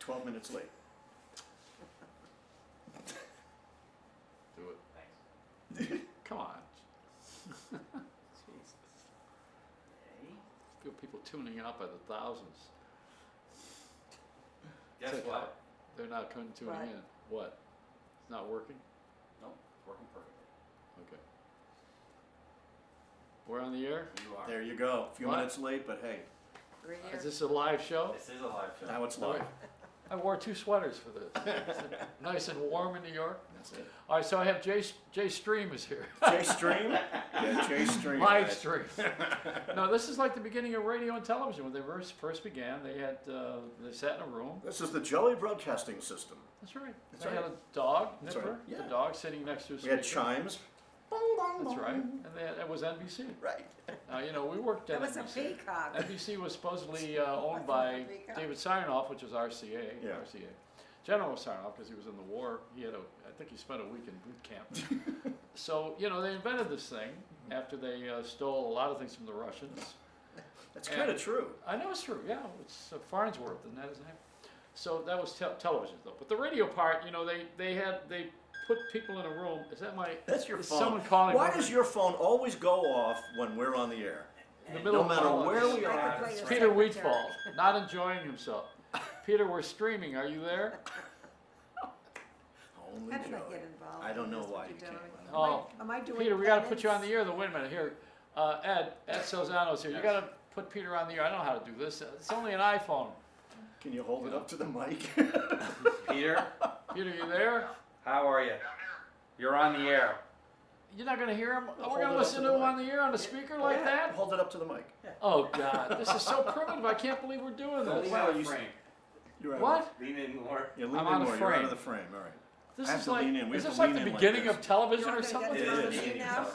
12 minutes late. Do it. Thanks. Come on. Jesus. Okay. Feel people tuning out by the thousands. Guess Check what? out. They're not tuning What? in. What? It's not working? Nope, it's working perfectly. Okay. We're on the air? You are. There you go. A few What? minutes late, but hey, We're here. Is this a live show? This is a live show. now it's live. I wore 2 sweaters for this. Nice and warm in New York. That's it. All right, so I have Jay Stream is here. Jay Stream? Yeah, Jay Stream. Live stream. No, this is like the beginning of radio and television. When they first began, they had they sat in a room. This is the Joey Broadcasting System. That's right. That's They right. had a dog, That's Nipper, right, yeah. the dog sitting next to a We had speaker. chimes. Bong, bong, That's bong. right. And it was NBC. Right. You know, we worked at That was a NBC. peacock. NBC was supposedly owned by David Sarnoff, which was RCA. Yeah. RCA. General Sarnoff, because he was in the war. He had I think he spent a week in boot camp. So, you know, they invented this thing after they stole a lot of things from the Russians. That's kind of true. I know it's true, yeah. It's Farnsworth, and that is his name. So that was television, though. But the radio part, you know, they put people in a room. Is that my? That's your is phone. someone calling? Why over? does your phone always go off when we're on the air? In the middle No of matter monologues. where we I could are. play It's your Peter secretary. Wheatfall, not enjoying himself. Peter, we're streaming. Are you there? Only How did I Joey. get involved? I don't in know this? why What you doing? came. Oh, Am I doing Peter, we got to put you on the penance? air. Wait a minute. Here, Ed Salzano's here. You got to put Peter on the air. I don't know how to do this. It's only an iPhone. Can you hold it up to the mic? Peter, Peter, you there? how are you? You're on the air. You're not going to hear him? Hold We're it going to up listen to to the him on mic. the air on a speaker like Yeah, that? Hold it up to the mic. Oh, God. This is so primitive. I can't believe we're doing Lean this. Well, out you of frame. You're out. What? Lean in more. Yeah, lean I'm in out of more. You're out frame. of the frame. All right. This I have is to like, lean in. We is have this to like lean the in like beginning this. of television You or want something? to It get is. on the now?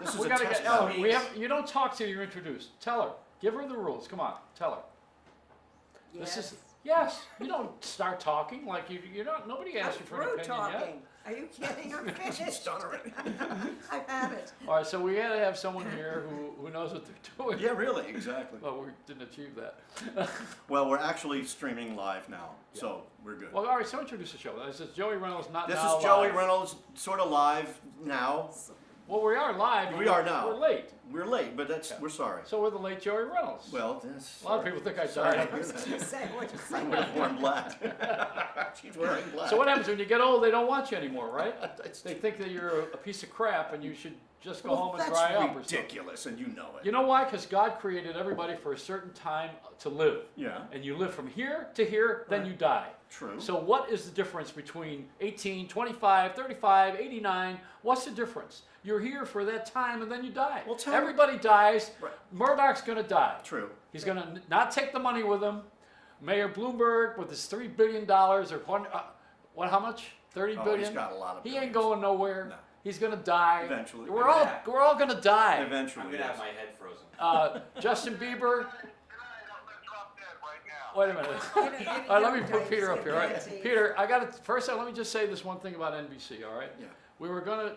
This is We a gotta test get. No, run. you don't talk till you're introduced. Tell her. Give her the rules. Come on. Tell her. This is. Yes. You don't start talking like you're not. Nobody I'm asked you for an through opinion yet. talking. Are you kidding? I'm She's finished. done already. I've had it. All right. So we had to have someone here who knows what they're doing. Yeah, really, exactly. Well, we didn't achieve that. Well, we're actually streaming live now, so we're good. Well, all right. So introduce the show. This is Joey Reynolds. Not This now is Joey live. Reynolds, sort of live now. Well, we are live. but We are now. We're late. We're late, but that's Yeah. we're sorry. So we're the late Joey Reynolds. Well, that's A lot of people think I sorry died. to I hear was going to that. say what you I say. would have worn black. She's wearing black. So what happens when you get old? They don't want you anymore, right? They think that you're a piece of crap and you should just go home and that's dry up or something. ridiculous, and you know it. You know why? Because God created everybody for a certain time to live. Yeah, And you live from here to here, then Right. you die. true. So what is the difference between 18, 25, 35, 89? What's the difference? You're here for that time and then you die. Well, tell Everybody dies. Right. Murdoch's going to die. True. He's going to not take the money with him. Mayor Bloomberg with his $3 billion or what? How much? 30 Oh, billion. he's got a lot of He ain't billions. going nowhere. No. He's going to die. Eventually. We're all going to die. Eventually. I'm gonna yes. have my head frozen. Justin Bieber. Wait a minute. You All right, let me put Peter up here. All right, Peter, I got to first. Let me just say this one thing about NBC. All right. Yeah. We were gonna.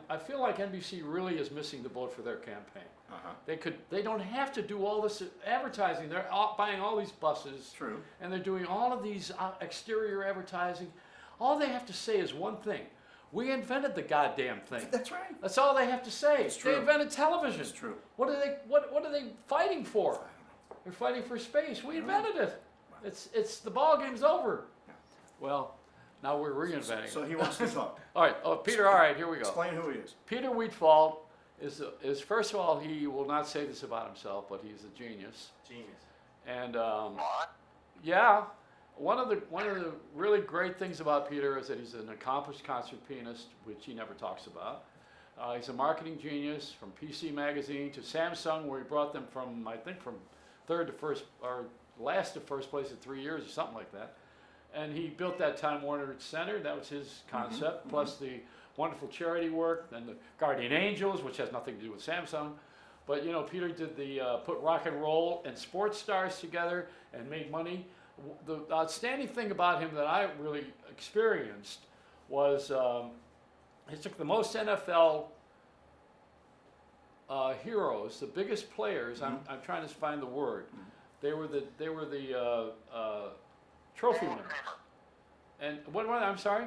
I feel like NBC really is missing the boat for their campaign. Uh-huh. They don't have to do all this advertising. They're buying all these buses. True. And they're doing all of these exterior advertising. All they have to say is one thing: we invented the goddamn thing. That's right. That's all they have to say. It's true. They invented television. It's true. What are they? What are they fighting for? They're fighting for space. We invented it. It's the ball game's over. Yeah. Well, now we're reinventing So it. he wants to talk. All right. Oh, Peter. All right. Here we go. Explain who he is. Peter Wheatfall is first of all, he will not say this about himself, but he's a genius. Genius. And yeah, one of the really great things about Peter is that he's an accomplished concert pianist, which he never talks about. He's a marketing genius from PC Magazine to Samsung, where he brought them from, I think, from third to first, or last to first place in 3 years or something like that. And he built that Time Warner Center. That was his concept, plus the wonderful charity work, and the Guardian Angels, which has nothing to do with Samsung. But you know, Peter did put rock and roll and sports stars together and made money. The outstanding thing about him that I really experienced was he took the most NFL heroes, the biggest players. I'm trying to find the word. They were the Trophy Hall of winners. Famers. And what? I'm sorry.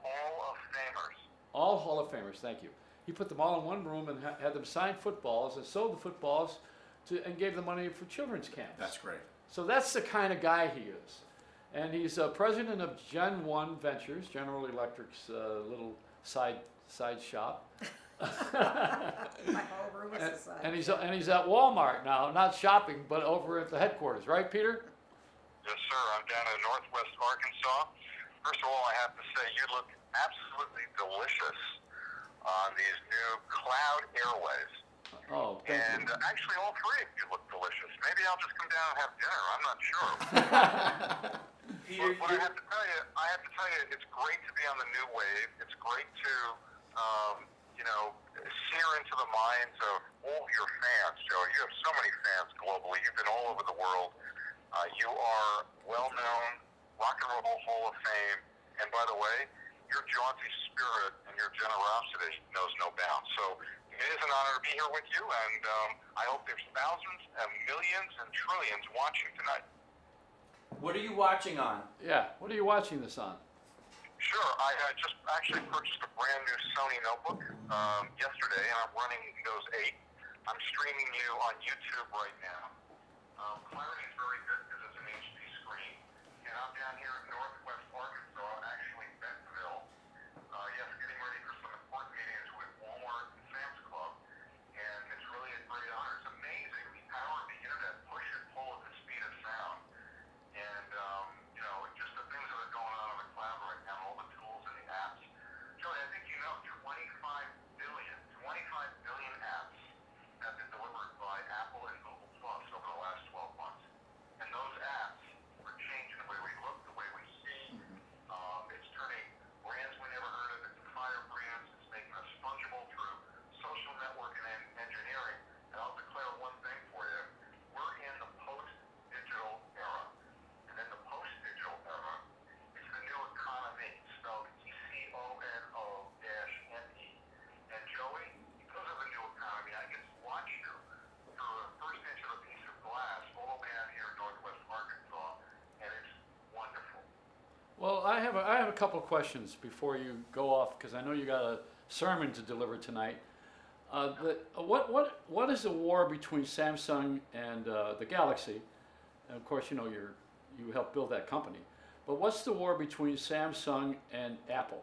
Hall of Famers. All Hall of Famers. Thank you. He put them all in one room and had them sign footballs and sold the footballs and gave the money for children's camps. That's great. So that's the kind of guy he is. And he's president of Gen 1 Ventures, General Electric's little side shop. My whole room is a side. And he's at Walmart now, not shopping, but over at the headquarters, right, Peter? Yes, sir. I'm down in Northwest Arkansas. First of all, I have to say you look absolutely delicious on these new cloud airways. Oh, thank And you. actually, all three of you look delicious. Maybe I'll just come down and have dinner. I'm not sure. Peter, But I have to tell you, it's great to be on the new wave. It's great to, sear into the minds of all your fans, Joe. You have so many fans globally. You've been all over the world. You are well-known, Rock and Roll Hall of Fame. And by the way, your jaunty spirit and your generosity knows no bounds. So it is an honor to be here with you, and I hope there's thousands and millions and trillions watching tonight. what are you watching on? Yeah, what are you watching this on? Sure. I just actually purchased a brand new Sony notebook yesterday, and I'm running Windows 8. I'm streaming you on YouTube right now. Clarity is very good because it's an HD screen, and I'm down here in Northwest Arkansas, actually Bentonville. Yes, getting ready for some important meetings with Walmart and Sam's Club, and it's really a great honor. It's amazing the power of the internet, push and pull at the speed of sound. And, just the things that are going on in the cloud right now, all the tools and the apps. Joey, I think you know 25 billion apps have been delivered by Apple and Google Plus over the last 12 months. And those apps are changing the way we look, the way we see. It's turning brands we never heard of into fire brands. It's making us fungible through social network and engineering. And I'll declare one thing for you. We're in the post-digital era. And in the post-digital era, it's the new economy, spelled ECONO-ME. And Joey, because of the new economy, I get to watch you through a first inch of a piece of glass all the way out here in Northwest Arkansas, and it's wonderful. Well, I have a couple questions before you go off, because I know you got a sermon to deliver tonight. What is the war between Samsung and the Galaxy? And of course, you helped build that company. But what's the war between Samsung and Apple?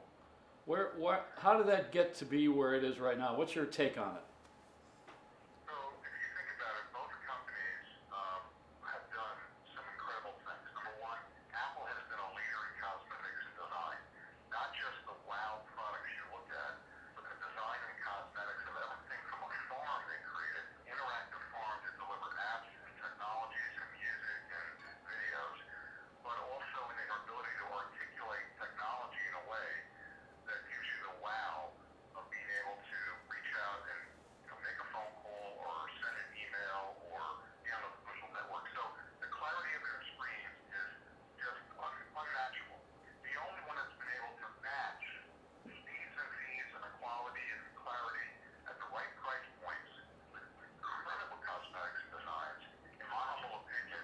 How did that get to be where it is right now? What's your take on it? So, if you think about it, both companies have done some incredible things. Number one, Apple has been a leader in cosmetics and design. Not just the wow products you look at, but the design and cosmetics of everything from a farm they created, interactive farm to deliver apps and technologies and music and videos, but also in their ability to articulate technology in a way that gives you the wow of being able to reach out and make a phone call or send an email or be on a social network. So the clarity of their screens is just unmatchable. The only one that's been able to match speeds and feeds and the quality and clarity at the right price points with incredible cosmetics and designs, in my humble opinion,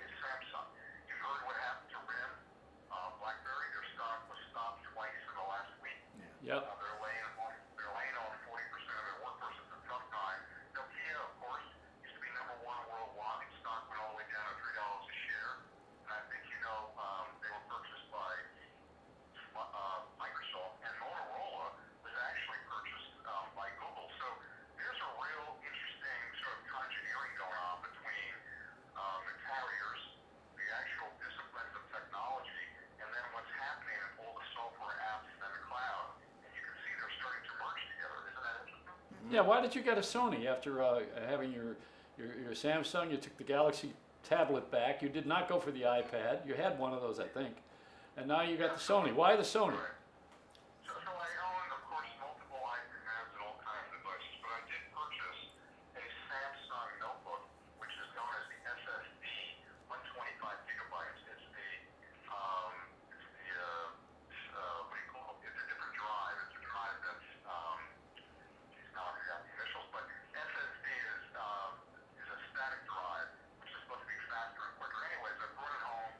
is Samsung. You've heard what happened to RIM. BlackBerry, their stock was stopped twice in the last week. Yep. They're laying off 40% of their workforce. It's a tough time. Nokia, of course, used to be number one worldwide. Stock went all the way down to $3 a share. And I think they were purchased by Microsoft. And Motorola was actually purchased by Google. So there's a real interesting sort of conjuring going on between the carriers, the actual disciplines of technology, and then what's happening in all the software apps and the cloud. And you can see they're starting to merge together. Isn't that interesting? Yeah, why did you get a Sony after having your Samsung? You took the Galaxy tablet back. You did not go for the iPad. You had one of those, I think. And now you got the Sony. Why the Sony? So I own, of course, multiple iPads and all kinds of devices, but I did purchase a Samsung notebook, which is known as the SSD, 125 gigabytes. It's the what do you call it? It's a different drive. It's a drive that's, now I forgot the initials, but SSD is a static drive, which is supposed to be faster and quicker. Anyways, I brought it home,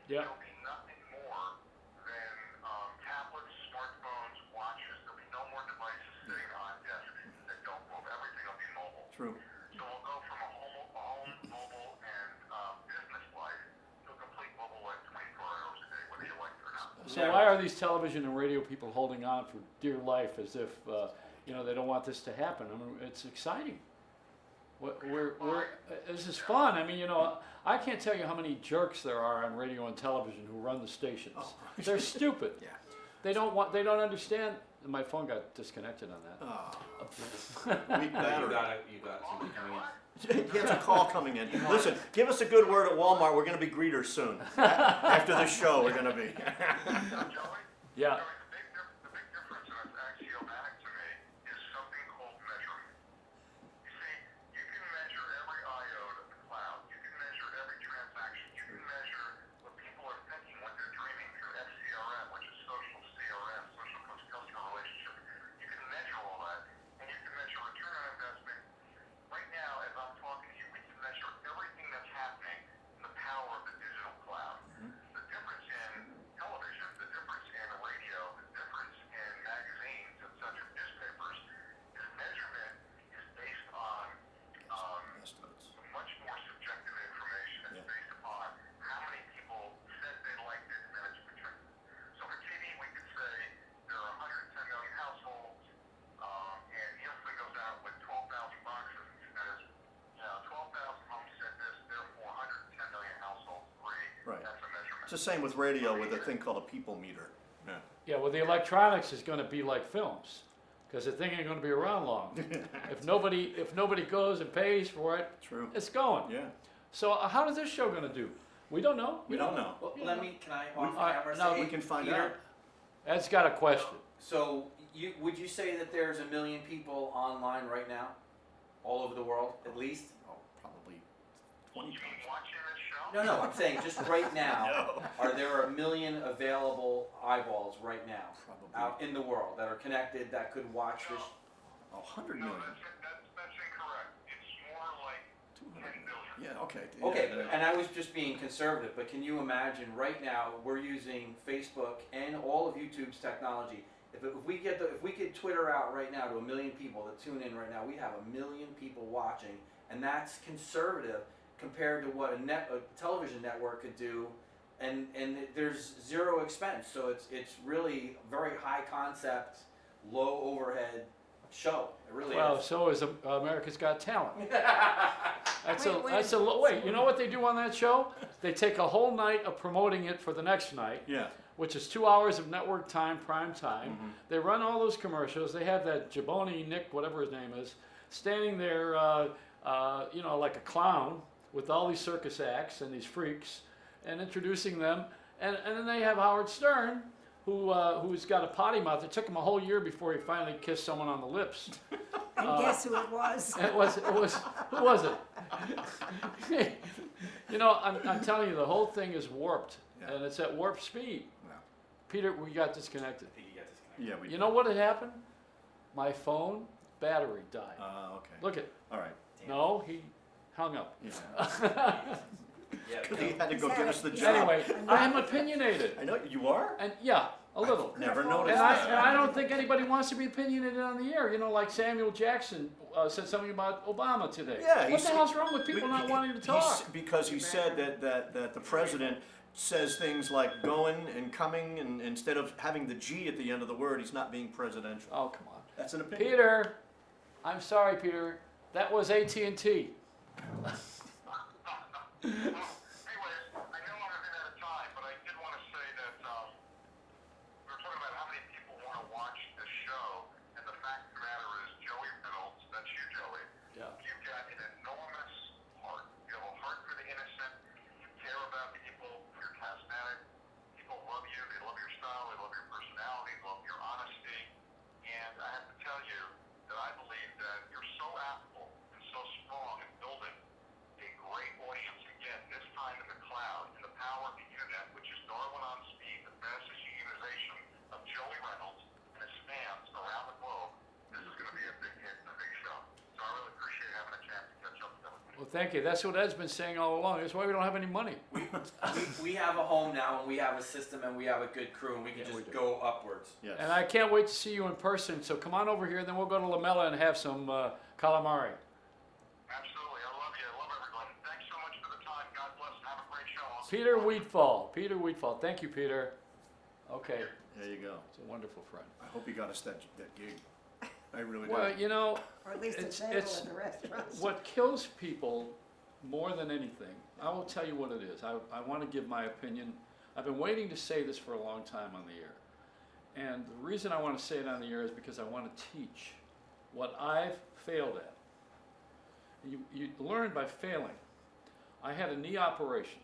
Yeah. there'll be nothing more than tablets, smartphones, watches. There'll be no more devices sitting on desks that don't move. Everything will be mobile. True. So we'll go from a home, mobile, and business life to a complete mobile life 24 hours a day, whether you like it or not. So why are these television and radio people holding on for dear life as if they don't want this to happen? I mean, it's exciting. This is fun. I mean, I can't tell you how many jerks there are on radio and television who run the stations. Oh. They're stupid. Yeah. They don't understand. My phone got disconnected on that. Oh. Weak You battery. got something coming in. He has a call coming in. Listen, give us a good word at Walmart. We're going to be greeters soon. After the show, we're going to be. Joey? Yeah. Joey, the big difference, and it's axiomatic to me, is something called measuring. You see, you can measure every iota of the cloud. You can measure every transaction. You can measure what people are thinking, what they're dreaming through SCRM, which is social CRM, social customer relationship. You can measure all that, and you can measure return on investment. Right now, as I'm talking to you, we can measure everything that's happening in the power of the digital cloud. The difference in television, the difference in radio, the difference in magazines and such as newspapers, is measurement is based on much more subjective information. It's based upon how many people said they liked it and then it's returned. So for TV, we could say there are 110 million households, and Nielsen goes out with 12,000 boxes and says, 12,000 homes said this, therefore 110 million households agree. Right. That's a measurement. It's the same with radio with a thing called a people meter. Yeah. Yeah. Well, the electronics is going to be like films, because the thing ain't going to be around long. If nobody goes and pays for it, True. it's going. Yeah. So how is this show going to do? We don't know. We don't know. Well, can I We- off camera no, say, we can find Peter, out. Ed's got a question. So would you say that there's 1 million people online right now, all over the world, at least? Oh, probably 20 times. Watching this show? No, I'm saying just right now. No. Are there 1 million available eyeballs right now Probably. out in the world that are connected that could watch this? Oh, 100 No, million. that's incorrect. It's more like 10 billion. Yeah, okay. Okay, Yeah, and I was just being conservative, but can you imagine right now we're using Facebook and all of YouTube's technology. If we get Twitter out right now to 1 million people that tune in right now, we have 1 million people watching, and that's conservative compared to what a television network could do, and there's zero expense. So it's really very high concept, low overhead show. It really Well, is. so is America's Got Talent. Wait. Wait, you know what they do on that show? They take a whole night of promoting it for the next night, Yeah. which is 2 hours of network time, prime time. Mhm. They run all those commercials. They have that Jaboni Nick, whatever his name is, standing there, like a clown with all these circus acts and these freaks, and introducing them. And then they have Howard Stern, who's got a potty mouth. It took him a whole year before he finally kissed someone on the lips. And guess who it was? It was who was it? I'm telling you, the whole thing is warped, Yeah. and it's at warp speed. Yeah. Peter, we got disconnected. I think you got disconnected. Yeah, we You know what had happened? My phone battery died. okay. Look it. All right. No, he hung up. Yeah. Yeah, Because he had to go give us the job. Anyway, I am opinionated, I know you are. and yeah, a little. Never And noticed I, that. and I don't think anybody wants to be opinionated on the air. Like Samuel Jackson said something about Obama today. Yeah, What he's- the hell's wrong with people not wanting to talk? Because he said that the president says things like going and coming, and instead of having the G at the end of the word, he's not being presidential. Oh, come on. That's an opinion. Peter, I'm sorry, Peter. That was AT&T. Anyways, I know I'm running out of time, but I did want to say that we were talking about how many people want to watch this show, and the fact of the matter is, Joey Reynolds, that's you, Joey. Yeah. You've got an enormous heart. You have a heart for the innocent. You care about people. You're charismatic. People love you. They love your style. They love your personality. They love your honesty. And I have to tell you that I believe that you're so affable and so strong in building a great audience. Again, Well, thank you. That's what Ed's been saying all along. That's why we don't have any money. We have a home now, and we have a system, and we have a good crew, and we can Yeah, we just do. go upwards. Yes. And I can't wait to see you in person. So come on over here, and then we'll go to Lamella and have some calamari. Absolutely. I love you. I love everyone. Thanks so much for the time. God bless and have a great show. I'll see you Peter tomorrow. Wheatfall. Peter Wheatfall. Thank you, Peter. Okay. There you go. It's a wonderful friend. I hope he got us that gig. I really Well, do. you know, Or at least a It's- table it's- at the restaurants. what kills people more than anything, I will tell you what it is. I want to give my opinion. I've been waiting to say this for a long time on the air. And the reason I want to say it on the air is because I want to teach what I've failed at. You learn by failing. I had a knee operation.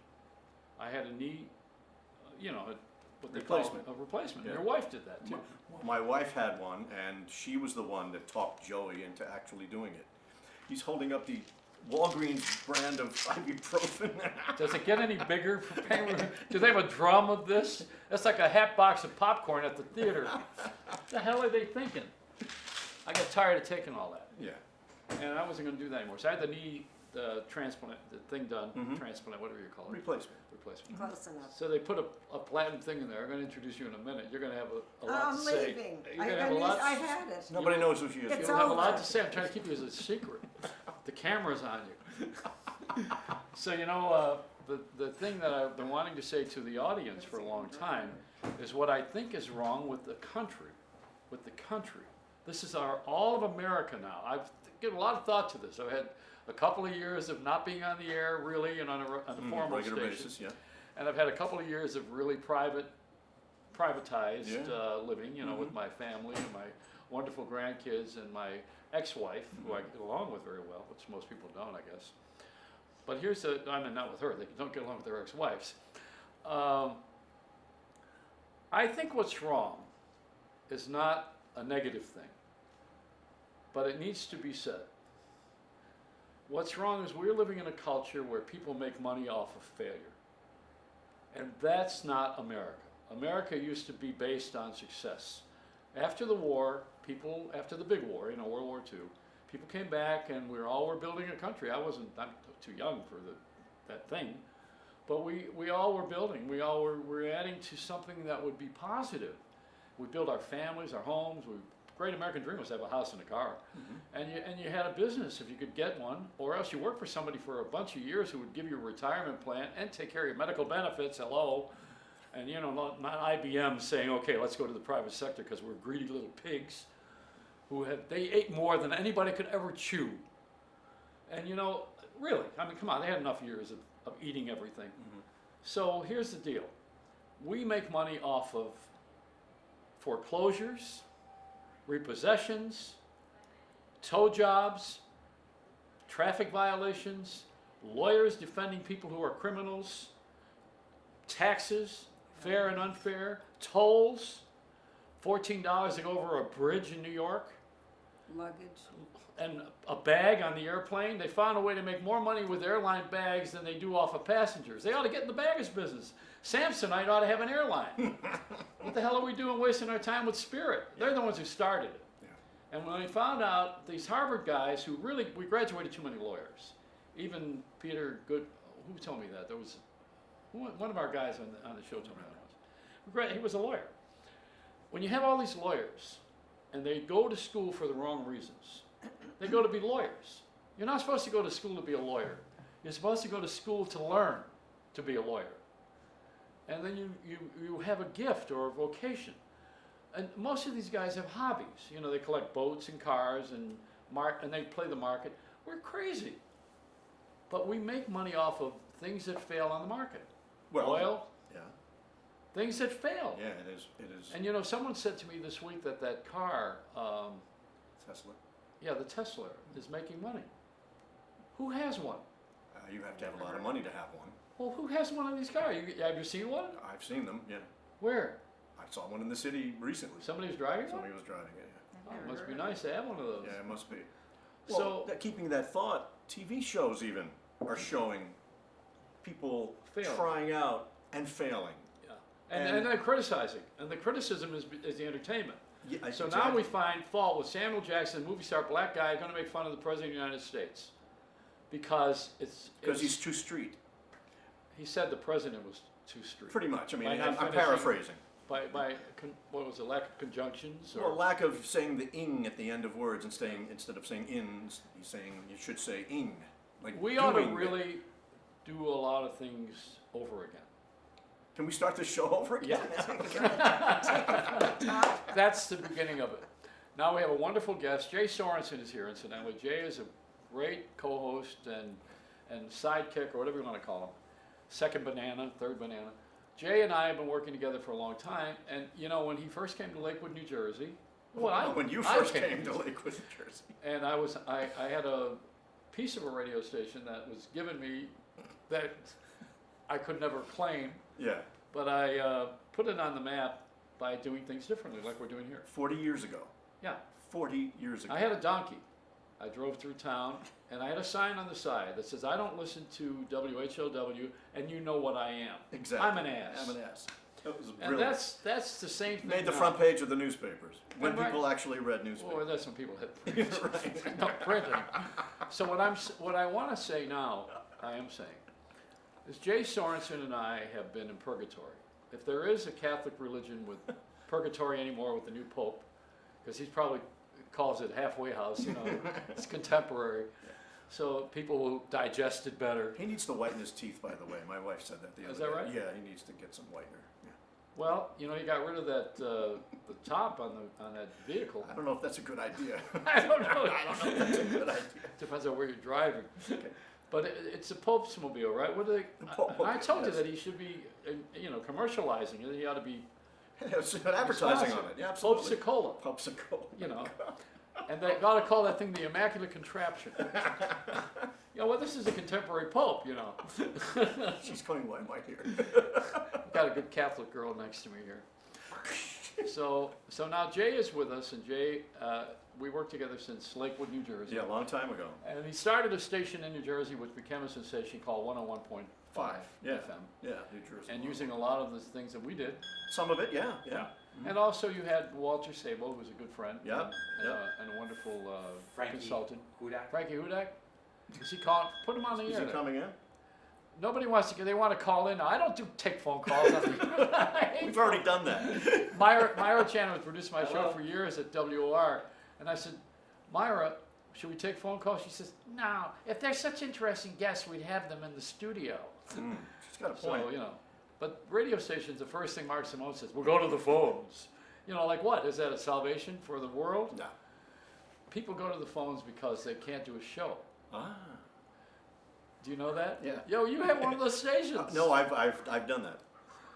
I had a knee, what they Replacement. call a replacement. Yeah. Your wife did that too. My wife had one, and she was the one that talked Joey into actually doing it. He's holding up the Walgreens brand of ibuprofen. Does it get any bigger for pain? Do they have a drum of this? That's like a half box of popcorn at the theater. What the hell are they thinking? I got tired of taking all that, Yeah. and I wasn't going to do that anymore. So I had the knee transplant, the thing done, Mhm. transplant, whatever you call it, Replacement. replacement. Close enough. So they put a platinum thing in there. I'm going to introduce you in a minute. You're going to have a lot I'm to say. leaving. You're going to have a lot. I had it. Nobody knows who she is. It's You'll have a lot over. to say. I'm trying to keep you as a secret. The camera's on you. So the thing that I've been wanting to say to the audience for a long time is what I think is wrong with the country. With the country, this is all of America now. I've given a lot of thought to this. I've had a couple of years of not being on the air really and on a formal Regular station, basis, yeah. and I've had a couple of years of really privatized Yeah. living, with my family and my wonderful grandkids and my ex-wife, who I get along with very well, which most people don't, I guess. But not with her, they don't get along with their ex-wives. I think what's wrong is not a negative thing, but it needs to be said. What's wrong is we're living in a culture where people make money off of failure. And that's not America. America used to be based on success. After the war, after the big war, World War II, people came back and we all were building a country. I'm too young for that thing, but we all were building. We all were adding to something that would be positive. We built our families, our homes. Great American dream was to have a house and a car, and you had a business if you could get one, or else you worked for somebody for a bunch of years who would give you a retirement plan and take care of your medical benefits. Hello. And not IBM saying, okay, let's go to the private sector because we're greedy little pigs they ate more than anybody could ever chew. And really, come on, they had enough years of eating everything. So here's the deal. We make money off of foreclosures, repossessions, tow jobs, traffic violations, lawyers defending people who are criminals, taxes, fair and unfair, tolls, $14 to go over a bridge in New York, Luggage. and a bag on the airplane. They found a way to make more money with airline bags than they do off of passengers. They ought to get in the baggage business. Samsonite ought to have an airline. What the hell are we doing wasting our time with Spirit? They're the ones who started it. Yeah. And when we found out these Harvard guys who we graduated too many lawyers. Even Peter Good, who told me that? There was one of our guys on the show told me that. He was a lawyer. When you have all these lawyers and they go to school for the wrong reasons, they go to be lawyers. You're not supposed to go to school to be a lawyer. You're supposed to go to school to learn to be a lawyer. And then you have a gift or a vocation. And most of these guys have hobbies. They collect boats and cars and they play the market. We're crazy. But we make money off of things that fail on the market. Well, Oil, yeah. things that fail. Yeah, it is. It is. And someone said to me this week that car, Tesla. the Tesla, is making money. Who has one? You have to have a lot of money to have one. Well, who has one of these cars? Have you seen one? I've seen them. Yeah. Where? I saw one in the city recently. Somebody's driving one? Somebody was driving it. Oh, it must be nice to have one of those. Yeah, it must be. So- Well, keeping that thought, TV shows even are showing people Failing. trying out and failing. Yeah. And they're criticizing. And the criticism is the entertainment. Yeah, So exactly. now we find fault with Samuel Jackson, movie star, black guy, going to make fun of the President of the United States. because Because he's too street. he said the president was too strict. Pretty much. I mean, By not I'm finishing- paraphrasing. What was it, lack of conjunctions? Well, lack of saying the ing at the end of words instead of saying ins, he's saying you should say ing. Like We ought to doing it. really do a lot of things over again. Can we start the show over again? That's the beginning of it. Now we have a wonderful guest. Jay Sorensen is here, incidentally. Jay is a great co-host and sidekick, or whatever you want to call him. Second banana, third banana. Jay and I have been working together for a long time, and you know, when he first came to Lakewood, New Jersey, when you I first came to Lakewood, New Jersey. and I had a piece of a radio station that was given me that I could never claim, Yeah, but I put it on the map by doing things differently, like we're doing here. 40 years ago. Yeah. 40 years ago. I had a donkey. I drove through town, and I had a sign on the side that says, "I don't listen to WHLW, and you know what I am. Exactly. I'm an ass." I'm an ass. That was And brilliant. that's the same thing. Made the now. front page of the newspapers when And right- people actually read Well, newspapers. that's when people hit print. Right. No printing. So what I want to say now, I am saying, is Jay Sorensen and I have been in purgatory. If there is a Catholic religion with purgatory anymore with the new Pope, because he probably calls it halfway house, you know, it's contemporary. So people will digest it better. He needs to whiten his teeth, by the way. My wife said that the other Is day. that right? Yeah, he needs to get some whitener. Yeah. Well, you know, you got rid of that the top on that vehicle. I don't know if that's a good idea. I don't know. I don't know if that's a good idea. Depends on where you're driving. But it's a Pope's mobile, right? What do they? Pope, I told you yes. that he should be, you know, commercializing it. He ought to be It's an advertising on it. Yeah, absolutely. Popsicola, Popsicle. you know, and they got to call that thing the Immaculate Contraption. You know, well, this is a contemporary Pope, you know. She's going, why am I here? Got a good Catholic girl next to me here. So now Jay is with us, and Jay, we worked together since Lakewood, New Jersey. Yeah, a long time ago. And he started a station in New Jersey which became a sensation called 101.5 Yeah. FM. Yeah, New Jersey. And using a lot of the things that we did. Some of it, yeah, yeah. And also you had Walter Sabo, who was a good friend. Yep, And, yep. and a wonderful Frankie consultant. Hudak. Frankie Hudak. Is he calling? Put him on the Is air. he coming in? Nobody wants to, they want to call in. I don't take phone calls. We've already done that. Myra Chan has produced my show Hello. for years at WOR. And I said, Myra, should we take phone calls? She says, no. If they're such interesting guests, we'd have them in the studio. She's got a So, point. you know, but radio stations, the first thing Mark Simone says, we'll go to the phones. You know, like what? Is that a salvation for the world? No. People go to the phones because they can't do a show. Ah. Do you know that? Yeah. Yo, you have one of those stations. No, I've done that.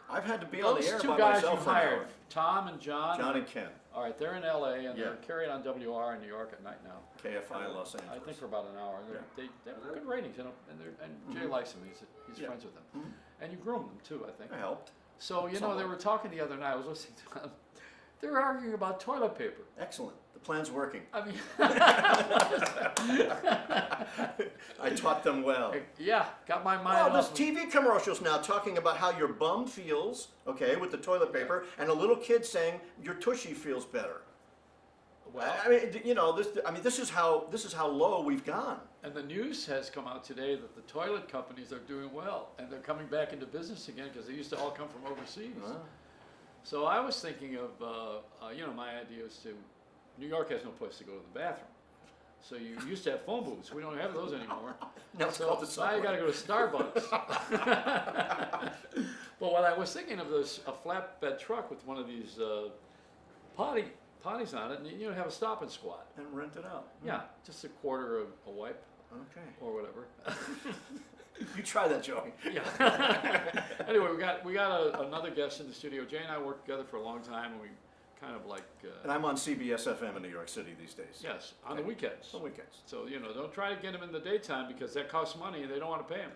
I've had to be on Those the air two by guys you myself for an hired, hour. Tom and John. John and Ken, All right, they're in LA and Yeah. they're carried on WR in New York at night now. KFI Los Angeles. I think for about an hour. Yeah. They have good ratings, you know, and Jay likes them. He's Yeah. friends with them. Mhm. And you groom them too, I think. I helped. So, you know, Somewhat. they were talking the other night. I was listening to them. They were arguing about toilet paper. Excellent. The plan's working. I mean, I taught them well. yeah, got my mind Well, there's off of- TV commercials now talking about how your bum feels, okay, with the toilet paper, and a little kid saying your tushy feels better. Well, I mean, you know, this is how low we've gone. and the news has come out today that the toilet companies are doing well, and they're coming back into business again because they used to all come from overseas. So I was thinking of, you know, my idea is to, New York has no place to go to the bathroom. So you used to have phone booths. We don't have those anymore. Now it's So called the now you subway. got to go to Starbucks. But what I was thinking of is a flatbed truck with one of these potties on it, and you know, have a stop and squat. And rent it out. Yeah, just a quarter of a wipe Okay. or whatever. You try that, Joey. Yeah. Anyway, we got another guest in the studio. Jay and I worked together for a long time, and we kind of like. And I'm on CBS FM in New York City these days. Yes, on the weekends. On weekends. So, you know, don't try to get them in the daytime because that costs money and they don't want to pay them.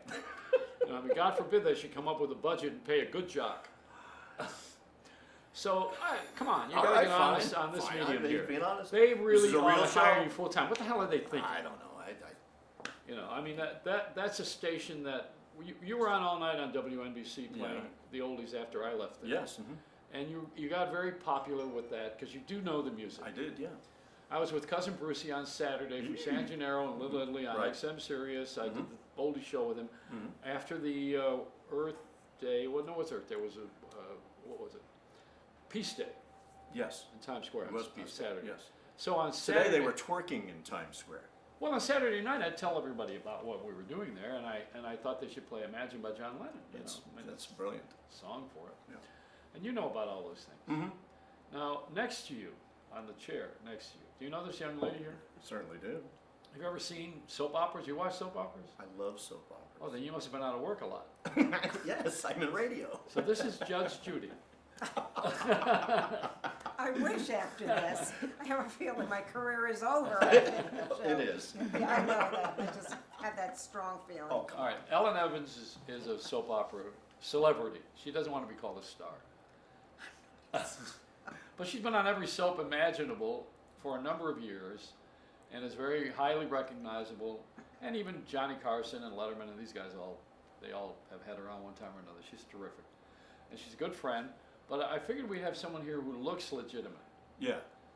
You know, I mean, God forbid they should come up with a budget and pay a good jock. So, all right, come on, you All got to right, get fine, honest on this fine. medium I'm here. being honest. They This really is a ought real to hire show. you full time. What the hell are they thinking? I don't know. You know, I mean, that's a station that you were on all night on WNBC playing Yeah. the oldies after I left there. Yes. And you got very popular with that because you do know the music. I did, yeah. I was with Cousin Brucey on Saturday from San Gennaro and Little Italy on Right. XM Sirius. I did the oldie show with him. After the Earth Day, well, no, it was Earth Day. It was what was it? Peace Day Yes. in Times Square. It was on Peace Day, Saturday. yes. So on Today Saturday, they were twerking in Times Square. well, on Saturday night, I'd tell everybody about what we were doing there, and I thought they should play "Imagine" by John Lennon. That's brilliant. Song for it. Yeah. And you know about all those things. Mm-hmm. Now, next to you, on the chair next to you, do you know this young lady here? Certainly do. Have you ever seen soap operas? You watch soap operas? I love soap Oh, operas. then you must have been out of work a lot. Yes, I'm in radio. So this is Judge Judy. I wish after this, I have a feeling my career is over. It is. Yeah, I know that. I just had that strong feeling. Oh, come All right, Ellen Evans is a soap opera celebrity. She doesn't want to be called a star. But she's been on every soap imaginable for a number of years and is very highly recognizable. And even Johnny Carson and Letterman and these guys they all have had her on one time or another. She's terrific. And she's a good friend. But I figured we'd have someone here who looks legitimate. Yeah,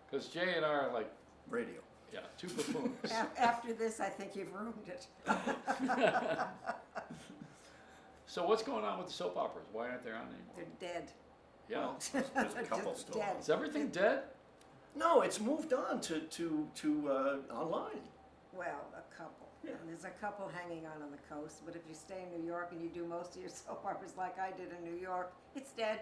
Because Jay and I are like, radio. yeah, two buffoons. After this, I think you've ruined it. So what's going on with the soap operas? Why aren't they on anymore? They're dead. Yeah. Well, there's a couple Just still. dead. Is everything dead? No, it's moved on to online. Well, a couple. Yeah. And there's a couple hanging on the coast, but if you stay in New York and you do most of your soap operas like I did in New York, it's dead.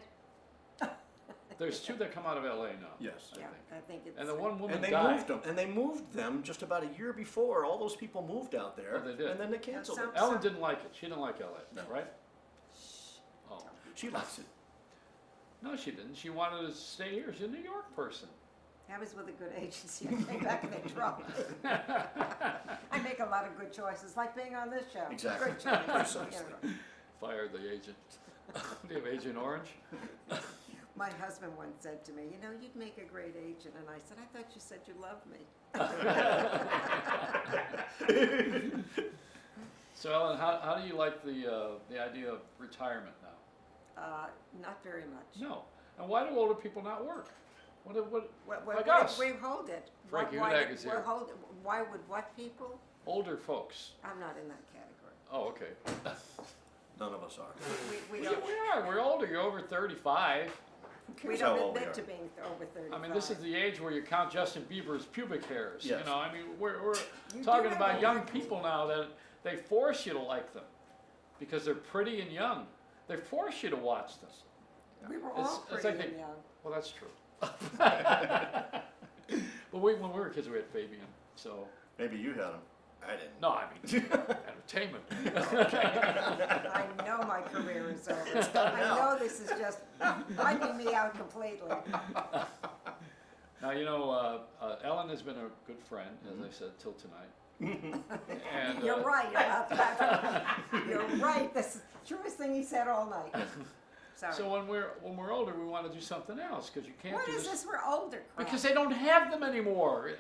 There's two that come out of LA now. Yes. I Yeah, think. I think it's. And the one woman And they died. moved them. And they moved them just about a year before. All those people moved out there. Oh, they did. And then they canceled some- it. Ellen didn't like it. She didn't like LA, No. right? Oh. She likes it. No, she didn't. She wanted to stay here. She's a New York person. I was with a good agency. I came back and they dropped me. I make a lot of good choices, like being on this show. Exactly. Good choices. Precisely. You know. Fired the agent. Do you have Agent Orange? My husband once said to me, you know, you'd make a great agent. And I said, I thought you said you loved me. So, Ellen, how do you like the idea of retirement now? Not very much. No. And why do older people not work? What like What us? if we hold it? Frankie Why Hudak did- is we're here. why would what people? Older folks. I'm not in that category. Oh, okay. None of us are. We We don't, are. We're older. You're over 35. Who we cares how don't old we admit are? to being over 35. I mean, this is the age where you count Justin Bieber's pubic hairs. Yes. You know, I mean, we're You talking do have about a young lot. people now that they force you to like them because they're pretty and young. They force you to watch them. We were It's- all it's pretty like and they- young. Well, that's true. But when we were kids, we had Fabian. So, Maybe you had them. I didn't. no, I mean, entertainment. I know my career is over. I know this is just wiping me out completely. Now, you know, Ellen has been a good friend, as I said, till tonight. And, You're right about that. You're right. That's the truest thing he said all night. Sorry. So when we're older, we want to do something else because you can't what do is this? We're older. Crap. because they don't have them anymore.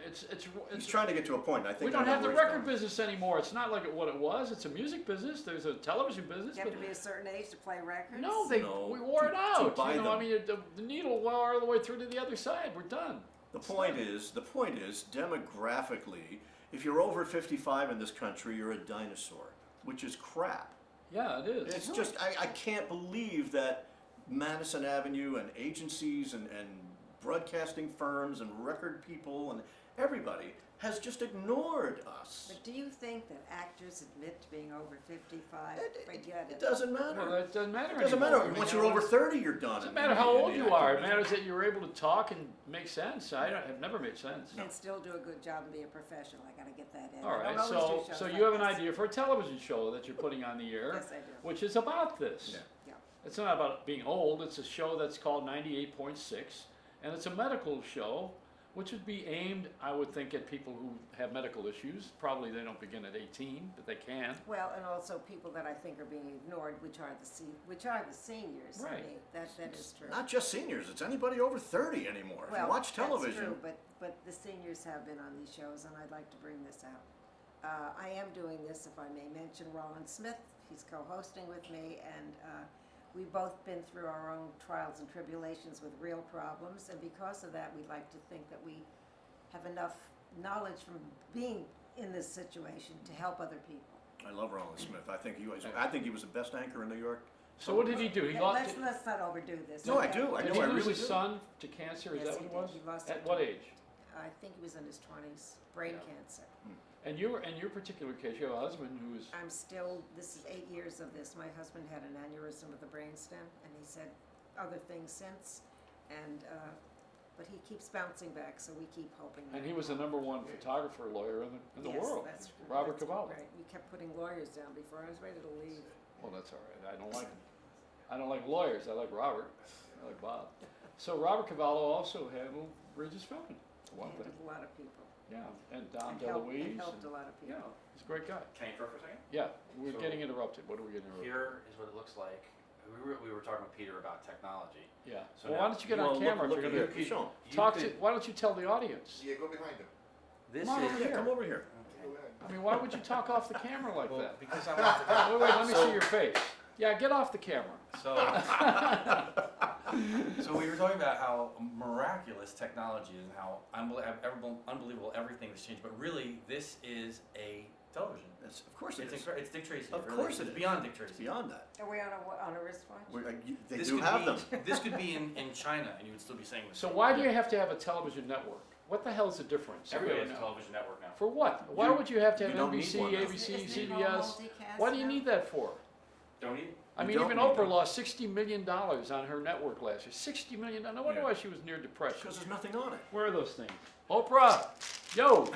He's trying to get to a point. I think we don't I know have the where he's record going. business anymore. It's not like what it was. It's a music business. There's a television business. you have but to be a certain age to play records. no, No, we wore it to out. buy You know, I them. mean, the needle wore all the way through to the other side. We're done. The point is, demographically, if you're over 55 in this country, you're a dinosaur, which is crap. Yeah, it is. It's just, I can't believe that Madison Avenue and agencies and broadcasting firms and record people and everybody has just ignored us. But do you think that actors admit to being over 55? Forget It it. doesn't matter. Well, that doesn't matter It doesn't anymore. matter. I mean, Once you you're know, over 30, you're done. It doesn't matter how in old the you are. It acting matters that you're able to talk and make sense. Have never made sense. And still do a good job and be a professional. I got to get that in. All I right, don't always do so shows you like have an this. idea for a television show that you're putting on the air, Yes, I do. which is about this. Yeah. Yeah. It's not about being old. It's a show that's called 98.6, and it's a medical show, which would be aimed, I would think, at people who have medical issues. Probably they don't begin at 18, but they can. Well, and also people that I think are being ignored, which are the seniors. I Right. mean, that is true. Not just seniors, it's anybody over 30 anymore. If you watch television. That's true, but the seniors have been on these shows, and I'd like to bring this out. I am doing this, if I may mention, Roland Smith. He's co-hosting with me, and we've both been through our own trials and tribulations with real problems, and because of that, we'd like to think that we have enough knowledge from being in this situation to help other people. I love Roland Smith. I think he was the best anchor in New York. So what did he do? He lost. Let's not overdo this. No, I okay? do. I Did know. he I lose really his do. son to cancer? Is Yes, that he what it was? did. He lost At it what to- age? I think he was in his 20s, brain Yeah. cancer. And in your particular case, you have a husband who is. I'm still, this is 8 years of this. My husband had an aneurysm of the brainstem, and he said other things since, and, but he keeps bouncing back, so we keep hoping. And he was the #1 photographer lawyer in the Yes, world. that's true. Robert That's Cavallo. Right, we kept putting lawyers down before I was ready to leave. Well, that's all right. I don't like him. I don't like lawyers. I like Robert. I like Bob. So Robert Cavallo also handled Bridges Filming. One He thing. handled a lot of people. Yeah, and Dom And helped- DeLuise. and helped a lot of people. Yeah, he's a great guy. Can I interrupt for a second? Yeah, we're So- getting interrupted. What are we getting interrupted? Here is what it looks like. We were talking with Peter about technology. Yeah. So Well, now- why don't you get Well, on camera look if at you're here. going to Show him. talk could- why don't you tell the audience? Yeah, go behind him. This Come on over is. here. Come over here. Go ahead. I mean, why would you talk off the camera like Well, that? because I want to. Wait, let me So- see your face. Yeah, get off the camera. So, so we were talking about how miraculous technology is and how unbelievable everything has changed. But really, this is a television. Of course it It's, is. it's Dick Tracy. Of really course is. it it's is. beyond Dick Tracy. It's beyond that. Are we on a wristwatch? They This do could have be, them. This could be in China, and you would still be saying this. So why do you have to have a television network? What the hell's the difference? Everybody has Really a now? television network now. For what? Why You- would you have to you have don't need NBC, one now. ABC, Isn't it all CBS? multicast What do you now? need that for? Don't you? I You mean, don't even need Oprah them. lost $60 million on her network last year. $60 million. No wonder Yeah. why she was near depression. Because there's nothing on it. Where are those things? Oprah! Yo!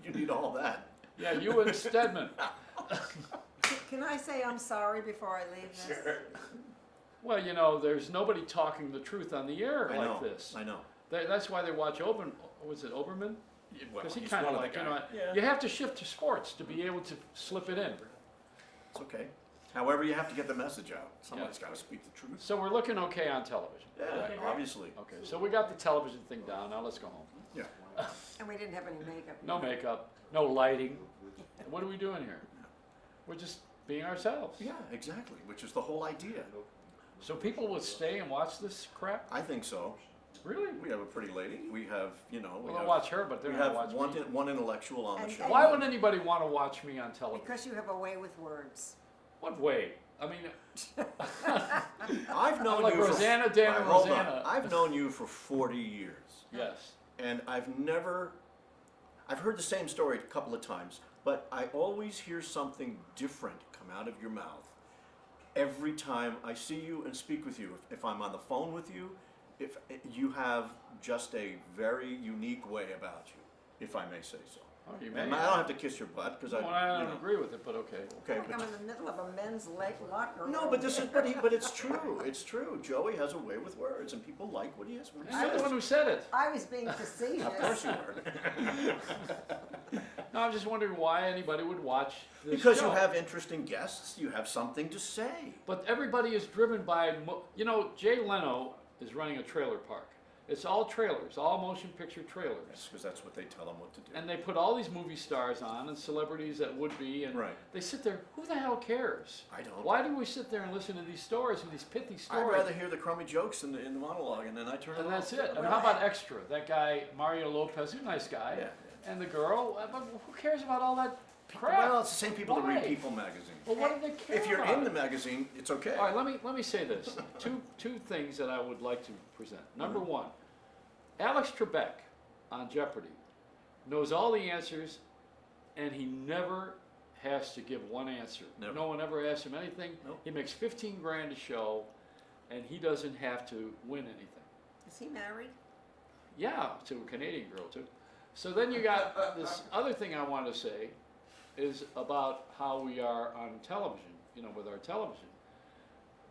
You need all that. Yeah, you and Stedman. Can I say I'm sorry before I leave this? Well, you know, there's nobody talking the truth on the air I like know. this. I know. That's why they watch was it Oberman? Well, Because he he's kind of one like, the you know, guys. Yeah. you have to shift to sports to be able to slip it in. It's okay. However, you have to get the message out. Somebody's got to speak the truth. So we're looking okay on television. Yeah, Right. obviously. Okay, so we got the television thing down. Now let's go home. Yeah. And we didn't have any makeup. No makeup, no lighting. What are we doing here? We're just being ourselves. Yeah, exactly. Which is the whole idea. So people would stay and watch this crap? I think so. Really? We have a pretty lady. We have, you know, Well, they'll watch her, but they're we not have watching me. one intellectual on the And- show. and- Why would anybody want to watch me on television? Because you have a way with words. What way? I mean, I've known I'm like you Rosanna, for, Dan, and hold on. Rosanna. I've known you for 40 years. yes. And I've heard the same story a couple of times, but I always hear something different come out of your mouth every time I see you and speak with you. If I'm on the phone with you, if you have just a very unique way about you, if I may say so. Oh, you And may. I don't have to kiss your butt because Well, I don't agree with it, but okay. Okay, Like I'm in the middle of a men's locker room. no, but but it's true. It's true. Joey has a way with words, and people like what he has. What he You're the says. one who said it. I was being facetious. Of course you were. No, I'm just wondering why anybody would watch this Because show. you have interesting guests, you have something to say. But everybody is driven by, you know, Jay Leno is running a trailer park. It's all trailers, all motion picture trailers. Because that's what they tell them what to do. And they put all these movie stars on and celebrities that would be, and Right. they sit there, who the hell cares? I don't. Why do we sit there and listen to these stories and these pithy I'd stories? rather hear the crummy jokes in the monologue, and then I turn it And off. that's it. And how about Extra? That guy, Mario Lopez, he's a nice guy. Yeah. And the girl, but who cares about all that crap? Well, it's the same people that Why? read People magazine. Well, what do they care If you're about in the it? magazine, it's okay. All right, let me say this. Two things that I would like to present. Number one, Alex Trebek on Jeopardy knows all the answers, and he never has to give one answer. Never. No one ever asks him anything. Nope. He makes 15 grand a show, and he doesn't have to win anything. Is he married? Yeah, to a Canadian girl too. So then you got this other thing I want to say is about how we are on television, you know, with our television.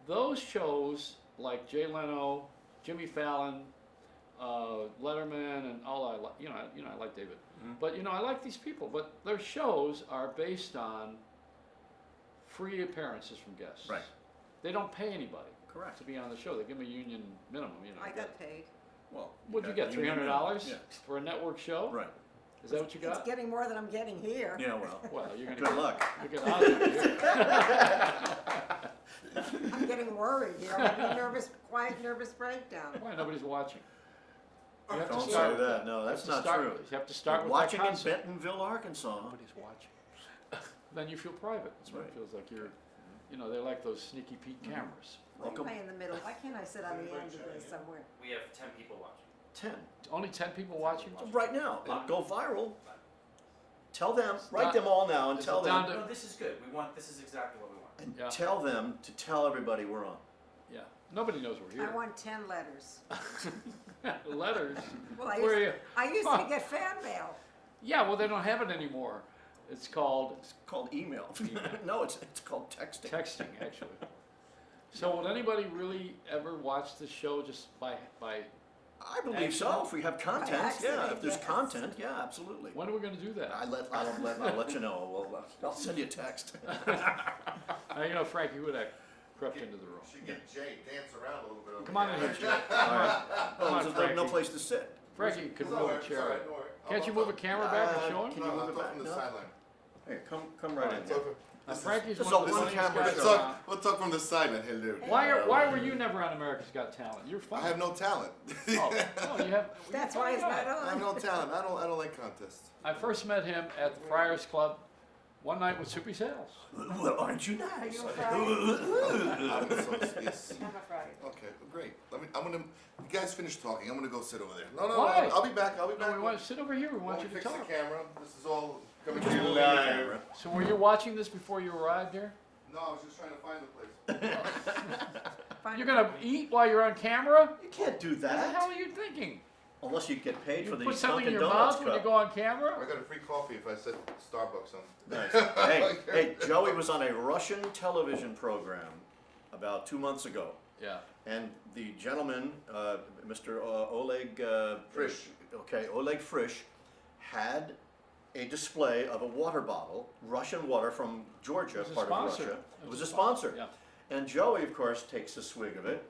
Those shows like Jay Leno, Jimmy Fallon, Letterman, and all I like, I like David, but I like these people. But their shows are based on free appearances from guests. Right. They don't pay anybody Correct. to be on the show. They give them a union minimum. I got paid. Well, What'd you got get? union $300 Yeah. for a network show? Right. Is that what you It's got? getting more than I'm getting here. Yeah. Well. Well, you're gonna Good get, luck. You get out of here. I'm getting worried here. I'm having a quiet nervous breakdown. Why nobody's watching? You have to Don't start say with that. No, that's not true. You have to start with Watching that in concept. Bentonville, Arkansas. Nobody's watching. Then you feel private. That's right. It feels like you're, they're like those sneaky Pete cameras. Why am Welcome. I in the middle? Why can't I sit on the end of this somewhere? We have 10 people watching. 10. Only 10 people watching. Right now. It'll go viral. Tell them, It's write not- them all now and is tell it down them. to- No, this is good. This is exactly what we want. And Yeah. tell them to tell everybody we're on. Yeah. Nobody knows we're I here. want 10 letters. Letters. Well, Where are you? I used to get fan mail. Yeah, well, they don't have it anymore. It's called It's called email. No, it's called texting. texting, actually. So will anybody really ever watch the show just by I believe so. If we have content, yeah. accident, If there's yes. content, yeah, absolutely. when are we going to do that? I'll let you know. I'll send you a text. Frankie Hudak crept into the room. Should get Jay dance around a little bit. Come on in here, Jay. All right. Come on, There's Frankie. no place to sit. Frankie, could It's move all a right, chair. it's all right, don't worry. Can't you move a camera back and show him? Can you move it back? from the No? sideline. Hey, come right in. It's okay. Frankie's this is one a of the funniest one-camera guys show. around. We'll talk from the sideline. Hello. Why were you never on America's Got Talent? You're I funny. have no talent. No, you have. That's why it's not I have on. no talent. I don't like contests. I first met him at the Friars Club one night with Soupy Sales. Well, aren't you Are nice? you a Friday? Yes. I'm a Friday. Okay, well, great. I'm gonna. You guys finish talking. I'm gonna go sit over there. No, Why? I'll be back. I'll be No, back. we want to sit over here. We want you to fix talk. the camera. This is all coming to Just you moving the live. camera. So were you watching this before you arrived here? No, I was just trying to find the place. Fine. You're gonna eat while you're on camera? You can't do What the that. hell are you thinking? Unless you get paid You for the put something in Dunkin' your Donuts mouth when you cup. go on camera? I got a free coffee if I said Starbucks on. Nice. Hey, Joey was on a Russian television program about 2 months ago. Yeah. And the gentleman, Mr. Oleg Frisch. Okay, Oleg Frisch had a display of a water bottle, Russian water from Georgia, It was a part sponsor. of Russia. It was a sponsor. Yeah. And Joey, of course, takes a swig of it,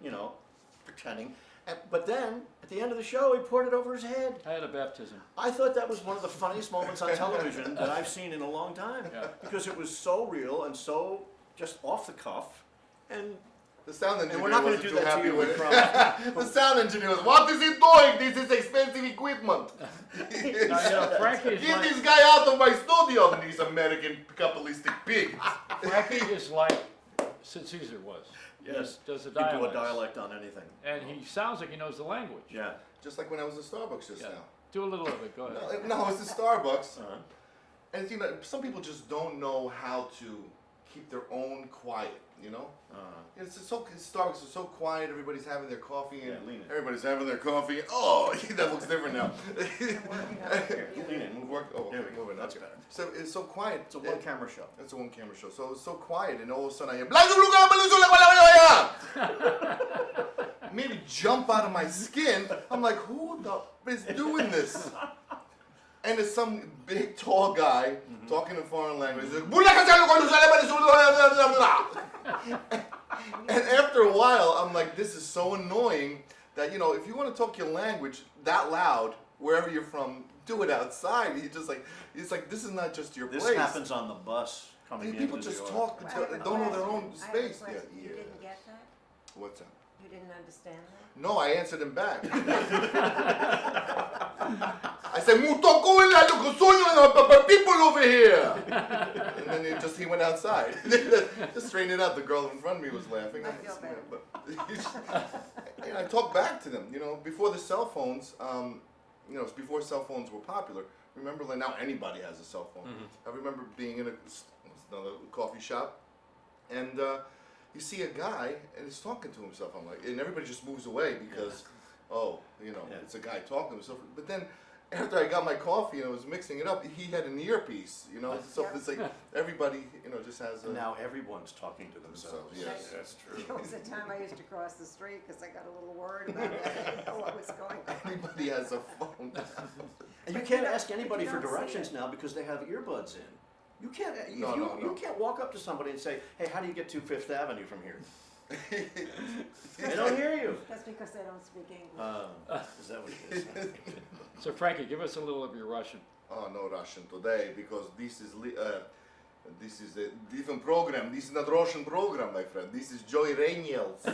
pretending. But then, at the end of the show, he poured it over his head. I had a baptism. I thought that was one of the funniest moments on television that I've seen in a long time. Yeah. Because it was so real and so just off the cuff. And The sound engineer we're not going wasn't to do too that to happy you, with we it. promise. The sound engineer was, what is he doing? This is expensive equipment. Now, Frankie is Get like, this guy out of my studio, these American capitalistic pigs. Frankie is like Sid Caesar was. Yes, He does the you can do a dialects. dialect on anything. And he sounds like he knows the language. Yeah. Just like when I was at Starbucks just Yeah. now. Do a little of it. Go ahead. No, it's at Starbucks. Uh-huh. And some people just don't know how to keep their own quiet, It's just Starbucks is so quiet, everybody's having their coffee and Yeah, lean in. everybody's having their coffee. Oh, that looks different now. Here, lean in. Work, oh, There okay, we go. moving. That's Okay. better. So it's so quiet. It's a one-camera show. It's a one-camera show. So it was so quiet, and all of a sudden I hear maybe jump out of my skin. I'm like, who the is doing this? And it's some big, tall guy talking in foreign language. He's like, and after a while, I'm like, this is so annoying that, if you want to talk your language that loud, wherever you're from, do it outside. It's like, this is not just your This place. happens on the bus coming People into just the talk, I have a don't know their question. own I have a space. question. You Yeah. didn't get that? What's that? You didn't understand that? No, I answered him back. I said, people over here. And then he went outside. Just straighten it out. The girl in front of me was laughing. I feel better. But I talked back to them. Before the cell phones, it's before cell phones were popular. Remember, like now anybody has a cell phone. I remember being in another coffee shop, and you see a guy and he's talking to himself. I'm like, and everybody just moves away because, it's a guy talking to himself. But then after I got my coffee and I was mixing it up, he had an earpiece, So it's like everybody, just has a. Now everyone's talking to themselves. Yes. That's true. There was a time I used to cross the street because I got a little worried about it. I didn't know what was going on. Everybody has a phone. And you But can't you don't- ask anybody but you for don't see directions it. now because they have earbuds in. You can't. No. You can't walk up to somebody and say, "Hey, how do you get to Fifth Avenue from here?" They don't hear you. That's because they don't speak English. Is that what it is? So Frankie, give us a little of your Russian. Oh, no Russian today because this is a different program. This is not Russian program, my friend. This is Joey Reynolds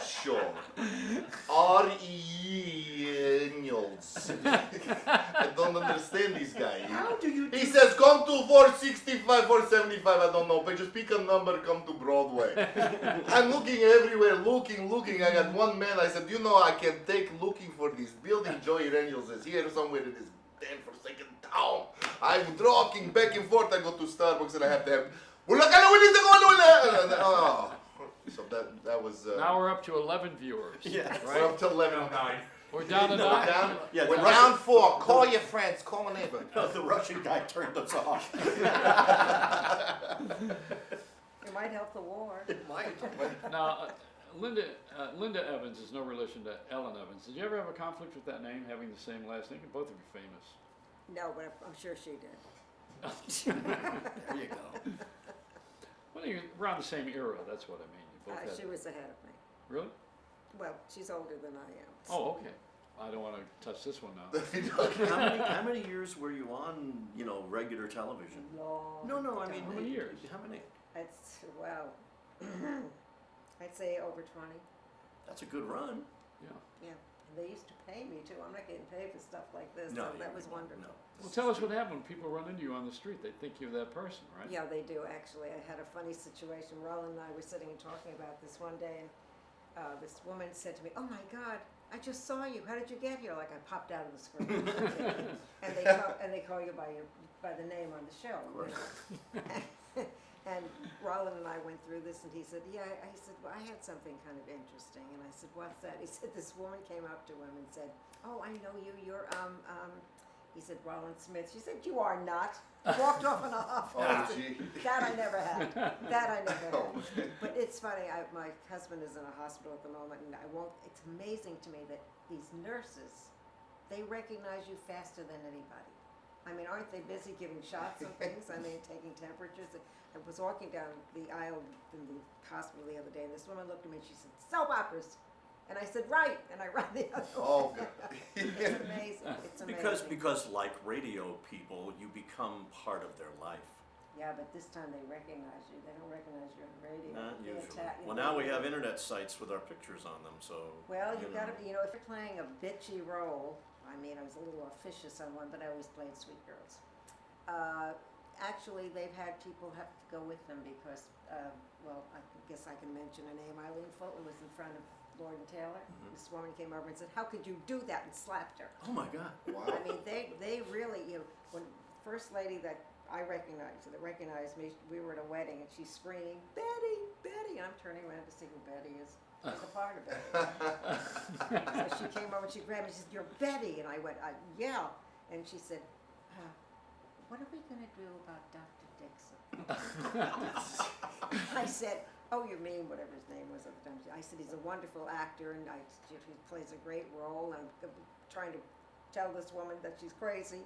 show. says, come to 465, 475, I don't know, but just pick a number, come to Broadway. I'm looking everywhere, looking. I got one man, I said, you know, I can take looking for this building. Joey Reynolds is here somewhere in this damn forsaken town. I'm walking back and forth, I go to Starbucks and I have to have, we need to go. Oh. So that was... Now we're up to 11 viewers. Yeah. We're up to 11. We're down to No, 9. Down, Yeah, we're the down Russian- 4. Call your friends, call a neighbor. The Russian guy turned us off. It might help the war. It might. Now, Linda Evans is no relation to Ellen Evans. Did you ever have a conflict with that name, having the same last name? Both of you famous. No, but I'm sure she did. There you go. Well, you're around the same era, that's what I mean. You both She had, was ahead of me. really? Well, she's older than I am. Oh, okay. I don't want to touch this one now. How many years were you on, regular television? Long No, I time. mean, How many years? How many? It's, well, I'd say over 20. That's a good run. Yeah. Yeah. And they used to pay me too. I'm not getting paid for stuff like this. No, so that was wonderful. No. Well, tell us what happened when people run into you on the street. They think you're that person, right? Yeah, they do actually. I had a funny situation. Roland and I were sitting and talking about this one day, and this woman said to me, "Oh my God, I just saw you. How did you get here?" Like I popped out of the screen. and they call you by the name on the show. Of course. And Roland and I went through this, and he said, "Yeah." I said, "Well, I had something kind of interesting." And I said, "What's that?" He said, "This woman came up to him and said, 'Oh, I know you. You're He said, "Roland Smith." She said, "You are not." Walked off in a huff. Oh, gee. That I never had. That I never had. Oh, But it's funny. My husband is in a hospital at the moment, and it's amazing to me that these nurses, they recognize you faster than anybody. I mean, aren't they busy giving shots and things? I mean, taking temperatures. I was walking down the aisle in the hospital the other day, and this woman looked at me and she said, "Soap operas." And I said, "Right." And I ran the other way. Oh, good. It's amazing. It's amazing. Because like radio people, you become part of their life. Yeah, but this time they recognize you. They don't recognize you on the radio. Not They usually. attack- Well, now we have internet sites with our pictures on them, so. Well, you know. gotta, if you're playing a bitchy role, I mean, I was a little officious on one, but I always played sweet girls. Actually, they've had people have to go with them because, well, I guess I can mention a name. Eileen Fulton was in front of Lord and Taylor. Mhm. This woman came over and said, "How could you do that?" and slapped her. Oh my God. Wow. I mean, they really, when First Lady that I recognized, that recognized me, we were at a wedding and she's screaming, "Betty, Betty," and I'm turning around to see who Betty is. She's a part of it. So she came over and she grabbed me, she said, "You're Betty," and I went, "Yeah," and she said, "What are we gonna do about Dr. Dixon?" I said, "Oh, you mean whatever his name was at the time." I said, "He's a wonderful actor and he plays a great role, and I'm trying to tell this woman that she's crazy."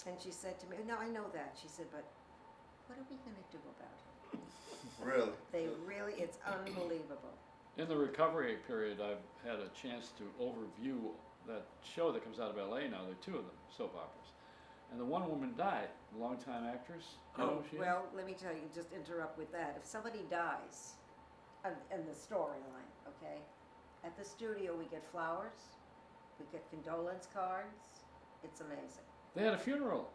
And she said to me, "No, I know that." She said, "But what are we gonna do about him?" Really? It's unbelievable. In the recovery period, I've had a chance to overview that show that comes out of LA now. There are 2 of them, soap operas. And the one woman died, a longtime actress. You know who she is? Well, let me tell you, just interrupt with that. If somebody dies in the storyline, okay, at the studio we get flowers, we get condolence cards. It's amazing. They had a funeral,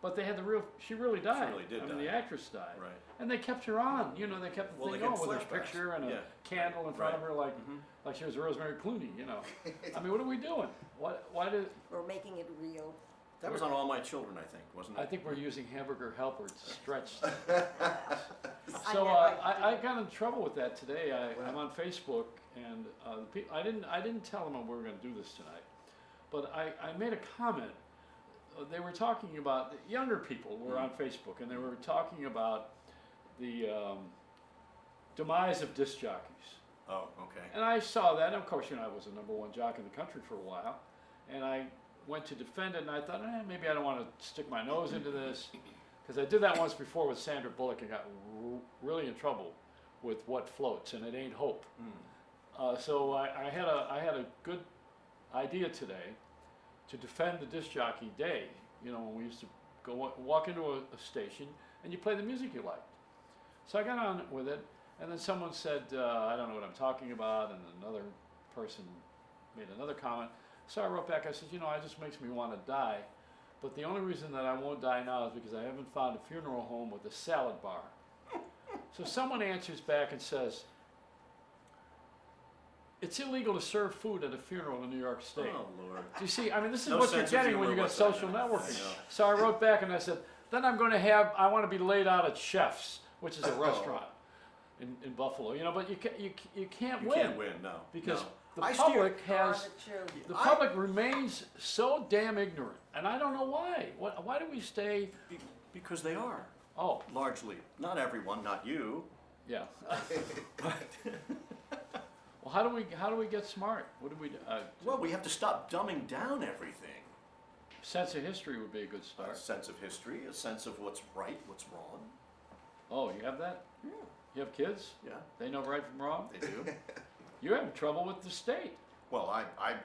but they had she really died. really did I mean, die. the actress died. Right. And they kept her on. They kept the Well, thing they on get with her flashbacks. picture and a Yeah. candle in front of her, like Mhm. like she was Rosemary Clooney. I mean, what are we doing? Why did? We're making it real. That was on All My Children, I think, wasn't it? I think we're using Hamburger Helper to stretch. I So never- I got in trouble with that today. I'm on Facebook, and I didn't tell them we were going to do this tonight, but I made a comment. They were talking about younger people were on Facebook, and they were talking about the demise of disc jockeys. Oh, okay. And I saw that, and of course, I was the #1 jock in the country for a while, and I went to defend it, and I thought, maybe I don't want to stick my nose into this, because I did that once before with Sandra Bullock and got really in trouble with What Floats, and it ain't hope. So I had a good idea today to defend the disc jockey day. When we used to go walk into a station and you play the music you liked. So I got on with it, and then someone said, "I don't know what I'm talking about," and another person made another comment. So I wrote back. I said, "It just makes me want to die But the only reason that I won't die now is because I haven't found a funeral home with a salad bar. So someone answers back and says, it's illegal to serve food at a funeral in New York State. Oh, Lord. Do you see, I mean, this is No what you're sense of getting when you humor get social whatsoever. networking. I know. So I wrote back and I said, then I'm going to have, I want to be laid out at Chef's, which is a restaurant in Buffalo. You know, but you can't You win. can't win, no. Because no. the I public steer- has, the I- public remains so damn ignorant. And I don't know why. Why do we stay, Because they are, oh, largely. Not everyone, not you. yeah. But Well, how do we get smart? What do we, well, we have to stop dumbing down everything. sense of history would be a good A start. sense of history, a sense of what's right, what's wrong. Oh, you have that? Yeah. You have kids? Yeah, They know right from wrong? they do. You're having trouble with the state. Well,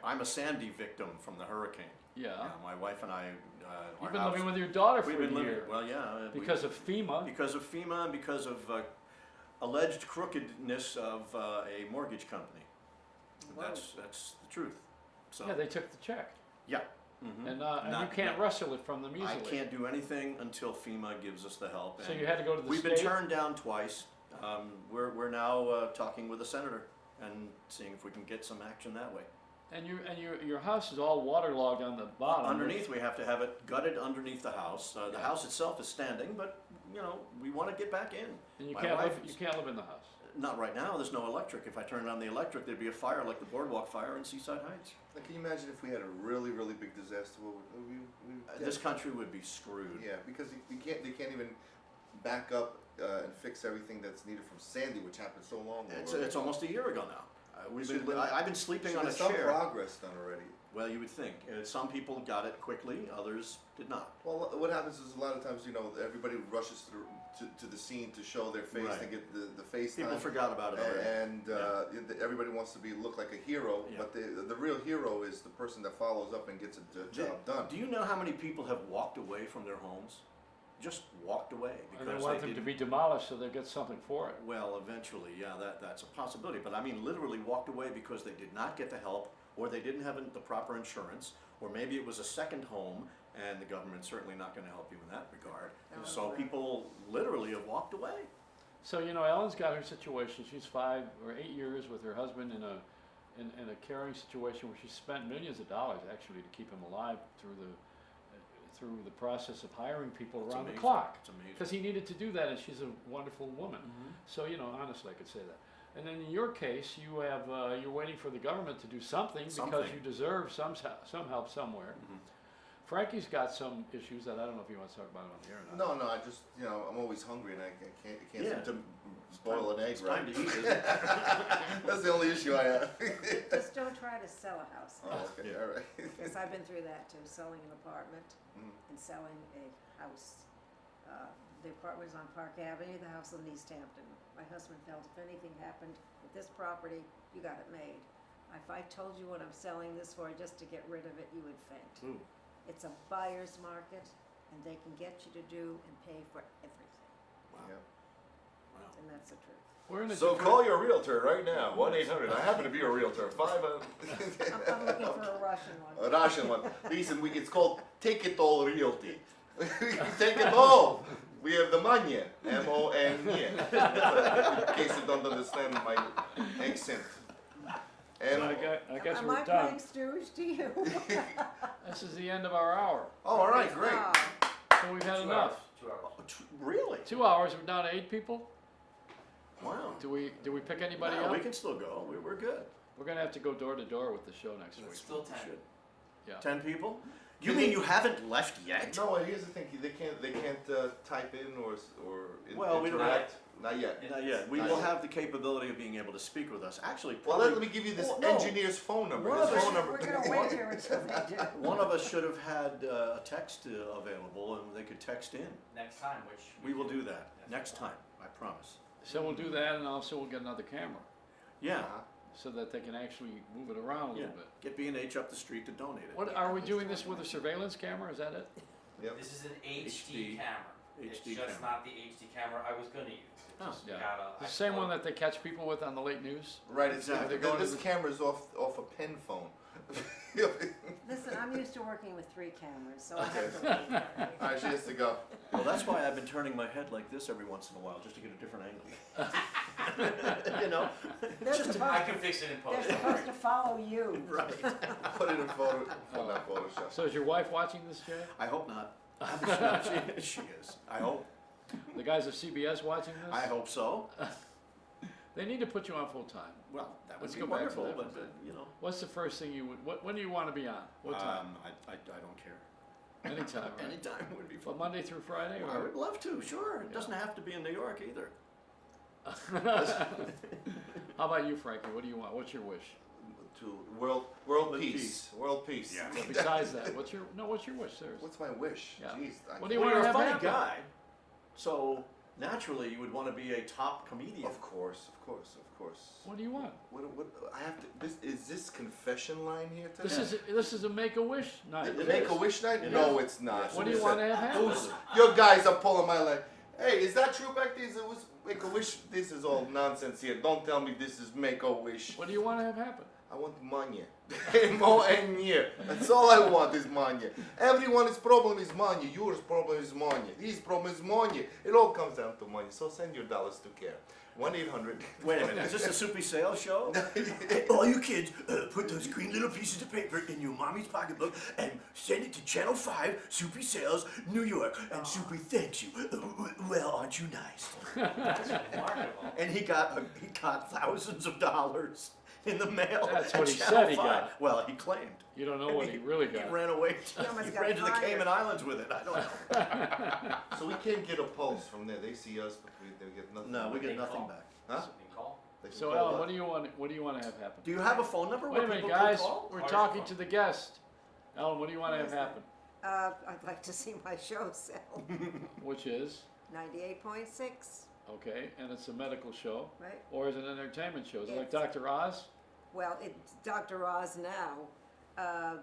I'm a Sandy victim from the hurricane. Yeah. My wife and I, You've our been house- living with your daughter for we've a been living, year. well, yeah. Because of FEMA. Because of FEMA and because of alleged crookedness of a mortgage company. Whoa. That's the truth. So, Yeah, they took the check. yeah. Mhm. And you Not- can't not- wrestle it from them easily. I can't do anything until FEMA gives us the help. So and you had to go to the we've state? been turned down twice. We're now talking with the senator and seeing if we can get some action that way. And your house is all waterlogged on the bottom. Underneath, we have to have it gutted underneath the house. The house itself is standing, but you know we want to get back in. And you My can't wife live. You is- can't live in the house. Not right now. There's no electric. If I turned on the electric, there'd be a fire like the boardwalk fire in Seaside Heights. Like, can you imagine if we had a really, really big disaster? What would we This country would be screwed. yeah, because they can't even back up and fix everything that's needed from Sandy, which happened so long ago. It's almost a year ago now. Should've been- I've been sleeping on a some chair. progress done already. Well, you would think. Some people got it quickly, others did not. Well, what happens is a lot of times, everybody rushes to the scene to show their face Right. and get the face People time. forgot about it already. And everybody wants to look like a hero, Yeah. but the real hero is the person that follows up and gets the job done. Do you know how many people have walked away from their homes? Just walked away And because they want them to didn't. be demolished so they get something for it. Well, eventually, yeah, that's a possibility. But I mean, literally walked away because they did not get the help, or they didn't have the proper insurance, or maybe it was a second home, and the government's certainly not going to help you in that regard. Oh, So right. people literally have walked away. So Ellen's got her situation. She's 5 or 8 years with her husband in a caring situation where she spent millions of dollars actually to keep him alive through the process of hiring people It's around the amazing. clock. It's amazing. Because he needed to do that, and she's a wonderful woman. Mhm. So honestly, I could say that. And then in your case, you have you're waiting for the government to do something because Something. you deserve some help somewhere. Mhm. Frankie's got some issues that I don't know if you want to talk about on the air or not. No, I just I'm always hungry and I can't Yeah. seem to boil an egg It's right. time to eat, isn't it? That's the only issue I have. Just don't try to sell a house. Oh, okay, Yeah. all right. Because I've been through that too, selling an apartment Mhm. and selling a house. The apartment was on Park Avenue, the house in East Hampton. My husband felt if anything happened with this property, you got it made. If I told you what I'm selling this for just to get rid of it, you would faint. Ooh. It's a buyer's market, and they can get you to do and pay for everything, Wow. Yeah. Wow. and that's the truth. We're in a So different- call your realtor right now, 1-800. I happen to be a realtor. I'm looking for a Russian one. A Russian one. Listen, it's called Take It All Realty. Take it all. We have the money. M-O-N-E. In case you don't understand my accent. And I guess Am we're I done. playing stooge to you? This is the end of our hour. oh, all right, great. Oh, So we've had 2 enough. hours. 2 hours. Oh, really? 2 hours. We're down to 8 people. Wow. Do we pick anybody No, up? we can still go. We're good. We're gonna have to go door to door with the show next week. Still 10. Should. Yeah. 10 people? You mean you haven't left yet? No, here's the thing. They can't type in or Well, we don't interact. Not yet. Not yet. We Not will yet. have the capability of being able to speak with us. Actually, Well, probably let me give you this Oh, no. engineer's phone number. One His of us- phone number. we're gonna wait here until they do. one of us should have had a text available and they could text in. Next time, which We will do that Yes. next time, I promise. So we'll do that, and also we'll get another camera Yeah, Uh-huh. so that they can actually move it around a yeah. little bit. Get B&H up the street to donate it. What are we doing this with a surveillance camera? Is that it? Yep. This is an HD HD. camera. It's HD just camera. not the HD camera I was gonna use. It Oh, just yeah. got The same one that they catch people with on the late news. Right, exactly. They're going to This the- camera's off a pen phone. Listen, I'm used to working with 3 cameras, so I have Okay. to leave that. All right, she has to go. Well, that's why I've been turning my head like this every once in a while, just to get a different angle. You know? They're supposed, I can fix it in they're post. supposed to follow you. Right. Put it in photo, well, not Photoshop. So is your wife watching this, Jay? I hope not. she is. I hope. The guys of CBS watching this? I hope so. They need to put you on full time. Well, that would Let's be go back to wonderful, that but for a second. you know. What's the first thing you would, when do you want to be on? What time? I don't care. Anytime, right? Anytime would be Well, fun. Monday through Friday? I Or? would love to, sure. It doesn't have to be in New York either. How about you, Frankie? What do you want? What's your wish? To world World peace. peace. World peace. Yeah. Well, besides that, what's your wish? Seriously. What's my wish? Yeah. Jeez. What do you Well, wanna you're a have funny happen? guy, so naturally you would want to be a top comedian. Of course, of course, of course. What do you want? What, I have to. Is this confession line here today? This is a Make-A-Wish night. It Make is. a wish night? It No, is. it's not. Yes, What do it you is. want to have happen? Who's, your guys are pulling my leg. Hey, is that true back there? It was Make a Wish. This is all nonsense here. Don't tell me this is Make a Wish. What do you want to have happen? I want money. M-O-N-Y. That's all I want is money. Everyone's problem is money. Yours problem is money. His problem is money. It all comes down to money. So send your dollars to care. 1-800. Wait a minute, is this a Soupy Sales show? All you kids, put those green little pieces of paper in your mommy's pocketbook and send it to Channel 5, Soupy Sales, New York. And Soupy thanks you. Well, aren't you nice? Remarkable. And he got thousands of dollars in the mail. That's at what he Channel said he 5. got. Well, he claimed. You don't know what he really He got. ran away. He almost He got ran to the fired. Cayman Islands with it. I don't know. So we can't get a pulse from there. They see us, but they get nothing. No, we get Big nothing call. back. Huh? Something call. They can So call Alan, us. what do you want to have happen? Do you have a phone number Wait a where minute, people guys. can call? We're How's talking your to the guest. Alan, what do you want to have What is happen? I'd like to see my show sell. Which is 98.6, okay, and it's a medical show, right? or is it an entertainment show? Is it like It's- Dr. Oz? Well, it's Dr. Oz now.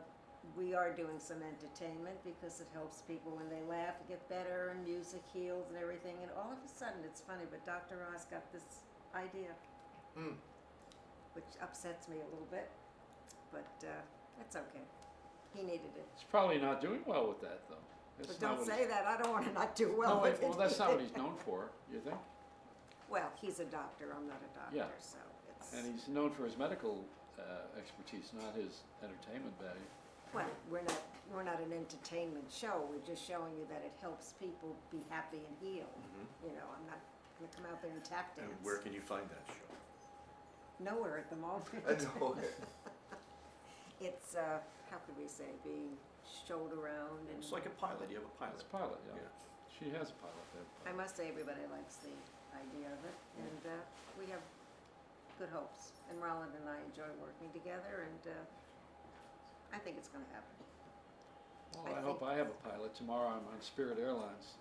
We are doing some entertainment because it helps people when they laugh, get better, and music heals and everything. And all of a sudden, it's funny, but Dr. Oz got this idea, which upsets me a little bit, but that's okay. He needed it. He's probably not doing well with that, though. It's But not don't what say he's- that. I don't want to not do No, well wait, with it. well, that's not what he's known for, you think? Well, he's a doctor. I'm not a doctor, Yeah. so it's. And he's known for his medical expertise, not his entertainment value. Well, we're not an entertainment show. We're just showing you that it helps people be happy and heal. You know, I'm not gonna come out there and tap dance. And where can you find that show? Nowhere at the moment. I know. It's how could we say, being showed around and. It's like a pilot. You have a pilot. It's a pilot, yeah. Yeah. She has a pilot there. I must say, everybody likes the idea of it, and we have good hopes. And Roland and I enjoy working together, and I think it's going to happen. Well, I I hope I have a pilot. Tomorrow I'm on Spirit Airlines.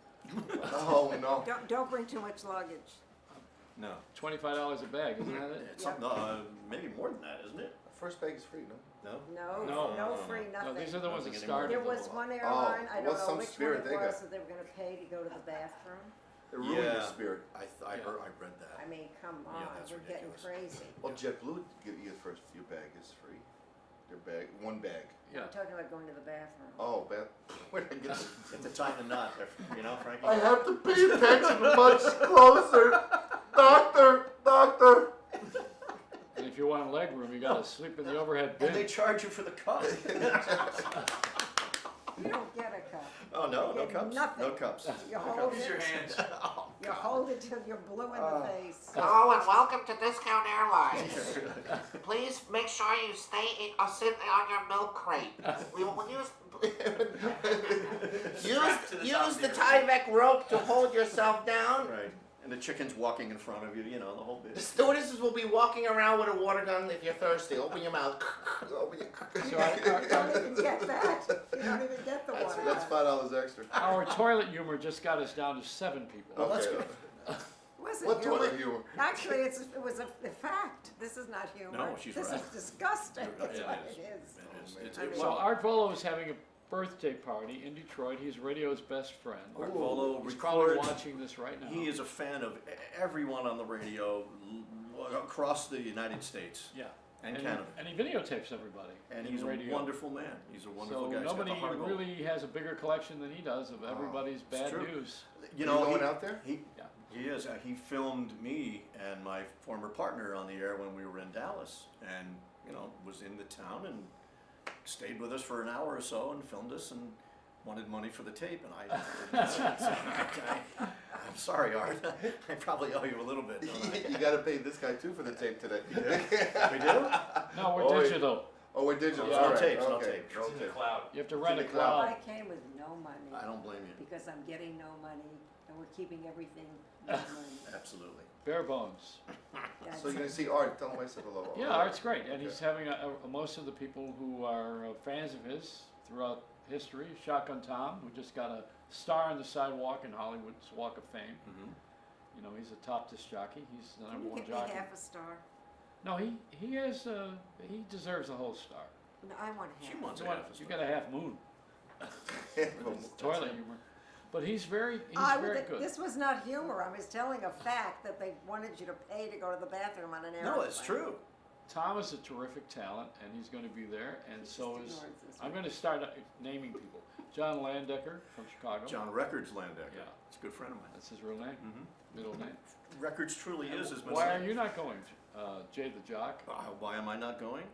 Oh no. Don't bring too much luggage. No. $25 a bag, isn't that it? It's something, maybe more than that, isn't it? First bag is free, no? No? No. Free, No, nothing. these are the ones that Nothing started. There the was whole- one airline, I don't what's know some which Spirit one they it was, got? that they were going to pay to go to the bathroom. They ruined Yeah. your spirit. I Yeah. read that. I mean, come on, Yeah, that's we're getting ridiculous. crazy. Well, JetBlue, your bag is free. Your bag, one bag. Yeah. I'm talking about going to the bathroom. Oh, where did I get the... You have to tighten the knot, you know, Frankie? I have to pay attention much closer. Doctor. And if you want leg room, you gotta sleep in the overhead And they bin. charge you for the cup. You don't get a cup. Oh, no get cups? nothing. No cups. You hold Use your it, hands. you hold it till you're blue in the face. Hello and welcome to Discount Airlines. Please make sure you sit on your milk crate. We will use the Tyvek rope to hold yourself down. Right. And the chicken's walking in front of you, you know, the whole The bit. stewardesses will be walking around with a water gun if you're thirsty. Open your mouth. Open your... So You don't even get that. You don't even get the water. That's $5 extra. our toilet humor just got us down to 7 people. Oh, that's Okay. good. Wasn't What humor. toilet humor? Actually, it was a fact. This is not humor. No, she's this right. is disgusting. That's Yeah, what it is. it is. It is. man. It's, I mean- So Art Volo is having a birthday party in Detroit. He's radio's best friend. Art Volo He's probably records. watching this right now. He is a fan of everyone on the radio across the United States Yeah. and Canada. And he videotapes everybody. And in he's radio. a wonderful man. He's a wonderful So guy. He's got the nobody heart of gold. really has a bigger collection than he does of everybody's bad true. news. You Are know, you going out there? He, Yeah. he is. He filmed me and my former partner on the air when we were in Dallas, and was in the town and stayed with us for an hour or so and filmed us and wanted money for the tape. And I'm sorry, Art. I probably owe you a little bit. Don't I? You got to pay this guy too for the tape today. We do? No, we're Oh, wait. digital. Oh, we're digital. No All right. tapes, no Okay. tapes. No It's in the tape. cloud. You have to rent a the cloud. cloud. I came with no money. I don't blame you. Because I'm getting no money, and we're keeping everything no money. Absolutely. Bare bones. So you're gonna see Art. Tell him I said hello. Yeah, Art's great, and he's having most of the people who are fans of his throughout history. Shotgun Tom, who just got a star on the sidewalk in Hollywood's Walk of Fame. Mm-hmm. He's a top disc jockey. He's the Can number you one give me jockey. half a star? No, he has he deserves a whole star. No, I want half. She wants a You, half a you star. got a half moon. Toilet humor. But he's very very good. This was not humor. I was telling a fact that they wanted you to pay to go to the bathroom on an airplane. No, it's true. Tom is a terrific talent, and he's going to be there, and He so just is. ignores this I'm one. going to start naming people. John Landecker from Chicago. John Records Landecker. Yeah. It's a good friend of mine. That's his real name. Mm-hmm. Middle name. Records truly is his middle Why are name. you not going, Jay the Jock? Why am I not going?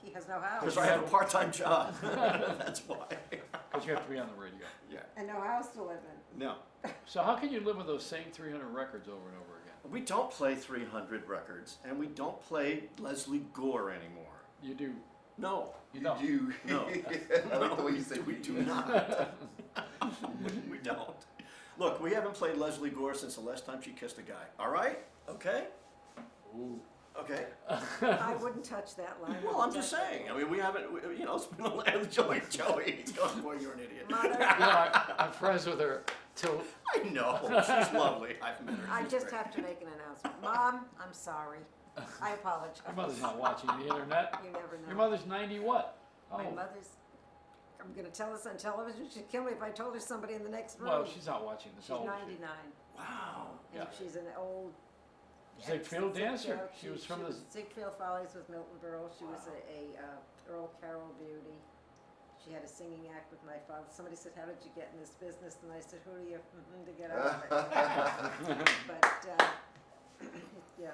He has no house. Because I have a part-time job. That's why. Because you have to be on the radio. Yeah. And no house to live in. No. So how can you live with those same 300 records over and over again? We don't play 300 records, and we don't play Leslie Gore anymore. You do. No. You don't. You. No. I like the way you said we you. do not. We don't. Look, we haven't played Leslie Gore since the last time she kissed a guy. All right? Okay? Ooh. Okay. I wouldn't touch that line. Well, I'm just saying. I mean, we haven't, it's been a land. Joey, he's going, boy, you're an idiot. Mother, You know, I'm friends with her till. I know. She's lovely. I've met her. I She's just great. have to make an announcement. Mom, I'm sorry. I apologize. Your mother's not watching the internet. You never know. Your mother's 90 what? My mother's. I'm going to tell this on television. She'd kill me if I told her somebody in the next room. Well, she's not watching the She's television. 99. Wow. And Yeah. she's an old. Ziegfeld dancer. Ziegfeld. She was from the. Ziegfeld Follies with Milton Berle. She was a Earl Carroll beauty. She had a singing act with my father. Somebody said, "How did you get in this business?" And I said, "Who do you to get out of it?" But yeah.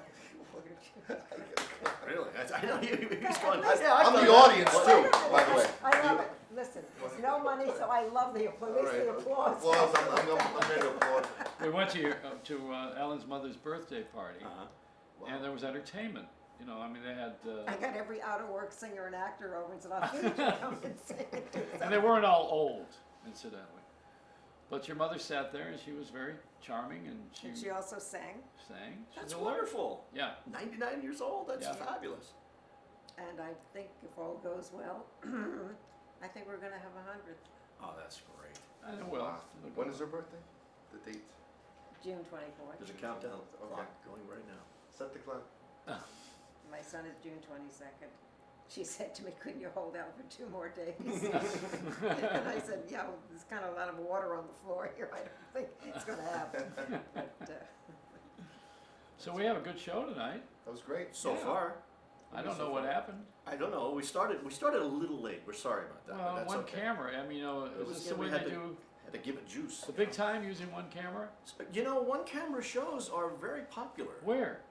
Really? I know he's going. I'm the audience too, by the way. I love it. Listen, there's no money, so I love the applause. All right. The applause. Applause. I'm ready to applaud. We went to Alan's mother's birthday party, Uh-huh. and there was entertainment. I mean, they had. I got every out-of-work singer and actor over and said, "I'll need you to come and sing." And they weren't all old, incidentally. But your mother sat there, and she was very charming, and And she also sang. sang. She's That's a lawyer. wonderful. Yeah. 99 years old. That's Yeah. fabulous. And I think if all goes well, I think we're going to have 100th. Oh, that's great. And it will. Wow. It'll go When is well. her birthday? The date. June 24th. There's a countdown Okay. clock going right now. Set the clock. My son is June 22nd. She said to me, "Couldn't you hold out for 2 more days?" And I said, "Yeah, well, there's kind of a lot of water on the floor here. I don't think it's going to happen." But, So we have a good show tonight. That was great. So Yeah. far, I don't know what happened. I don't know. We started a little late. We're sorry about that. but Well, that's one okay. camera. I mean, It is was- this yeah, the we way had they to- do Had to give it juice. the big time using one camera? One camera shows are very popular. Where?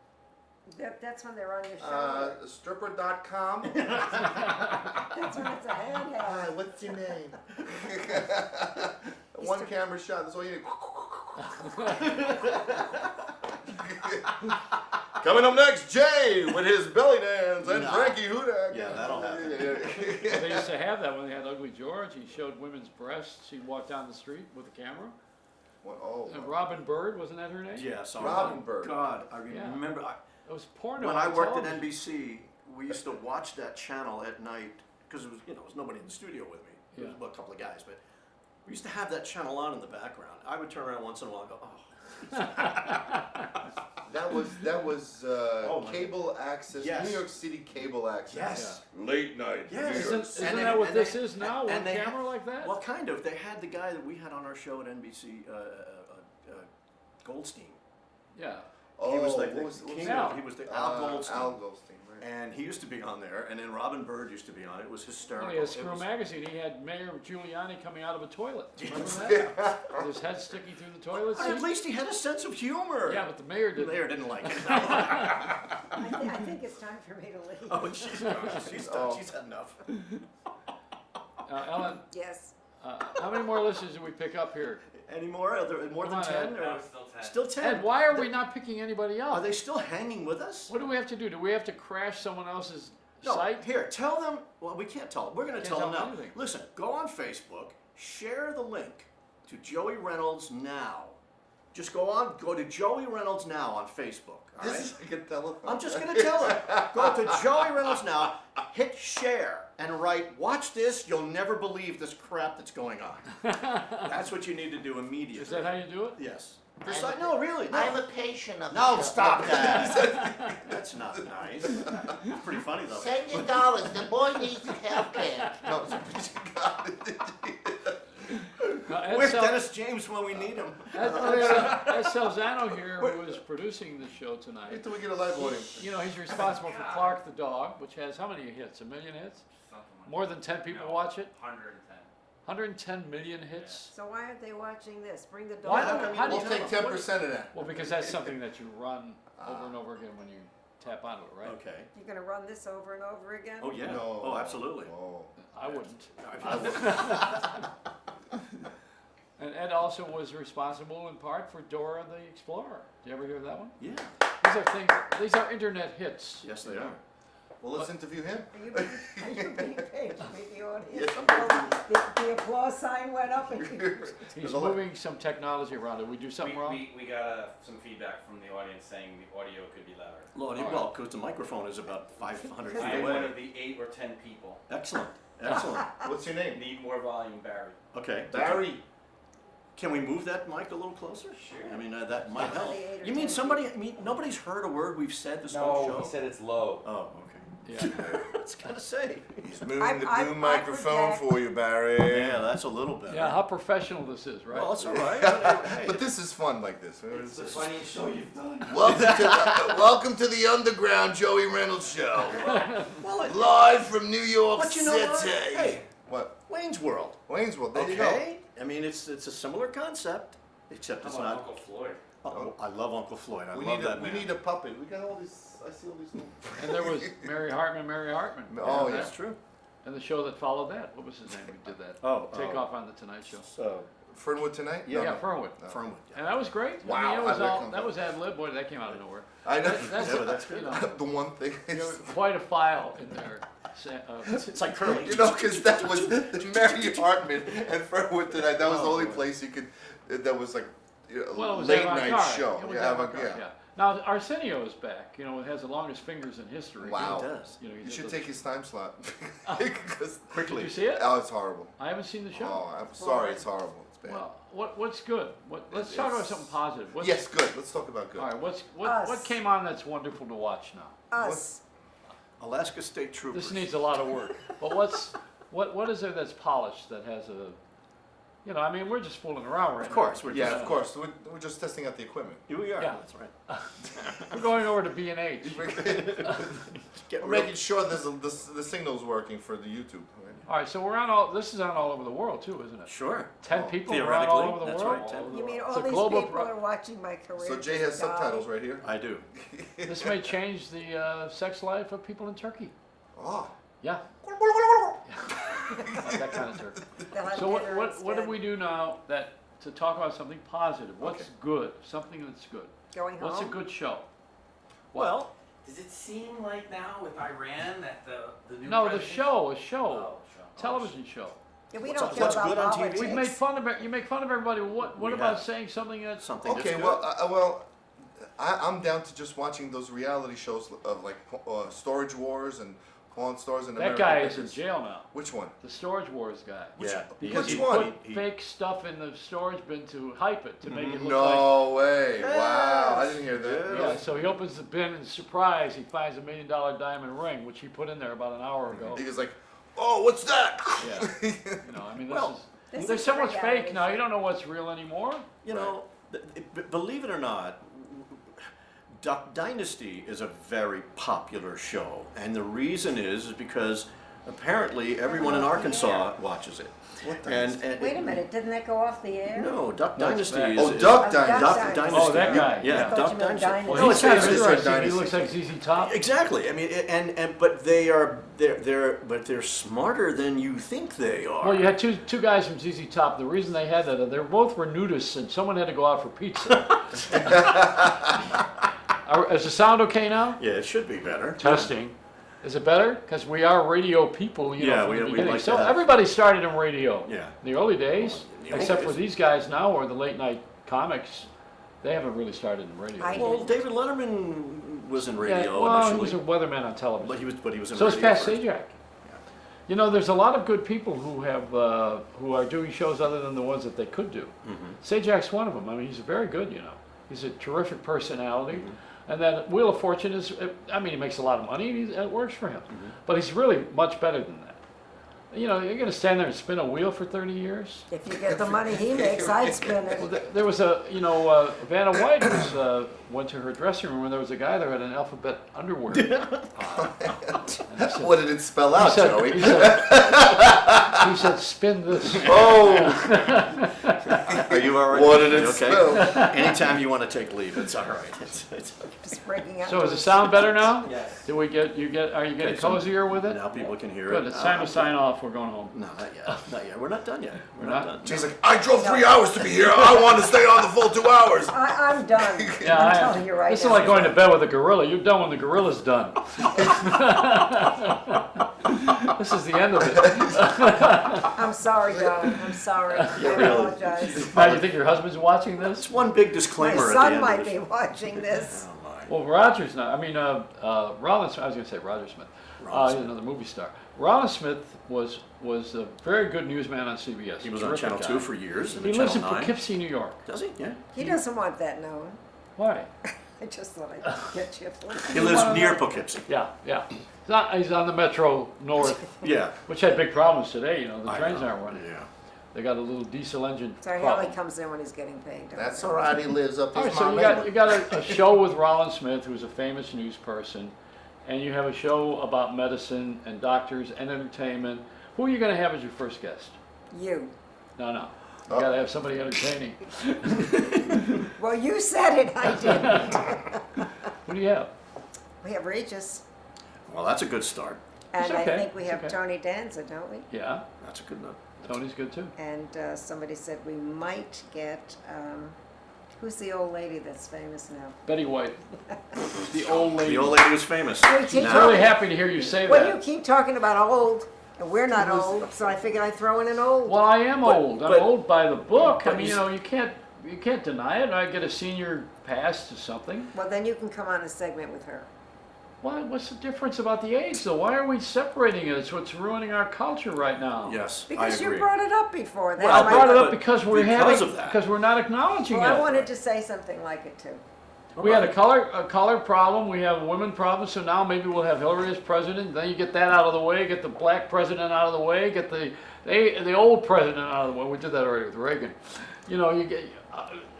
that's when they're on your show. Stripper.com. That's when it's a handheld. Hi, what's your name? One camera shot. That's all you need. Coming up next, Jay with his belly dance and No. Frankie Hudak. Yeah, that'll happen. Well, they used to have that when they had Ugly George. He showed women's breasts. She'd walk down the street with a camera. What? Oh. And Robin Bird, wasn't that her name? Yes, Robin Bird. God, I Yeah. remember. It was porno. When on I worked at television. NBC, we used to watch that channel at night because it was, there was nobody in the studio with me. There was Yeah. a couple of guys, but we used to have that channel on in the background. I would turn around once in a while and go, "Oh, That was Oh, my cable access, Yes. New York City cable access. Yes. Late night. Yes. New York. Isn't And they- that what and this they- is now? and One they camera had- like that? Well, kind of. They had the guy that we had on our show at NBC, Goldstein. Yeah. Oh, He was like what the was king Al? of, he was the Al Goldstein. Al Goldstein, right. And he used to be on there, and then Robin Bird used to be on it. It was hysterical. Well, he had It Screw was- Magazine. He had Mayor Giuliani coming out of a toilet. Remember that? With his head sticking through the toilet But at seat? least he had a sense of humor. Yeah, but the mayor The didn't. mayor didn't like it. I think it's time for me to leave. Oh, she's done. She's had enough. Ellen, Yes. how many more listeners did we pick up here? Any more? Are there more Come than on, 10? Ed. Or? No, it's still 10. Still 10? Ed, why are we not picking anybody Are up? they still hanging with us? What do we have to do? Do we have to crash someone else's No, site? here, tell them. Well, we can't tell them. We're going to Can't tell them tell now. them anything. Listen, go on Facebook, share the link to Joey Reynolds now. Just go to Joey Reynolds now on Facebook. All right? This is like a telephone. I'm just going to tell them. Go to Joey Reynolds now, hit share, and write, watch this, you'll never believe this crap that's going on. That's what you need to do immediately. Is that how you do it? Yes. No, really. I'm No, a patient of the no show. stop that. That's not nice. Pretty funny, though. Send your dollars. The boy needs health care. No, Ed, Where's Sal- Dennis James when we need him? Ed Salzano here, who is producing the show tonight. Wait till we get a live audience. You know, he's responsible for Clark the Dog, which has how many hits? 1 million hits? Something like More than 10 people watch it? 110. 110 million hits? So why aren't they watching this? Bring the dog. Why How don't- come how you do We'll you- won't take tell 10% of that. Well, because that's something that you run over and over again when you tap onto it, right? Okay. You're gonna run this over and over again? Oh, yeah. No. Oh, absolutely. Oh. I wouldn't. I would. And Ed also was responsible in part for Dora the Explorer. Did you ever hear that one? Yeah. These are internet hits. Yes, they are. Well, let's interview him. Are you being paid to make the audience? Yes, I'm being The applause sign went up and He's There's a lot- moving some technology around. Did we do something wrong? We got some feedback from the audience saying the audio could be louder. Lordy, well, because the microphone is about 500 feet I am one away. of the 8 or 10 people. Excellent. Excellent. What's your name? Need more volume, Barry. Okay. Barry. Can we move that mic a little closer? Sure. I mean, that might help. The 8 or You mean 10 somebody, nobody's heard a word we've said this whole show? it's low. Oh, okay. Yeah. What's gonna say? He's moving the I boom microphone project. for you, Barry. Yeah, that's a little better. Yeah, how professional this is, right? Well, it's all right. Hey, But this is fun like this. It's the funniest show you've done. Welcome to the Underground Joey Reynolds Show. well, Live from New York but you know what? City. Hey, What? Wayne's World. Wayne's World. There you go. Okay. I mean, it's a similar concept, except How it's about not. Uncle Floyd? Oh, I love Uncle Floyd. I We love need that man. we need a puppet. We got all these. I see all these. Little... And there was Mary Hartman. Oh, That's true. And the show that followed that. What was his name who did that? Oh, Take Off on the Tonight Show. So Fernwood tonight. Yeah. Yeah, Fernwood. No. Fernwood. And that was great. I Wow, mean, it how'd was that all, come that about? was ad lib. Boy, that came out of nowhere. I know. That's, Yeah, but that's good. you know, the one thing you know, is. quite a file in there. It's like curly. You know, because that was Mary Hartman and Fernwood tonight. That was the only place you could. That was like Well, it was late avant-garde. night show. It was Yeah, avant-garde, yeah. Now Arsenio is back. You know, it has the longest fingers in history. Wow. He does. You know, he You did should those- take his time slot. Because Did you see it? oh, it's horrible. I haven't seen the show. Oh, I'm sorry, it's horrible. It's bad. Well, what's good? Let's talk about something positive. What's, Yes, good. Let's talk about good. All right. What Us. came on that's wonderful to watch now? Us. Alaska State Troopers. This needs a lot of work. But what is there that's polished that has a, you know, I mean, we're just fooling around right now. Of course, we're Yeah, just, of course. We're just testing out the equipment. Here we are. Yeah. That's right. We're going over to B&H. Get We're real- making sure the signal's working for the YouTube. Right? All right, so we're on all. This is on all over the world too, isn't it? Sure. 10 people are on all over the That's world. right, 10. You mean It's all a these global people pro- are watching my career? So Jay has just die? subtitles right here. I do. This may change the sex life of people in Turkey. Oh. Yeah. That kind of Turkey. They'll have So dinner what do instead. we do now that to talk about something positive? What's Okay. good? Something that's good. Going What's a home? good show? Well, Does it seem like now with Iran that the new No, the president- show, a Oh, show, show. television show. Yeah, we What's don't up- care what's about good on TV? politics. We make fun of it. You make fun of everybody. What We about have. saying something that's something Okay, that's well, I'm down to just watching those reality shows of like storage wars and Pawn Stars in That American guy is in Pickers. jail now. Which one? The Storage Wars guy. Yeah. Because Which he one? put fake stuff in the storage bin to hype it, to make it look like. No way! Wow, I didn't hear that. Yes. Really? Yeah, so he opens the bin and surprise, he finds $1 million diamond ring, which he put in there about an hour ago. He was like, "Oh, what's that?" Yeah. You know, I mean, Well, This there's is so the much reality. fake now. You don't know what's real anymore. You know, believe it or not, Duck Dynasty is a very popular show, and the reason is because apparently everyone in Arkansas watches it. What the? And Wait a minute, didn't that go off the air? No, Duck No, it's Dynasty back. is. Oh, is- Duck Oh, Dynasty. Duck Dynasty. Oh, that guy. Yeah, I thought Duck you meant Dynasty. Dynasty. Well, No, he's it's kind of it's- interesting. Dynasty. He looks like ZZ Top. Exactly. I mean, but they're smarter than you think they are. Well, you had two guys from ZZ Top. The reason they had that, they both were nudists, and someone had to go out for pizza. Is the sound okay now? Yeah, it should be better. Testing. Is it better? Because we are radio people, you know, Yeah, from we the like beginning. to So have- everybody started in radio. Yeah. In the early days, In the old except for days. these guys now, or the late night comics, they haven't really started in radio. I Well, didn't. David Letterman was in radio Yeah, well, he was initially, a weatherman on television. but he was in So is radio Pat first. Sajak. You know, there's a lot of good people who have who are doing shows other than the ones that they could do. Sajak's one of them. I mean, he's very good. You know, he's a terrific personality. And then Wheel of Fortune is, I mean, he makes a lot of money, and it works for him. But he's really much better than that. You know, you're going to stand there and spin a wheel for 30 years? If you get the money he makes, I'd spin it. Well, there was a, you know, Vanna White went to her dressing room, and there was a guy there had an alphabet underwear. And he said- What did it spell out, he said, Joey? he said, spin this. Oh, Are you all right? what did it You okay? spell? Anytime you want to take leave, it's all right. It's Just breaking out. So is the sound better now? Yes. Did we get, are you getting Okay, so cozier with it? now people can hear Good, it. it's time to sign off, we're going home. No, not yet. Not yet. We're not done yet. We're not? done. She's like, I drove 3 hours to be here. I want to stay on the full 2 hours. I'm done. Yeah, I'm telling you right This is now. like going to bed with a gorilla. You're done when the gorilla's done. This is the end of it. I'm sorry, darling. I'm sorry. I Yeah, really. apologize. Now, you think your husband's watching this? It's one big My disclaimer at the son end might of be this. watching this. Oh, my. Well, Roger's not. I mean, Rollins. I was going to say Roger Smith. Ron He's Smith. another movie star. Rollins Smith was a very good newsman on CBS. He was on Terrific Channel guy. 2 for years. And He Channel lives in 9. Poughkeepsie, New York. Does he? Yeah. He doesn't want that known. Why? I just thought I'd get you. He lives near Poughkeepsie. Yeah, yeah. He's on the Metro North, Yeah. which had big problems today. You know, the I trains know. aren't running. Yeah. They got a little diesel engine Sorry, he problem. only comes in when he's getting paid. don't That's worry. all right. He lives up All his right, so mom. you got a show with Rollins Smith, who's a famous news person, and you have a show about medicine and doctors and entertainment. Who are you going to have as your first guest? You. No. You Oh. got to have somebody entertaining. Well, you said it, I didn't. Who do you have? We have Regis, Well, that's a good start. and It's I okay, think we it's have okay. Tony Danza, don't we? Yeah, That's a good one. Tony's good too. And somebody said we might get, who's the old lady that's famous now? Betty White, the old lady. The old lady was famous. Wait, keep I'm Now- really happy to hear you say Well, that. you keep talking about old, and we're not old, so I figured I'd throw in an old. Well, I am old. I'm but- old by the book. I but mean, you you know, you can't deny it. I get a senior pass to something. Well, then you can come on a segment with her. What's the difference about the age, though? Why are we separating it? It's what's ruining our culture right now. Yes, I Because you agree. brought it up before. That's Well, I my- brought it up but because we're because having of that. because we're not acknowledging Well, I it. wanted to say something like it too. We had a color problem. We have a women problem. So now maybe we'll have Hillary as president. Then you get that out of the way. Get the black president out of the way. Get the old president out of the way. We did that already with Reagan. You know, you get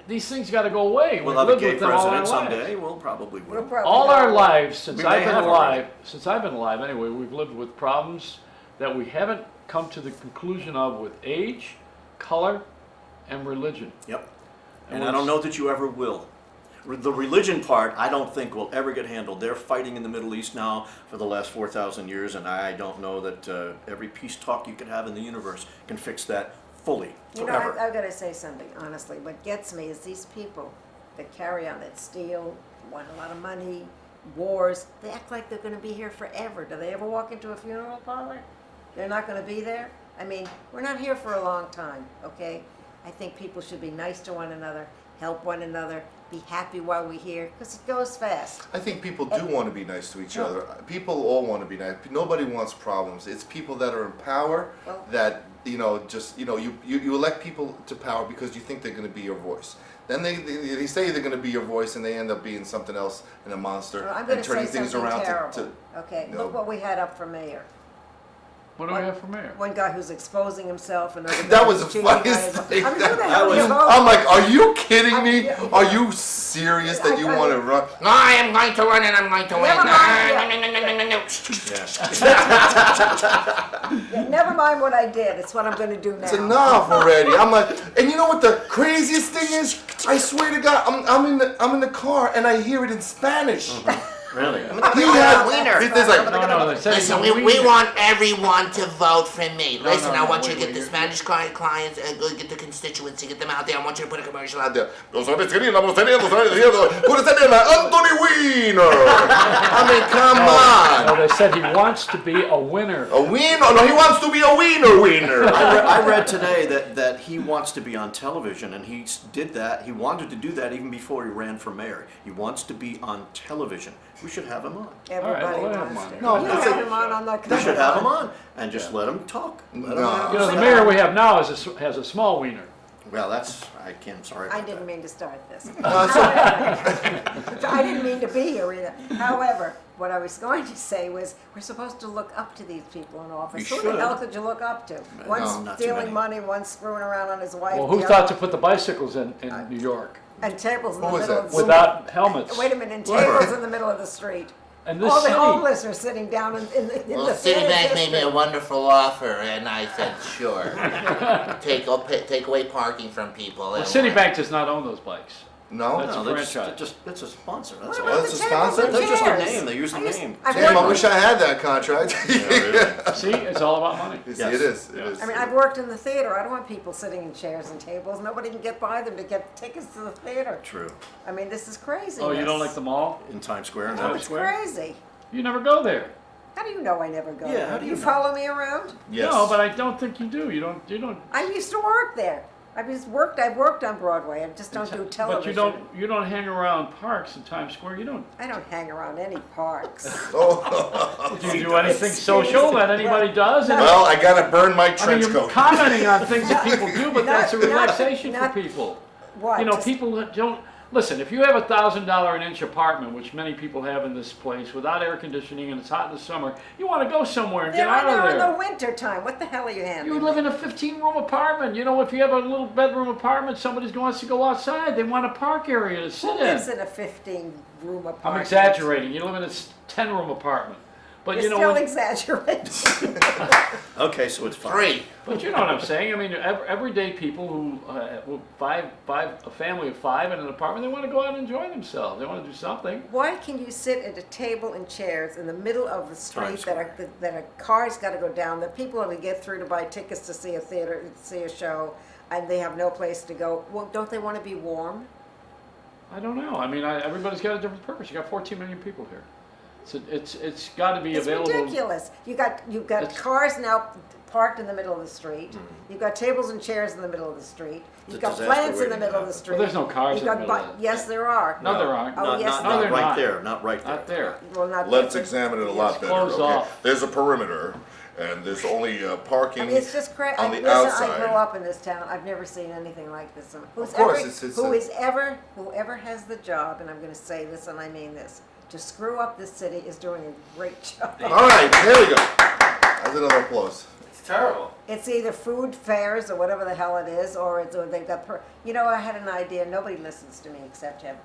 these things got to go away. We'll We've have a lived gay with them all our president lives. someday. We'll probably We'll will. probably All not- our lives since We may I've been have alive, already. anyway, we've lived with problems that we haven't come to the conclusion of with age, color, and religion. Yep. And And we're I don't s- know that you ever will. The religion part, I don't think will ever get handled. They're fighting in the Middle East now for the last 4,000 years, and I don't know that every peace talk you could have in the universe can fix that fully, You know, forever. I've got to say something, honestly. What gets me is these people that carry on, that steal, want a lot of money, wars, they act like they're going to be here forever. Do they ever walk into a funeral parlor? They're not going to be there? I mean, we're not here for a long time, okay? I think people should be nice to one another, help one another, be happy while we're here, because it goes fast. I think people do want to be nice to each other. People all want to be nice. Nobody wants problems. It's people that are in power Well- that, just, you elect people to power because you think they're going to be your voice. Then they say they're going to be your voice and they end up being something else and a monster Well, I'm going and to say turning things something around terrible. to Okay, No. look what we had up for mayor. What do we have for mayor? One guy who's exposing himself, and another That guy was who's the cheating on funniest his- thing. I mean, who the That hell was- you vote? I'm like, are you kidding me? Yeah. Are you serious that you I- want to run? No, I am going to run and I'm going to win. Never mind, No. Yeah, never mind what I did. It's what I'm going to do now. It's enough already. I'm like, and you know what the craziest thing is? I swear to God, I'm in the car and I hear it in Spanish. Really? He has there's like, No, they said he's Listen, a we wiener. want everyone to vote for me. No, Listen, no, I no, want you wait, to get wait, the you're- Spanish clients, go get the constituency, get them out there. I want you to put a commercial out there. Anthony Weiner. I mean, come No, on. they said he wants to be a winner. A wiener? No, he wants to be a wiener. I read today that he wants to be on television, and he did that. He wanted to do that even before he ran for mayor. He wants to be on television. We should have him on. Everybody All right, well, wants have to. him on. You No, it's have like- him on the We should have him on and just let him talk. Let him No. have You his know, the say. mayor we have now has a small wiener. Well, that's I can't. Sorry. I about didn't that. mean to start this. So- I didn't mean to be here either. However, what I was going to say was, we're supposed to look up to these people in office. You Who the should. hell could you look up to? One's not too many. stealing money, one's screwing around on his wife. Well, the who other- thought to put the bicycles in New York And tables in the Who was middle that? of the street. without helmets? Wait a minute, and tables in the middle of the street. And this All the city, homeless are sitting down in the Well, theater Citibank made me a district. wonderful offer, and I said sure. take away parking from people. well, and Citibank does not own those bikes. No? That's No, a they're franchise. it's a sponsor. That's What all. about That's the a tables sponsor? and That's just a chairs? name. They use the name. I've Damn, I worked- wish I had that contract. See, it's all about money. It Yes. is. It Yeah. is. I mean, I've worked in the theater. I don't want people sitting in chairs and tables. Nobody can get by them to get tickets to the theater. True. I mean, this is crazy. Oh, you don't like the mall? In Times Square. No, No. it's Square? crazy. You never go there. How do you know I never go? Yeah, there? how do you know? follow me around? Yes. No, but I don't think you do. You don't. I used to work there. I've worked on Broadway. I just don't do television. But you don't hang around parks in Times Square. You don't. I don't hang around any parks. Oh. Do you do anything social that anybody does? And- Well, I gotta burn my I mean, trench you're coat. commenting on things that people do, but that's a Not- relaxation not- for people. What? You know, Just- people that don't listen. If you have $1,000 an inch apartment, which many people have in this place, without air conditioning and it's hot in the summer, you want to go somewhere and They're get out of there in there. the winter time. What the hell are you handling? You live in a 15-room apartment. You know, if you have a little bedroom apartment, somebody wants to go outside. They want a park area to sit Who in. lives in a 15-room apartment? I'm exaggerating. You live in a 10-room apartment. But You're you know, still when- exaggerating. Okay, so it's fine. 3. but you know what I'm saying. I mean, everyday people who a family of 5 in an apartment, they want to go out and enjoy themselves. They want to do something. Why can you sit at a table and chairs in the middle of the street Times that a car's got to go down, that people only get through to buy tickets to see a theater, see a show, and they have no place to go? Well, don't they want to be warm? I don't know. I mean, everybody's got a different purpose. You got 14 million people here. So it's got to be It's available. ridiculous. You've got It's- cars now parked in the middle of the street. You've got tables and chairs in the middle of the street. It's You've a got disaster plants in the waiting to middle of the happen. street. Well, there's no cars You've in the got middle of it. yes, there are. No, there aren't. Oh, Not, yes, not, no, not they're right not. there. Not right there. Not there. Well, not Let's there. examine it a lot better. Closed Okay? off. There's a perimeter, and there's only parking I mean, it's just crazy. on the Listen, outside. I grew up in this town. I've never seen anything like this. course, it's Whoever has the job, and I'm going to say this and I mean this, to screw up this city is doing a great job. All right, here we go. That's another applause. It's terrible. It's either food fairs or whatever the hell it is, or they've got. You know, I had an idea. Nobody listens to me except him.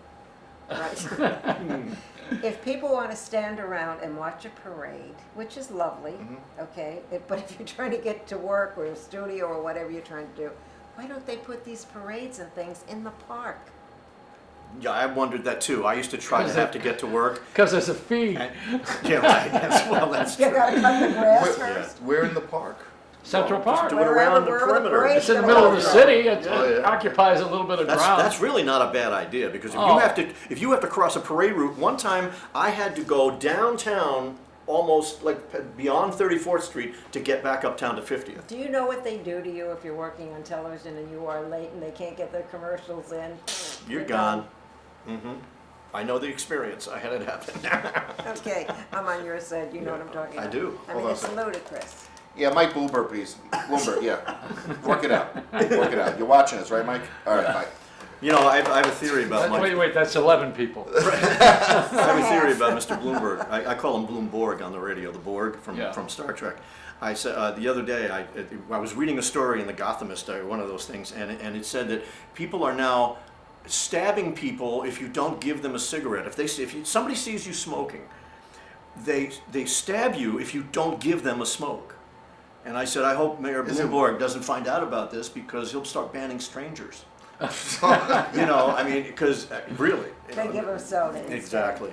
Right? If people want to stand around and watch a parade, which is lovely, okay, but if you're trying to get to work or a studio or whatever you're trying to do, why don't they put these parades and things in the park? Yeah, I wondered that too. I used to try to have to get to work. Because there's a fee. And, yeah, right. Yes, well, that's You true. gotta cut the grass Where, first. where in the park? Central Well, just Park. do it around the Wherever the perimeter. parade's It's in the gonna middle go of the from. city. It Yeah. occupies a little bit of ground. That's really not a bad idea because if Oh. you have to cross a parade route. One time I had to go downtown almost like beyond 34th Street to get back uptown to 50th. Do you know what they do to you if you're working on television and you are late and they can't get their commercials in? You're gone. I know the experience. I had it happen. Okay, I'm on your side, you know what I'm talking I about. do. I Hold mean, on a it's second. ludicrous. Yeah, Mike Bloomberg, please. Bloomberg, yeah. Work it out. Work it out. You're watching us, right, Mike? All right, Mike. You know, I have a theory about Mike. Wait, that's 11 people. I have a theory about Mr. Bloomberg. I call him Bloomborg on the radio, the Borg from Star Trek. I said the other day I was reading a story in the Gothamist, one of those things, and it said that people are now stabbing people if you don't give them a cigarette. If somebody sees you smoking, they stab you if you don't give them a smoke. And I said, I hope Mayor Bloomberg doesn't find out about this because he'll start banning strangers. You know, I mean, because really. They give them soda instead. Exactly.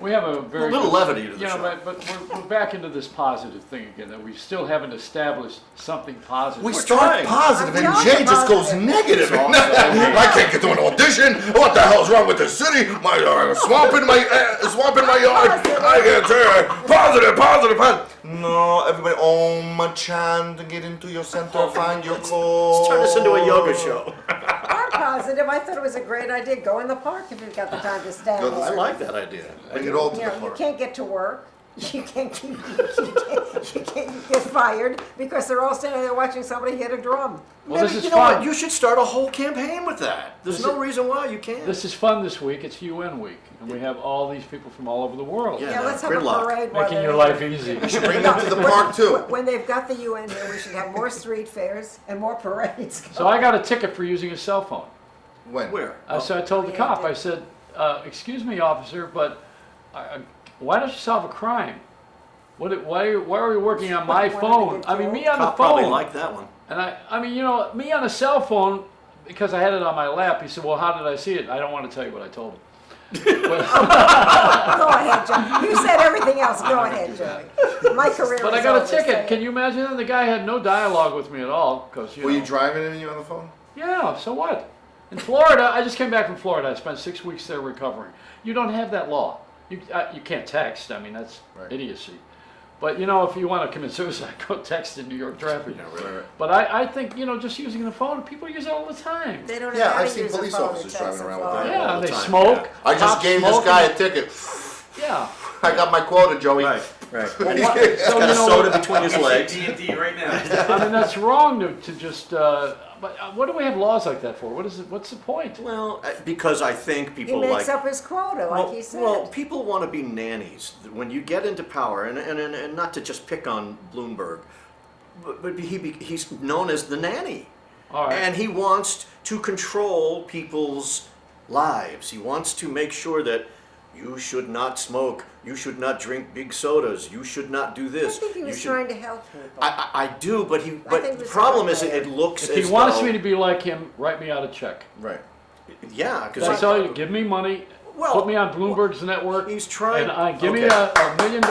We have a very little good- levity to the you know, show. but we're back into this positive thing again, that we still haven't established something positive. We We're start trying. positive and I'm Jay telling just you goes positive. negative. It's all so I can't get to an audition. What the hell's wrong with the city? My swamp in my yard. I can't tell. Positive. No, everybody, Om chant, get into your center, find your core. Let's turn this into a yoga show. I'm positive, I thought it was a great idea, go in the park if you've got the time to stand Go to there. I like that idea. Bring it all to You the know, you park. can't get to work, you can't get fired, because they're all standing there watching somebody hit a drum. Well, this Maybe, is you know what? fun. You should start a whole campaign with that. There's This no is- reason why you can't. This is fun this week. It's UN week, and we have all these people from all over the world Yeah, Yeah, let's have a gridlock. parade while making they're your here. life easy. We should bring them to the park too. When they've got the UN here, we should have more street fairs and more parades. So I got a ticket for using a cell phone. When? Where? So I told the Yeah, cop, did- I said, excuse me, officer, but why don't you solve a crime? Why are we working on my Wanted to phone? get I mean, killed? me on the Cop probably phone. like that one. And I mean, you know, me on a cell phone, because I had it on my lap, he said, well, how did I see it? I don't want to tell you what I told him. Go ahead, Joey. You said everything else. Go ahead, Joey. My career But is I got a over, ticket. so- Can you imagine that? The guy had no dialogue with me at all. Cause, Were you know, driving and you on the phone? Yeah, so what? In Florida, I just came back from Florida. I spent 6 weeks there recovering. You don't have that law. You can't text. I mean, that's Right. idiocy. But, you know, if you want to commit suicide, go text in New York traffic. Right. But I think, you know, just using the phone, people use it all the time. They don't Yeah, know how I've to seen use a police phone in officers Texas, driving around with Florida. that. Yeah, all the they time, smoke. I just cops gave this smoking. guy a ticket. Yeah. I got my quota, Joey. Right. So, Got you a know, soda between his I'm legs. D&D right now. I mean, that's wrong to just. But what do we have laws like that for? What is it? What's the point? Well, because I think He people makes like. up his quota, like he said. Well, people want to be nannies. When you get into power, and not to just pick on Bloomberg, but he's known as the nanny. All right. And he wants to control people's lives. He wants to make sure that you should not smoke, you should not drink big sodas, you should not do I this. think he you was should- trying to help people. I do, but think the it was problem a is good it looks If as he wants though, me to be like him, write me out a check. Right. yeah, That's because all you give me money, well, put me on Bloomberg's network, he's trying. and give me okay. $1 million,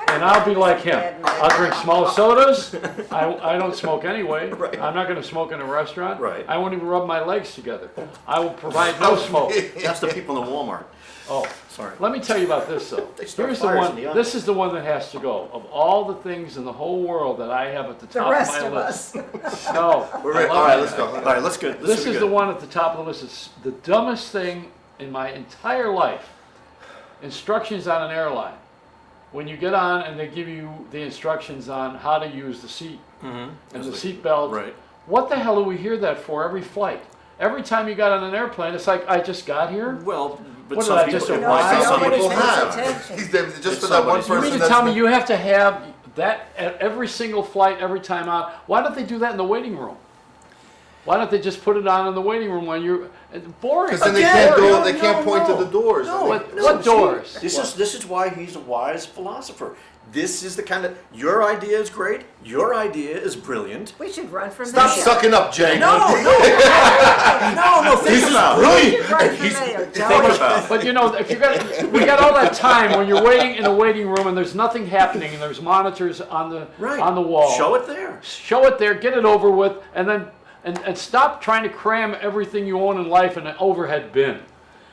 and I'll be like him. I'll drink small sodas. I don't smoke anyway. Right. I'm not going to smoke in a restaurant. Right. I won't even rub my legs together. I will provide no smoke. That's the people in Walmart. Oh, Sorry. let me tell you about this though. They start Here's the fires one. in the eye. This is the one that has to go. Of all the things in the whole world that I have at the The top rest of of my us. list. No. We're I ready. love All right, you. let's go. All right, let's go. This is the one at the top of the list. It's the dumbest thing in my entire life. Instructions on an airline. When you get on and they give you the instructions on how to use the seat and the seat belt. Right. What the hell do we hear that for every flight? Every time you got on an airplane, it's like, I just got here? Well, but What some did I people, just it arrive? might be No, Some somebody- people pays have. attention. He's there just It's for that one somebody's- You person. mean to that's tell me been- you have to have that at every single flight, every time out? Why don't they do that in the waiting room? Why don't they just put it on in the waiting room when you're boring? Because then they Again, can't go. no, They can't no, point no. to the doors. No, What- no, what see, doors? This is why he's a wise philosopher. This is the kind of your idea is great. Your idea is brilliant. We should run for Stop mayor. sucking up, Jay. No, think This is about it. We brilliant. should run for He's- mayor. Think Joey. about it. But you know, if you got, we got all that time when you're waiting in a waiting room and there's nothing happening and there's monitors on the Right. on the wall. Show it there. Show it there, get it over with, and then and stop trying to cram everything you own in life in an overhead bin.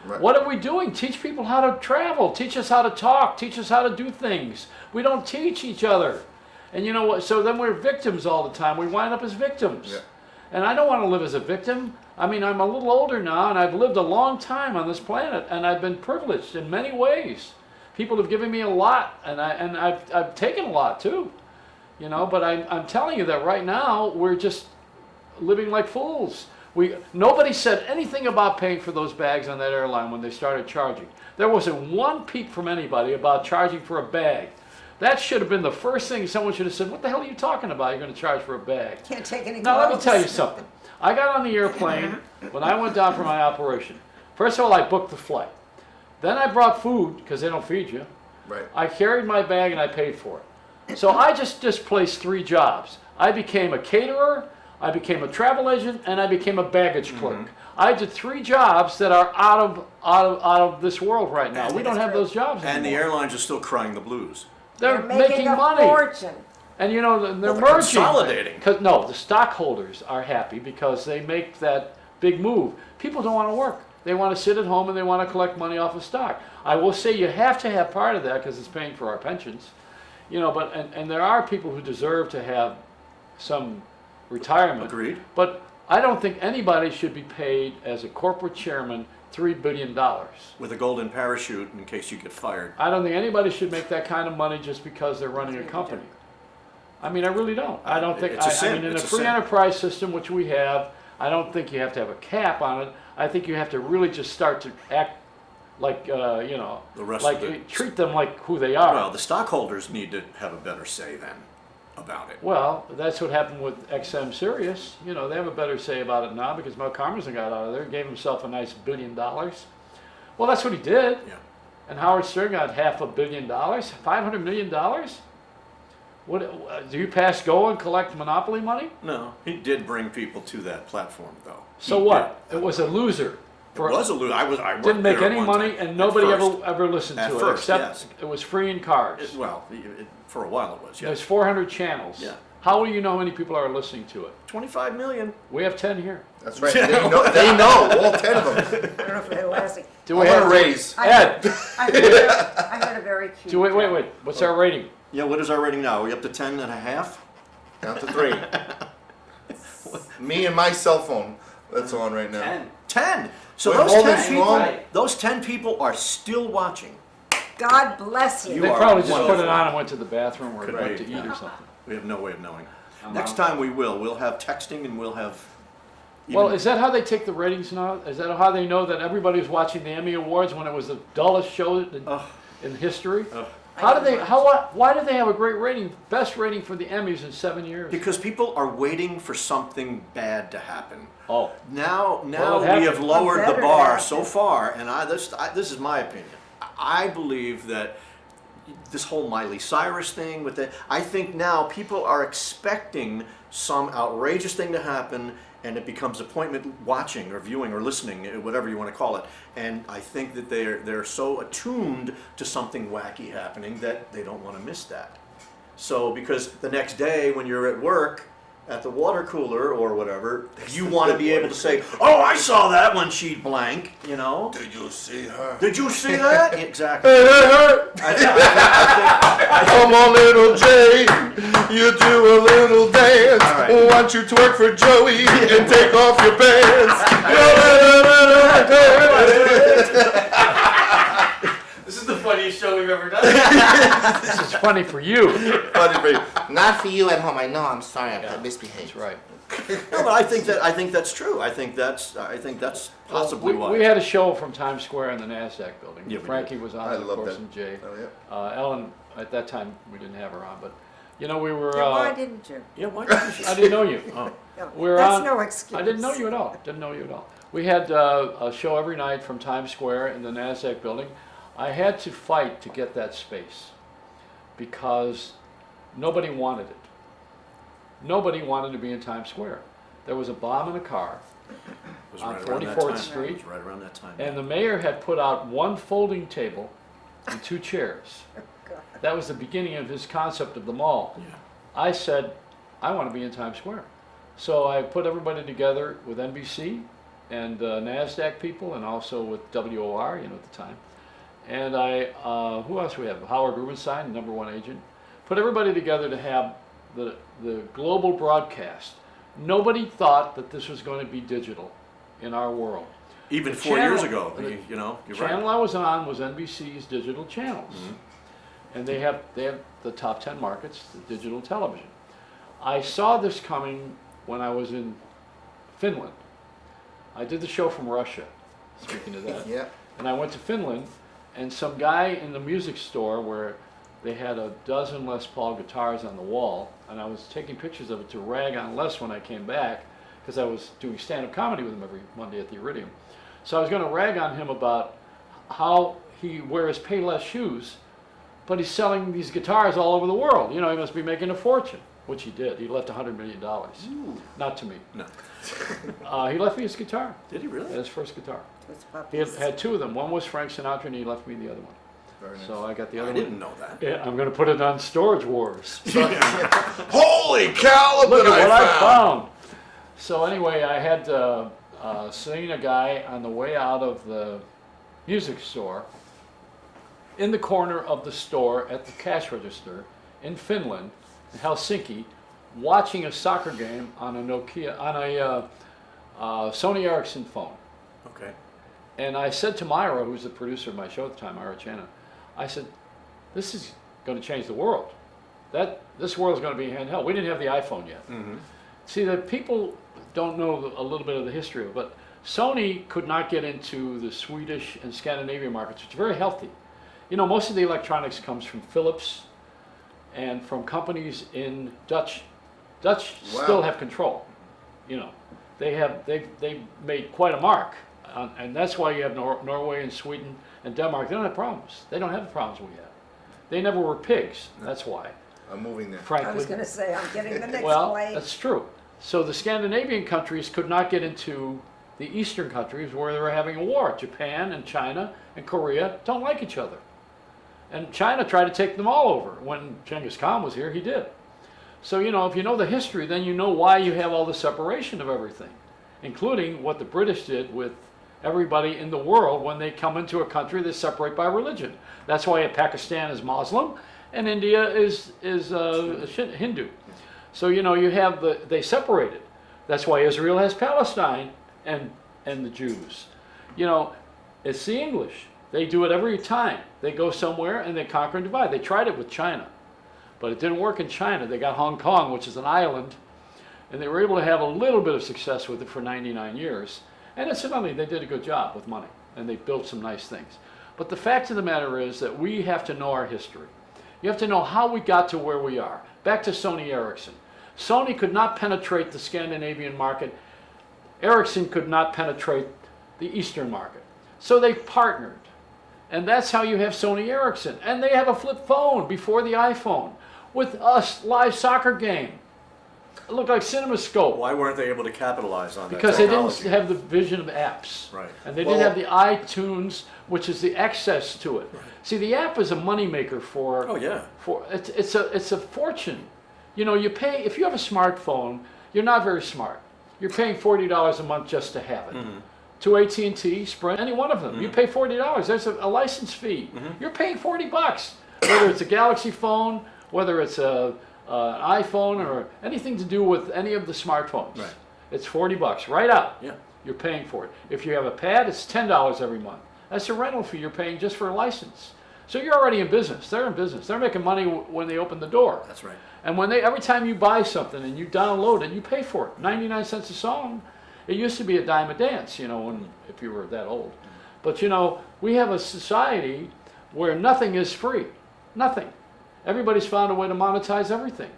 Right. What are we doing? Teach people how to travel. Teach us how to talk. Teach us how to do things. We don't teach each other. And you know what? So then we're victims all the time. We wind up as victims. Yeah. And I don't want to live as a victim. I mean, I'm a little older now, and I've lived a long time on this planet, and I've been privileged in many ways. People have given me a lot, and I've taken a lot too, you know. But I'm telling you that right now we're just living like fools. Nobody said anything about paying for those bags on that airline when they started charging. There wasn't one peep from anybody about charging for a bag. That should have been the first thing someone should have said. What the hell are you talking about? You're going to charge for a bag? Can't take any Now, let me clothes. tell you something. I got on the airplane when I went down for my operation. First of all, I booked the flight. Then I brought food, because they don't feed you. Right. I carried my bag and I paid for it. So I just displaced 3 jobs. I became a caterer, I became a travel agent, and I became a baggage clerk. I did 3 jobs that are out of this world right now. We don't have those jobs anymore. And the airlines are still crying the blues. They're making making a money. fortune. And you know, they're Well, they're merging. consolidating. No, the stockholders are happy because they make that big move. People don't want to work. They want to sit at home and they want to collect money off of stock. I will say you have to have part of that because it's paying for our pensions. You know, but and there are people who deserve to have some retirement. Agreed. But I don't think anybody should be paid as a corporate chairman $3 billion. With a golden parachute in case you get fired. I don't think anybody should make that kind of money just because they're running a company. I mean, I really don't. I don't think, It's a sin. I mean, in a It's a free sin. enterprise system, which we have, I don't think you have to have a cap on it. I think you have to really just start to act like, you know, The rest like of the treat them like who they are. Well, the stockholders need to have a better say then about it. Well, that's what happened with XM Sirius. You know, they have a better say about it now because Mel Karmazin got out of there and gave himself a nice $1 billion. Well, that's what he did. Yeah. And Howard Stern got $500 million, $500 million. What do you pass go and collect monopoly money? No, he did bring people to that platform, though. So He what? did. It was a loser. It was a loser. I worked Didn't make there at any one money, time. and At nobody first. ever listened At to it first, except yes. it was free in cars. For a while it was. Yeah. There's 400 channels. Yeah. How will you know how many people are listening to it? 25 million. We have 10 here. That's right. They know. All 10 of them. I don't know if they're lasting. Do I'm we gonna have raise. Ed? I heard a very cute. Wait. What's our rating? Yeah. What is our rating now? Are we up to 10 and a half? Down to 3. Me and my cell phone. That's on right now. 10. 10. So We're those holding 10 people, strong. those 10 people are still watching. God bless you. You They are probably just put wonderful. it on and went to the bathroom or Could went be. to eat or something. We have no way of knowing. I'm Next out. time we will. We'll have texting and we'll have. Well, even- is that how they take the ratings now? Is that how they know that everybody was watching the Emmy Awards when it was the dullest show in history? How do they? Why do they have a great rating? Best rating for the Emmys in 7 years. Because people are waiting for something bad to happen. Oh, Now Well, it we happened. have lowered the Better bar happen. so far, and this is my opinion. I believe that this whole Miley Cyrus thing with it, I think now people are expecting some outrageous thing to happen, and it becomes appointment watching or viewing or listening, whatever you want to call it. And I think that they're so attuned to something wacky happening that they don't want to miss that. So because the next day when you're at work at the water cooler or whatever, you want to be able to say, "Oh, I saw that when she blank," you know. Did you see her? Did you see that? Exactly. Come on, little Jay, you do a little dance. All right. Why don't you twerk for Joey and take off your pants? This is the funniest show we've ever done. this is funny for you. Funny for you. Not for you at home. I know. I'm sorry. I misbehaved. That's right. No, but I think that's true. I think that's possibly why. We had a show from Times Square in the NASDAQ building. Yeah, we Frankie was on, I of love course, that. and Jay. Oh, yeah. Ellen, at that time, we didn't have her on, but you know, we were. Then why didn't you? Yeah, why didn't you? I didn't know you. Oh. No, We're that's on- no excuse. I didn't know you at all. Didn't know you at all. We had a show every night from Times Square in the NASDAQ building. I had to fight to get that space because nobody wanted it. Nobody wanted to be in Times Square. There was a bomb in a car, It was on right around that 44th time. Street. It was right around that time. and the mayor had put out one folding table and 2 chairs. That was the beginning of his concept of the mall. Yeah. I said, I want to be in Times Square. So I put everybody together with NBC and NASDAQ people and also with WOR, you know, at the time. And who else we have? Howard Rubenstein, #1 agent. Put everybody together to have the global broadcast. Nobody thought that this was going to be digital. in our world. Even The 4 years channel- ago, the you know, you're channel right. I was on was NBC's digital channels, and they have the top 10 markets, the digital television. I saw this coming when I was in Finland. I did the show from Russia, speaking of that. Yeah. And I went to Finland, and some guy in the music store where they had a dozen Les Paul guitars on the wall, and I was taking pictures of it to rag on Les when I came back, because I was doing stand-up comedy with him every Monday at the Iridium. So I was going to rag on him about how he wears Payless shoes, but he's selling these guitars all over the world. You know, he must be making a fortune, which he did. He left $100 million. Not to me. No. He left me his guitar, Did he really? his first guitar. It's He had, puppies. had two of them. One was Frank Sinatra, and he left me the other one. Very nice. So I got the I other didn't one. know that. Yeah, I'm going to put it on Storage Wars. Holy cow! Look Look at what I found. found. So anyway, I had seen a guy on the way out of the music store in the corner of the store at the cash register in Finland, in Helsinki, watching a soccer game on a Nokia, on a Sony Ericsson phone. Okay. And I said to Myra, who was the producer of my show at the time, Myra Chana, I said, this is going to change the world. This world's going to be handheld. We didn't have the iPhone yet. See, the people don't know a little bit of the history of it, but Sony could not get into the Swedish and Scandinavian markets, which are very healthy. You know, most of the electronics comes from Philips and from companies in Dutch. Dutch Wow. still have control. You know, they've made quite a mark, and that's why you have Norway and Sweden and Denmark. They don't have problems. They don't have the problems we have. They never were pigs. That's why, I'm moving there. frankly. I was gonna say, I'm getting the next Well, play. that's true. So the Scandinavian countries could not get into the Eastern countries where they were having a war. Japan and China and Korea don't like each other. And China tried to take them all over. When Genghis Khan was here, he did. So, you know, if you know the history, then you know why you have all the separation of everything, including what the British did with everybody in the world when they come into a country, they separate by religion. That's why Pakistan is Muslim and India is Hindu. So, you know, you have they separated. That's why Israel has Palestine and the Jews. You know, it's the English. They do it every time. They go somewhere and they conquer and divide. They tried it with China, but it didn't work in China. They got Hong Kong, which is an island, and they were able to have a little bit of success with it for 99 years. And incidentally, they did a good job with money, and they built some nice things. But the fact of the matter is that we have to know our history. You have to know how we got to where we are. Back to Sony Ericsson. Sony could not penetrate the Scandinavian market. Ericsson could not penetrate the Eastern market. So they partnered. And that's how you have Sony Ericsson. And they have a flip phone before the iPhone with a live soccer game. It looked like CinemaScope. Why weren't they able to capitalize on that Because they didn't technology? have the vision of apps. Right. And they didn't have the iTunes, which is the access to it. See, the app is a moneymaker for, Oh, yeah. it's a fortune. You know, you pay, if you have a smartphone, you're not very smart. You're paying $40 a month just to have it. To AT&T, Sprint, any one of them. You pay $40. There's a license fee. You're paying $40. Whether it's a Galaxy phone, whether it's an iPhone, or anything to do with any of the smartphones. Right. It's $40 right out. Yeah. You're paying for it. If you have a pad, it's $10 every month. That's a rental fee you're paying just for a license. So you're already in business. They're in business. They're making money when they open the door. That's right. And when every time you buy something and you download it, you pay for it. 99 cents a song. It used to be a dime a dance, you know, if you were that old. But you know, we have a society where nothing is free. Nothing. Everybody's found a way to monetize everything,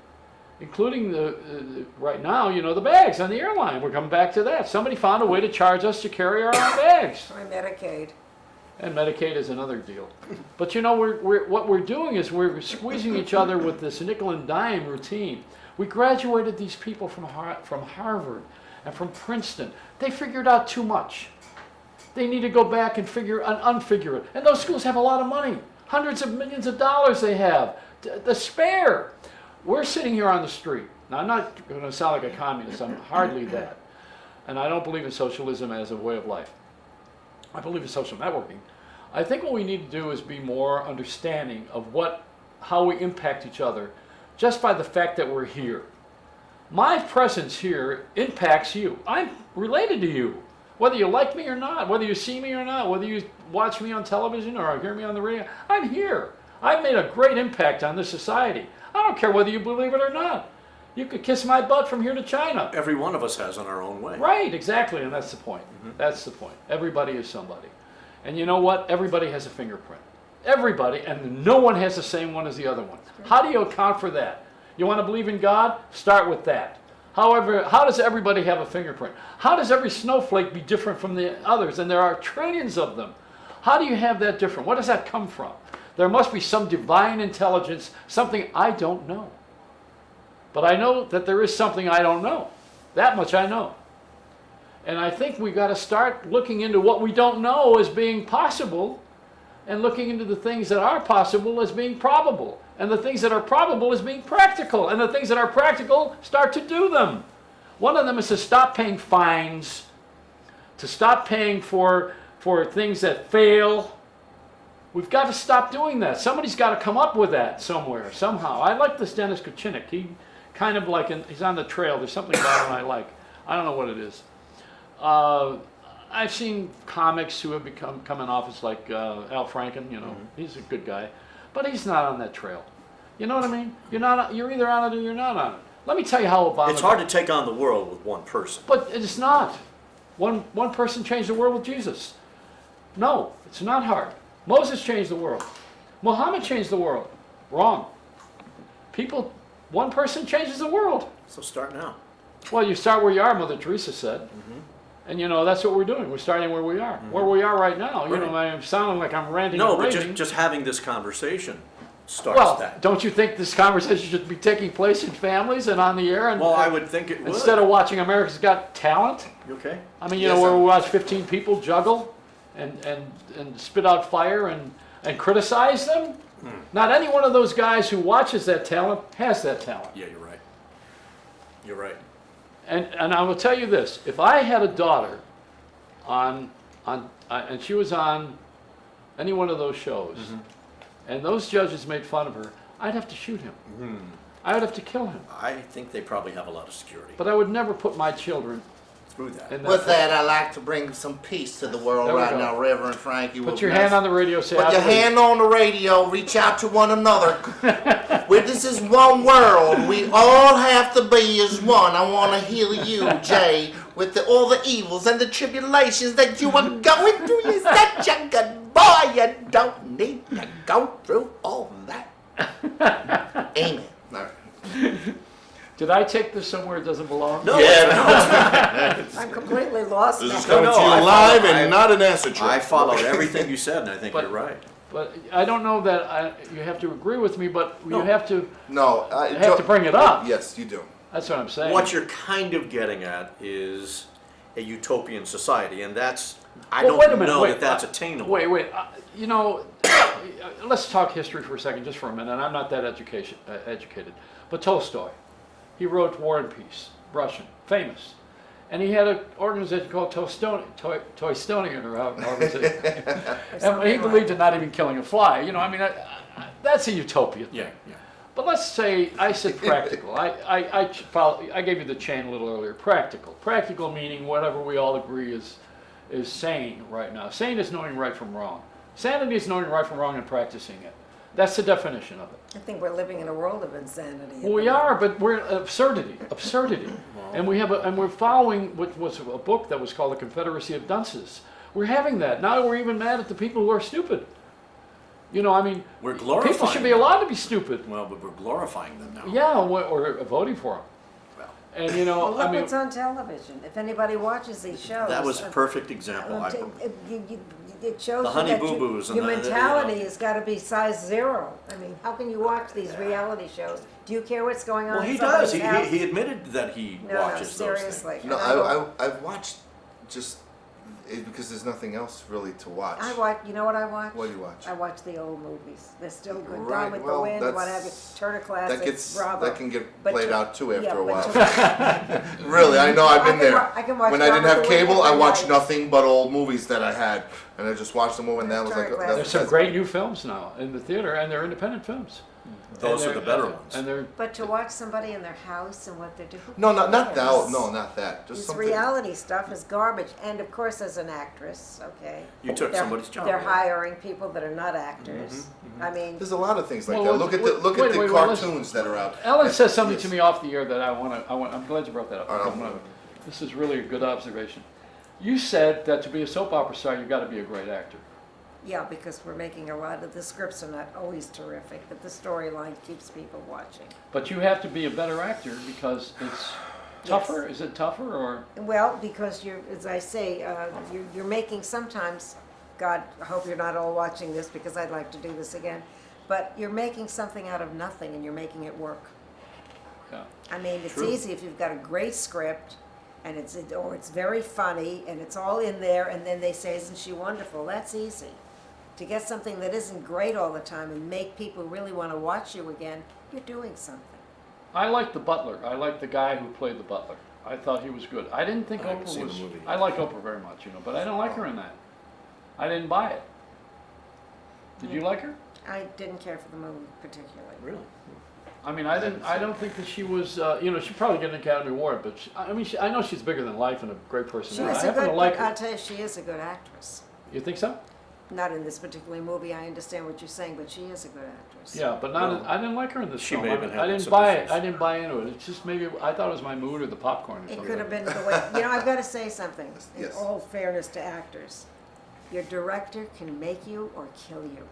including right now, you know, the bags on the airline. We're coming back to that. Somebody found a way to charge us to carry our own bags. Try Medicaid. And Medicaid is another deal. But you know, what we're doing is we're squeezing each other with this nickel and dime routine. We graduated these people from Harvard and from Princeton. They figured out too much. They need to go back and unfigure it. And those schools have a lot of money. Hundreds of millions of dollars they have to spare. We're sitting here on the street. Now, I'm not going to sound like a communist. I'm hardly that. And I don't believe in socialism as a way of life. I believe in social networking. I think what we need to do is be more understanding of how we impact each other just by the fact that we're here. My presence here impacts you. I'm related to you. Whether you like me or not, whether you see me or not, whether you watch me on television or hear me on the radio, I'm here. I've made a great impact on this society. I don't care whether you believe it or not. You could kiss my butt from here to China. Every one of us has in our own way. Right, exactly, and that's the point. That's the point. Everybody is somebody. And you know what? Everybody has a fingerprint. Everybody, and no one has the same one as the other one. How do you account for that? You want to believe in God? Start with that. However, how does everybody have a fingerprint? How does every snowflake be different from the others? And there are trillions of them. How do you have that different? Where does that come from? There must be some divine intelligence, something I don't know. But I know that there is something I don't know. That much I know. And I think we've got to start looking into what we don't know as being possible and looking into the things that are possible as being probable. And the things that are probable as being practical. And the things that are practical, start to do them. One of them is to stop paying fines, to stop paying for things that fail. We've got to stop doing that. Somebody's got to come up with that somewhere, somehow. I like this Dennis Kucinich. He kind of like, he's on the trail. There's something about him I like. I don't know what it is. I've seen comics who have come in office like Al Franken, you know, he's a good guy, but he's not on that trail. You know what I mean? You're either on it or you're not on it. Let me tell you how Obama. It's hard to take on the world with one person. But it's not. One person changed the world with Jesus. No, it's not hard. Moses changed the world. Muhammad changed the world. Wrong. One person changes the world. So start now. Well, you start where you are, Mother Teresa said. And you know, that's what we're doing. We're starting where we are. Where we are right now. You know, I'm sounding like I'm ranting No, and but raving. just having this conversation starts Well, that. don't you think this conversation should be taking place in families and on the air? And, Well, I would think it would. instead of watching America's Got Talent. You okay? I mean, you Yes, know, where I'm- we watch 15 people juggle and spit out fire and criticize them. Not any one of those guys who watches that talent has that talent. Yeah, you're right. You're right. And I will tell you this: if I had a daughter and she was on any one of those shows, and those judges made fun of her, I'd have to shoot him. I would have to kill him. I think they probably have a lot of security But I would never put my children through that. in With that. that, I'd like to bring some peace to the world There we right go. now, Reverend Frankie. Put your hand on the radio. Say, Put I your believe. hand on the radio, reach out to one another. This is one world. We all have to be as one. I want to heal you, Jay, with all the evils and the tribulations that you are going through. You're such a good boy. You don't need to go through all that. Amen. All right. Did I take this somewhere it doesn't belong? No, I'm completely lost This is now. coming no, to you I live follow- and not an acid trip. I followed everything you said, and I think But- you're right. But I don't know that you have to agree with me, but you No. have to. No, I have to bring it up. Yes, you do. That's what I'm saying. What you're kind of getting at is a utopian society, and that's, I Well, wait a don't minute, know wait, that that's attainable. Wait. You know, let's talk history for a second, just for a minute. I'm not that educated, but Tolstoy, he wrote War and Peace, Russian, famous, and he had an organization called Toystonian, or however you say it. And he believed in not even killing a fly. You know, I mean, that's a utopia thing. Yeah. But let's say I said practical. I gave you the chain a little earlier. Practical meaning whatever we all agree is sane right now. Sane is knowing right from wrong. Sanity is knowing right from wrong and practicing it. That's the definition of it. I think we're living in a world of insanity. Well, we are, but we're absurdity. And we're following what was a book that was called The Confederacy of Dunces. We're having that. Now we're even mad at the people who are stupid. You know, I mean, We're glorifying people should be them. allowed to be stupid. Well, but we're glorifying them now. Yeah, or voting for them. Well, And you know, Well, look I mean, what's on television. If anybody watches these shows. that was a perfect example. It shows The you Honey that Boo Boos and your the- mentality has got to be size 0. I mean, how can you watch these reality shows? Do you care what's going on Well, he in somebody's does. house? He admitted that he No, watches those seriously. things. No, And I go- I've watched just because there's nothing else really to watch. I watch. You know what I watch? What do you watch? I watch the old movies. They're still good. Right, Gone with well, the Wind, what have you? that's- Turner Classics, That gets Bravo. that can get But played to- out too after yeah, a while. but Really, I know I've been there. I can watch When I didn't Gone have with the Wind cable, I every watched night. nothing but old movies that I had, and I just watched them all, and that was like Turner that Classics. there's some great new films now in the theater, and they're independent films. those are they're- the better ones. And they're But to watch somebody in their house and what they're doing. No, not that. cares? No, not that. Just This something. reality stuff is garbage. And of course, as an actress, okay. You took they're- somebody's job. They're right? hiring people that are not actors. I mean, There's a lot of things like Well, that. wait, Look at wait, the look wait, at the wait, well, let's- cartoons that are out. Ellen says something Yes. to me off the air that I'm glad you brought that up. All right, I'm gonna- this is really a good observation. You said that to be a soap opera star, you got to be a great actor. yeah, because we're making a lot of the scripts are not always terrific, but the storyline keeps people watching. But you have to be a better actor because it's tougher. Is it tougher or? Well, because you're, as I say, you're making sometimes, God, I hope you're not all watching this because I'd like to do this again, but you're making something out of nothing and you're making it work. Yeah. I mean, it's True. easy if you've got a great script and or it's very funny and it's all in there and then they say, isn't she wonderful? That's easy. To get something that isn't great all the time and make people really want to watch you again, you're doing something. I like the butler. I like the guy who played the butler. I thought he was good. I didn't think I haven't Oprah seen was. the movie. I like Oprah very much, but I don't like her in that. I didn't buy it. Did you like her? I didn't care for the movie particularly. Really? I mean, I didn't. I don't think that she was. She probably get an Academy Award, but I know she's bigger than life and a great She personality. is I a happen good, to like I'll her. tell you, she is a good actress. You think so? Not in this particular movie, I understand what you're saying, but she is a good actress. Yeah, but not. Well, I didn't like her in this she film. may have been I having didn't some buy it. issues. I didn't buy into it. It's just maybe I thought it was my mood or the popcorn or It something. could have been the way, I've got to say something, in Yes. all fairness to actors. Your director can make you or kill you.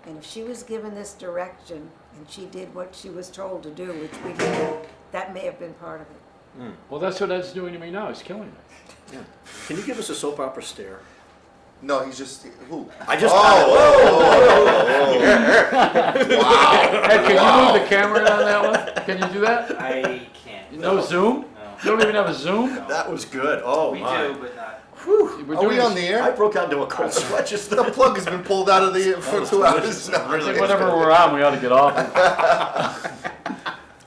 And if she was given this direction and she did what she was told to do, which we did, that may have been part of it. Well, that's what Ed's doing to me now. He's killing me. Yeah. Can you give us a soap opera stare? No, he's just who? I just. Ed, can you move the camera in on that one? Can you do that? I can't. No Zoom? No. You don't even have a Zoom? That was good. Oh We my. do, but not. We're Are doing we on this- the I air? broke out into a cold sweat just The plug has been pulled out of the for 2 hours now. I think whenever we're on, we ought to get off.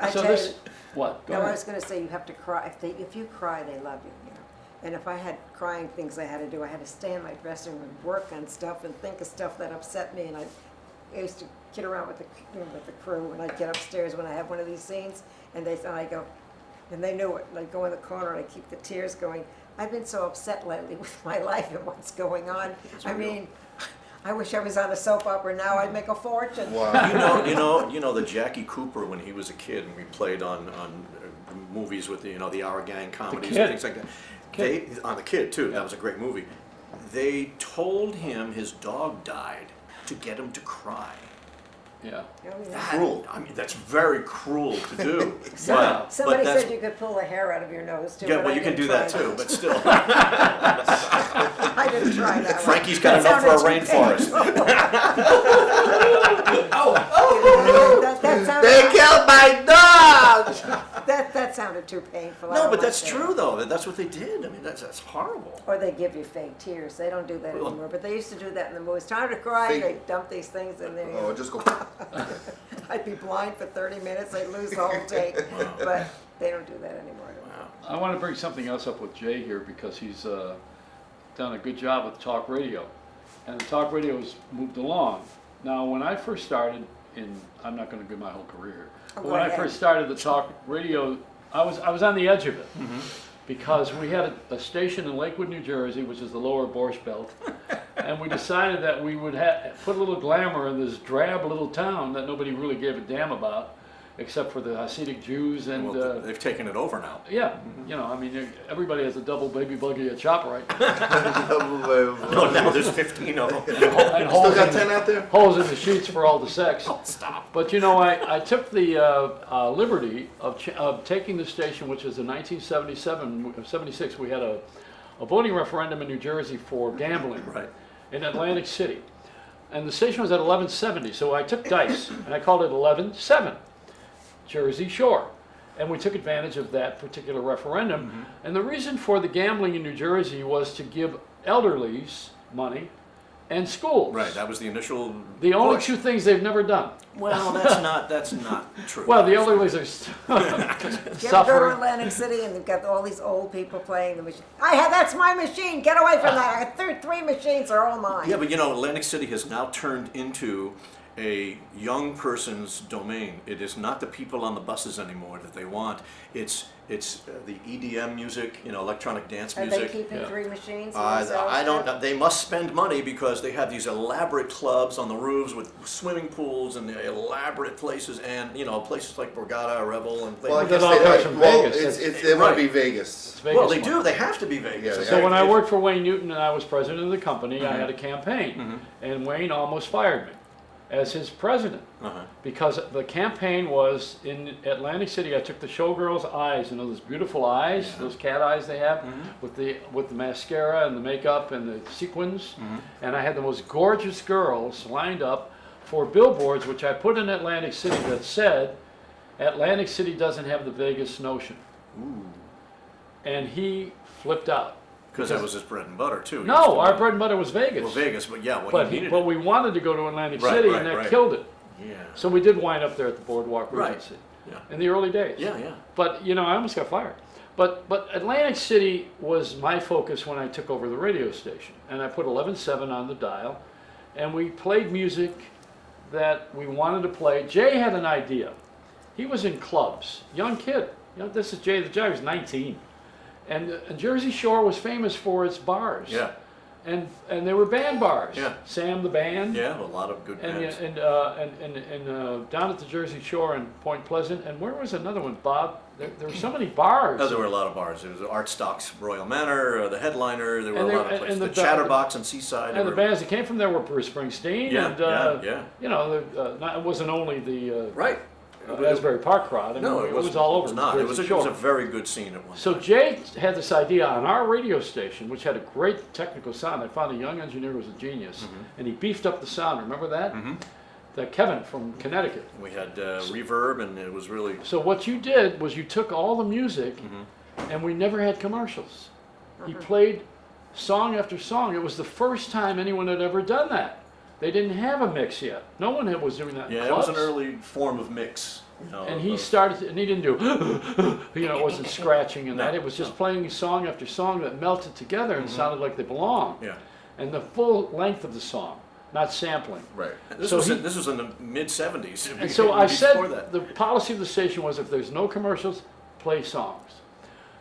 I So tell this, you, what? Go no, I ahead. was gonna say, you have to cry, if you cry, they love you, And if I had crying things I had to do, I had to stay in my dressing room, work on stuff and think of stuff that upset me, and I used to kid around with the crew, and I'd get upstairs when I have one of these scenes, and I go, and they knew it, and I'd go in the corner and I'd keep the tears going. I've been so upset lately with my life and what's going on. I mean, I wish I was on a soap opera now, I'd make a fortune. Wow. You know the Jackie Cooper when he was a kid and we played on movies with the Our Gang comedies Kid. and things like that. Kid. On the Kid too. That was a great movie. They told him his dog died to get him to cry. Yeah. I mean, That- Cruel. I mean, that's very cruel to do. Yeah. Somebody that's, said you could pull a hair out of your nose too. yeah, but well, I you can didn't do that try too, but still. I didn't try that one. Frankie's got enough for a rainforest. That sounded, They killed my dog! that sounded too painful. I No, don't but like that's that. true though. That's what they did. I mean, that's horrible. Or they give you fake tears. They don't do that Well- anymore. But they used to do that in the movies. Time to cry. Fake- They dump these things in there. Oh, just go. I'd be blind for 30 minutes. I'd lose the whole take. But they don't do that anymore. I want to bring something else up with Jay here because he's done a good job with talk radio. And the talk radio has moved along. Now, when I first started I'm not going to give my whole career here. Oh, But go when I ahead. first started the talk radio, I was on the edge of it. Because we had a station in Lakewood, New Jersey, which is the lower Borscht Belt, and we decided that we would put a little glamour in this drab little town that nobody really gave a damn about, except for the Hasidic Jews and Well, they've taken it over now. yeah, I mean, everybody has a double baby buggy at ShopRite, No, now there's 15 of them. and Still holes got in, 10 out there? holes in the sheets for all the sex. Stop. But I took the liberty of taking the station, which is in 76, we had a voting referendum in New Jersey for gambling Right. in Atlantic City. And the station was at 1170, so I took dice, and I called it 11-7, Jersey Shore. And we took advantage of that particular referendum. And the reason for the gambling in New Jersey was to give elderlies money and schools. Right. That was the initial. The only push. two things they've never done. Well, that's not true. Well, the elderlies are You ever go to suffering. Atlantic City and they've got all these old people playing the machine? That's my machine. Get away from that. I got three machines. They're all mine. Yeah, but Atlantic City has now turned into a young person's domain. It is not the people on the buses anymore that they want. It's the EDM music, electronic dance Are they music. keeping Yeah. 3 machines? I don't know. They must spend money because they have these elaborate clubs on the roofs with swimming pools and elaborate places, and places like Borgata, Revel, and Well, I places. guess That all comes from Vegas. it might Right. be Vegas. It's Vegas Well, they money. do. They have to be Vegas. Yeah, So when I If- worked for Wayne Newton and I was president of the company, I Mhm. had a campaign, Mhm. and Wayne almost fired me as his president Uh-huh. because the campaign was in Atlantic City. I took the showgirls' eyes, those beautiful eyes, Yeah. those cat eyes they have, Mhm. with the mascara and the makeup and the sequins, Mhm. and I had the most gorgeous girls lined up for billboards, which I put in Atlantic City that said, "Atlantic City doesn't have the Vegas notion," Ooh. and he flipped out. Because that was his bread and butter too. He used No, to our run- bread and butter was Vegas. Well, Vegas, but yeah, what But, he needed. but we wanted to go to Atlantic Right, City, right, and that right. killed it. Yeah. So we did wind up there at the Boardwalk Right. Regency Yeah. in the early days. Yeah, yeah. But I almost got fired. But Atlantic City was my focus when I took over the radio station, and I put 11.7 on the dial, and we played music that we wanted to play. Jay had an idea. He was in clubs, young kid. This is Jay the Jay. He was 19, and Jersey Shore was famous for its bars. Yeah. And they were band bars. Yeah. Sam the Band. Yeah, a lot of good And bands. down at the Jersey Shore in Point Pleasant, and where was another one, Bob? There were so many bars. Oh, there were a lot of bars. There was Art Stock's Royal Manor, the Headliner. There were And a there- lot of and places. the The ba- Chatterbox and Seaside. And the there were- bands that came from there were Bruce Springsteen, Yeah, and yeah. it wasn't only the Right. Asbury Park crowd. I mean, No, it was all over. It was not. It was Jersey a Shore. very good scene at one So time. Jay had this idea on our radio station, which had a great technical sound. I found a young engineer who was a genius, and he beefed up the sound. Remember that? Mhm. That Kevin from Connecticut. We had reverb, and it was really. So what you did was you took all the music, Mhm. and we never had commercials. He played song after song. It was the first time anyone had ever done that. They didn't have a mix yet. No one was doing that. in Yeah, it was an clubs. early form of mix. And he started, and he didn't do, it wasn't scratching and No, that. It was just no. playing song after song that melted together and sounded like they belonged. Yeah. And the full length of the song, not sampling. Right. This So was he- this was in the mid '70s. And so I said before that. the policy of the station was if there's no commercials, play songs.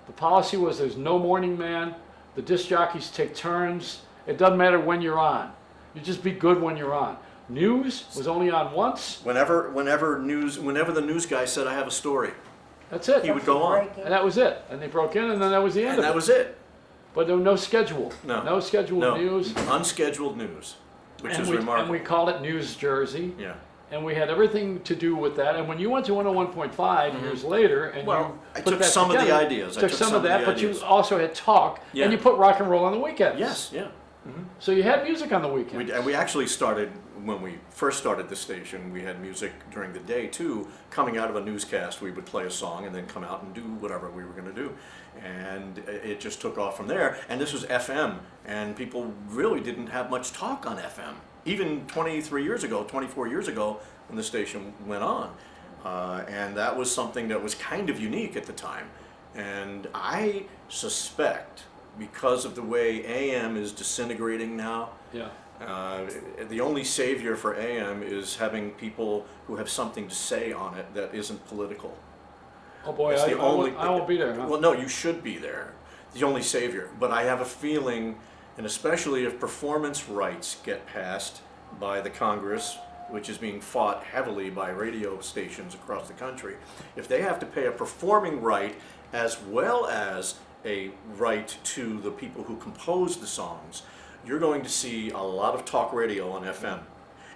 The policy was there's no morning man. The disc jockeys take turns. It doesn't matter when you're on. You just be good when you're on. News was only on once. Whenever the news guy said, "I have a story," That's it. he would go on, And that was it. And they broke in, and then that was the end and of that it. was it. But there was no schedule. No. No scheduled No. news. Unscheduled news, which and is we, remarkable. And we called it News Jersey. Yeah. And we had everything to do with that. And when you went to 101.5 years later, and Well, you I put took that some of the together, ideas. I took took some some of of that, the but ideas. you also had talk, Yeah. and you put rock and roll on the weekends. Yes. Yeah. So you had music on the weekends. And we actually started, when we first started the station, we had music during the day too. Coming out of a newscast, we would play a song and then come out and do whatever we were going to do. And it just took off from there. And this was FM, and people really didn't have much talk on FM. Even 23 years ago, 24 years ago, when the station went on. And that was something that was kind of unique at the time. And I suspect, because of the way AM is disintegrating now, Yeah. the only savior for AM is having people who have something to say on it that isn't political. Oh boy, It's I the only- won't be there. Huh? Well, no, you should be there. The only savior. But I have a feeling, and especially if performance rights get passed by the Congress, which is being fought heavily by radio stations across the country, if they have to pay a performing right as well as a right to the people who compose the songs, you're going to see a lot of talk radio on FM.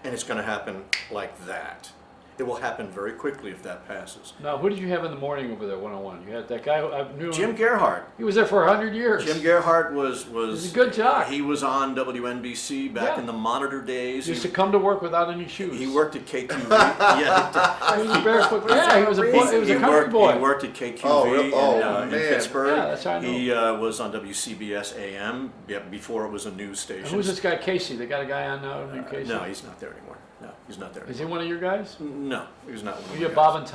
And it's going to happen like that. It will happen very quickly if that passes. Now, who did you have in the morning over there, 101? You had that guy who I knew. Jim Gerhardt. He was there for 100 years. Jim Gerhardt was He's a good jock. He was on WNBC back Yeah. in the Monitor days. He used to come to work without any shoes. He worked at KQV. Yeah, He was barefoot. Yeah, he was a boy. He was a country boy. He worked at KQV Oh, in man. Pittsburgh. Yeah, that's how I know. He was on WCBS AM before it was a news And station. who's this guy, Casey? They got a guy on now named Casey? No, he's not there anymore. No. He's not there. Is he one of your guys? No, he was not one Were of you my Bob guys. and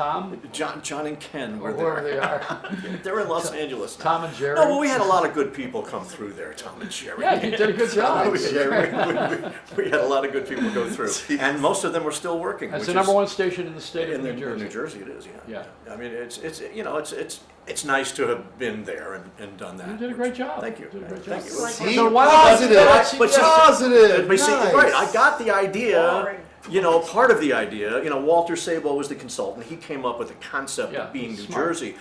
Tom? John and Ken Or were whoever there. they are. They're in Los Angeles now. Tom and Jerry? No, well, we had a lot of good people come through there, Tom and Jerry. Yeah, you did a good job. we had a lot of good people go through, and most of them are still working. That's which the number is- one station in the state of New in Jersey. New Jersey, it is. Yeah. Yeah. I mean, it's nice to have been there and done that. You did a great job. Thank you. You did a great Thank job. you. Like- See, So why don't I do that? positive, But see- positive, But see, nice. right, I got the idea. Boring. Part of the idea, Walter Sabo was the consultant. He came up with the concept Yeah, of being New smart. Jersey.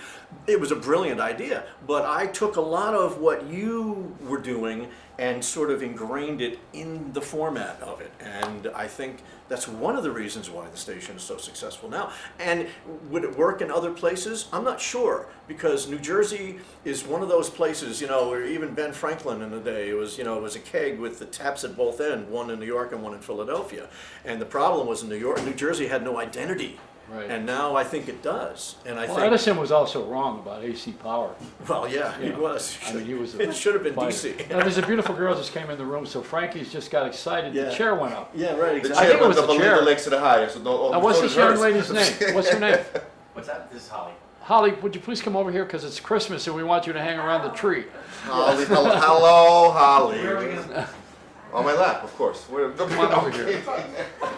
It was a brilliant idea, but I took a lot of what you were doing and sort of ingrained it in the format of it. And I think that's one of the reasons why the station is so successful now. And would it work in other places? I'm not sure, because New Jersey is one of those places, where even Ben Franklin in the day, it was a keg with the taps at both ends, one in New York and one in Philadelphia. And the problem was in New Jersey had no identity. Right. And now I think it does. And I Well, think, Edison was also wrong about AC power. well, yeah, he Yeah. was. I mean, he was a It should have been fighter. DC. Now, there's a beautiful girl just came in the room, so Frankie's just got excited. Yeah. The chair went up. Yeah, right, The I chair think it went was up the a chair. little legs to the higher, so don't. Now, what's so this it young hurts. lady's name? What's her name? What's that? This is Holly. Holly, would you please come over here, because it's Christmas and we want you to hang around the tree. Holly, hello, Holly. Where are we gonna? On my lap, of course. Come on over here.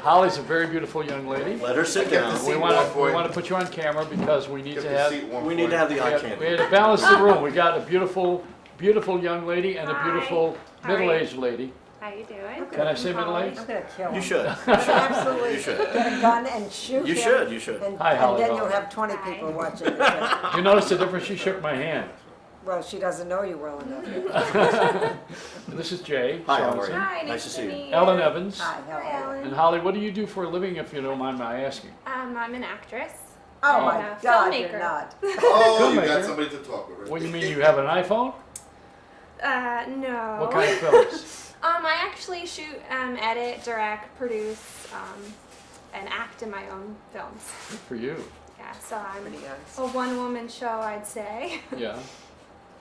Holly's a very beautiful young lady. Let her sit I kept down. the We seat want warm for to you. put you on camera because we need Kept to the have seat warm We for need you. to have the eye we candy. had to balance the room. We got a beautiful young lady and a Hi. beautiful How are you? middle-aged lady. How you doing? Can I say Holly. middle-aged? I'm gonna kill him. You should. I'm gonna absolutely You should. get a gun and shoot You him. should. You should. And, Hi, and Holly. then you'll have 20 people watching the show. Do you notice the difference? She shook my hand. Well, she doesn't know you well enough. This is Jay. Hi, how are Sorensen. you? Hi, nice nice to to see you. meet you. Ellen Evans. Hi, how Hi, are you? Ellen. And Holly, what do you do for a living, if you don't mind my asking? I'm an actress. Oh and my a God, filmmaker. you're not. Oh, you Filmmaker. got somebody to talk with. Right? What do you mean, you have an iPhone? No. What kind of films? I actually shoot, edit, direct, produce, and act in my own films. Good for you. Yeah, so I'm Pretty nice. a one-woman show, I'd say. Yeah.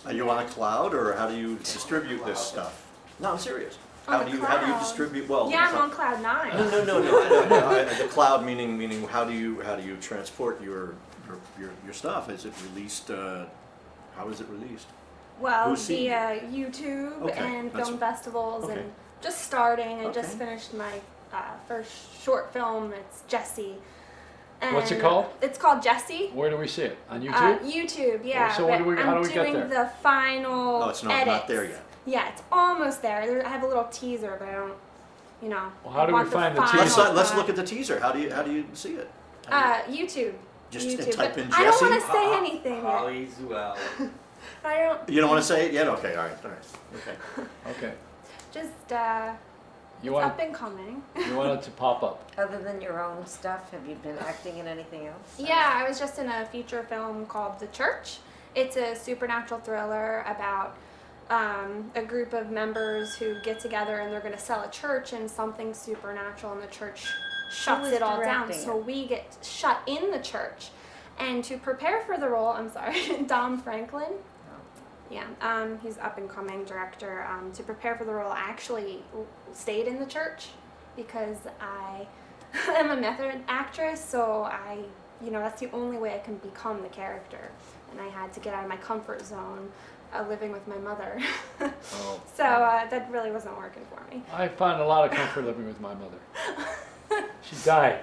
Are you on a cloud, or how do you distribute this stuff? No, I'm serious. On How the do you cloud. distribute? Well, Yeah, I'm on cloud 9. No. The cloud meaning how do you transport your stuff? Is it released? How is it released? Well, Who's seen via YouTube Okay, and that's- film festivals, okay. and just starting. I just Okay. finished my first short film. It's Jessie. What's it And called? It's called Jessie. Where do we see it? On YouTube? YouTube, yeah. so what but do we- how I'm do we get doing there? the final Oh, it's not edits. there yet. Yeah, it's almost there. I have a little teaser, but I don't, Well, how I do we want find the final teaser? Let's cut. look at the teaser. How do you see it? YouTube. Just YouTube. type but in I don't Jessie? want to say anything yet. Holly Zuel. I don't. You don't want to say it yet? Okay, all right. Okay. Okay. Just You it's want up and coming. you want it to pop up. Other than your own stuff, have you been acting in anything else? Yeah, I was just in a feature film called The Church. It's a supernatural thriller about a group of members who get together and they're going to sell a church, and something supernatural in the church shuts was it all down. directing So we get shut in the church. And to prepare for the role, I'm sorry, Dom Franklin. Yeah, he's up and coming director. To prepare for the role, I actually stayed in the church because I am a method actress, so that's the only way I can become the character. And I had to get out of my comfort zone, living with my mother. Oh. So that really wasn't working for me. I found a lot of comfort living with my mother. She died.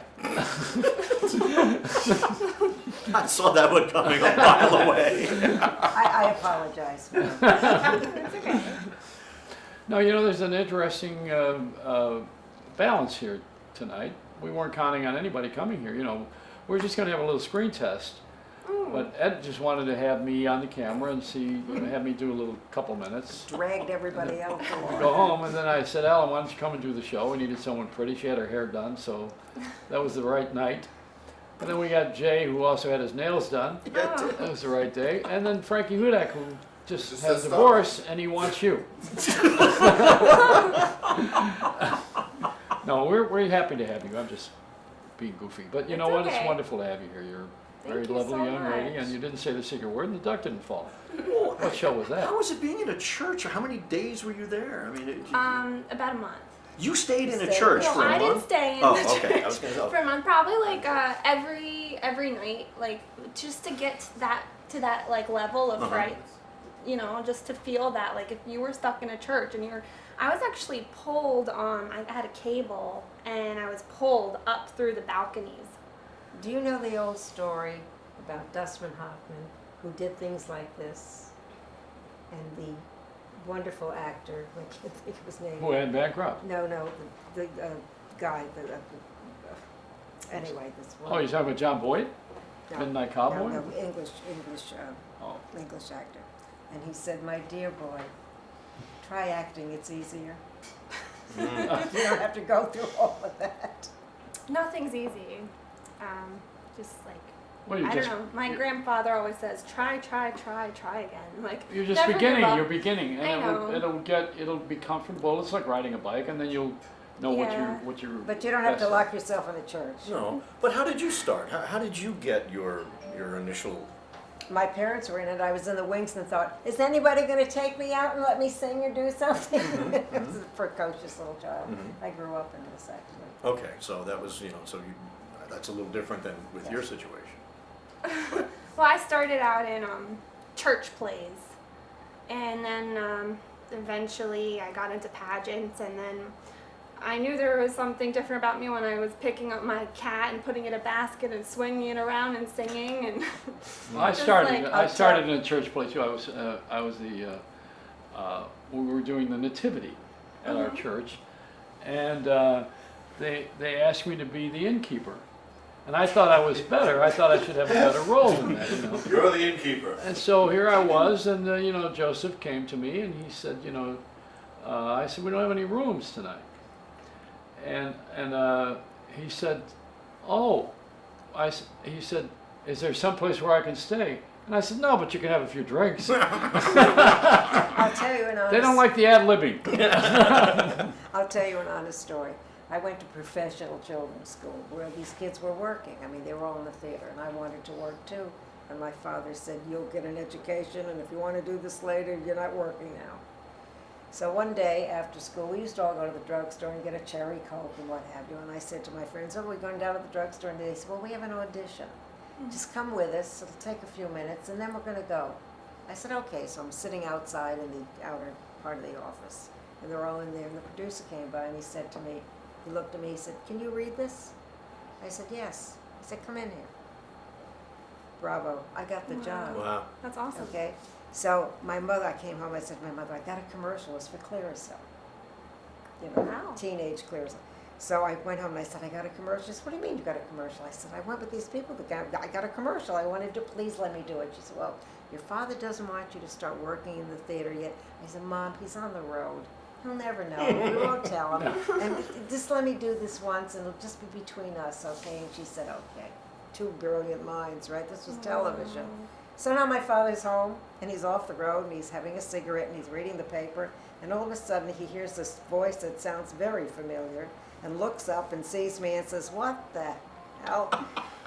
I saw that one coming a mile away. I apologize. ma'am. It's okay. No, there's an interesting balance here tonight. We weren't counting on anybody coming here. We're just going to have a little screen test. But Ed just wanted to have me on the camera and have me do a little couple minutes. Dragged everybody else Go along. home, and then I said, Ellen, why don't you come and do the show? We needed someone pretty. She had her hair done, so that was the right night. And then we got Jay, who also had his nails done. Oh. That was the right day. And then Frankie Hudak, who just Just had a said stop. divorce, and he wants you. No, we're happy to have you. I'm just being goofy. But you know It's what? It's okay. wonderful to have you here. You're a very Thank you lovely so young lady, much. and you didn't say the secret word, and the duck didn't fall. What show was that? How was it being in a church? How many days were you there? I mean, About a month. You stayed in a Stayed- church Well, for a I didn't month? stay in Oh, the okay. I church was gonna say. for a month, probably like every night, like just to get to that like level of Uh-huh. fright, you know, just to feel that like if you were stuck in a church and I was actually pulled on. I had a cable and I was pulled up through the balconies. Do you know the old story about Dustman Hoffman, who did things like this, and the wonderful actor, I can't think of his name. Who had bankrupt? No, the guy, anyway, this one. Oh, you're talking about John Boyd? No, Midnight Cowboy? No, English Oh. English actor. And he said, "My dear boy, try acting, it's easier. You don't have to go through all of that." Nothing's easy. Just like Well, you're I just, don't know. My grandfather always says, "Try again." Like You're just never give beginning. up. You're beginning, I know. and it'll be comfortable. It's like riding a bike, and then you'll know Yeah. what you're. But you don't have best to at. lock yourself in a church. No. But how did you start? How did you get your initial? My parents were in it. I was in the wings and thought, is anybody going to take me out and let me sing or do something? I was a precocious little child. I grew up in this, actually. Okay, so that was that's a little different than with your situation. Well, I started out in church plays, and then eventually I got into pageants, and then I knew there was something different about me when I was picking up my cat and putting it in a basket and swinging it around and singing. And Well, I Just started. like I started in a church play too. I was the. We were doing the nativity at our church, and they asked me to be the innkeeper, and I thought I was better. I thought I should have a better role than that. You know. You're the innkeeper. And so here I was, and Joseph came to me and he said, I said, we don't have any rooms tonight. And he said, oh, he said, is there some place where I can stay? And I said, no, but you can have a few drinks. I'll tell you an honest. They don't like the ad-libbing. I'll tell you an honest story. I went to professional children's school where these kids were working. I mean, they were all in the theater, and I wanted to work too. And my father said, "You'll get an education, and if you want to do this later, you're not working now." So one day after school, we used to all go to the drugstore and get a cherry Coke and what have you. And I said to my friends, "Oh, we're going down to the drugstore." And they said, "Well, we have an audition. Just come with us. It'll take a few minutes, and then we're going to go." I said, "Okay." So I'm sitting outside in the outer part of the office, and they're all in there. And the producer came by, and he said to me, he looked at me, he said, "Can you read this?" I said, "Yes." He said, "Come in here." Bravo, I got the job. Wow. that's awesome. Okay, so my mother, I came home, I said to my mother, "I got a commercial, it's for Clearasil." You know, Wow. teenage Clearasil. So I went home and I said, "I got a commercial." She said, "What do you mean you got a commercial?" I said, "I went with these people, I got a commercial, I wanted to, please let me do it." She said, "Well, your father doesn't want you to start working in the theater yet." I said, "Mom, he's on the road. He'll never know. We won't tell him. And just let me do this once and it'll just be between us, okay?" And she said, "Okay." Two brilliant minds, right? This was television. So now my father's home and he's off the road and he's having a cigarette and he's reading the paper, and all of a sudden he hears this voice that sounds very familiar and looks up and sees me and says, "What the hell?"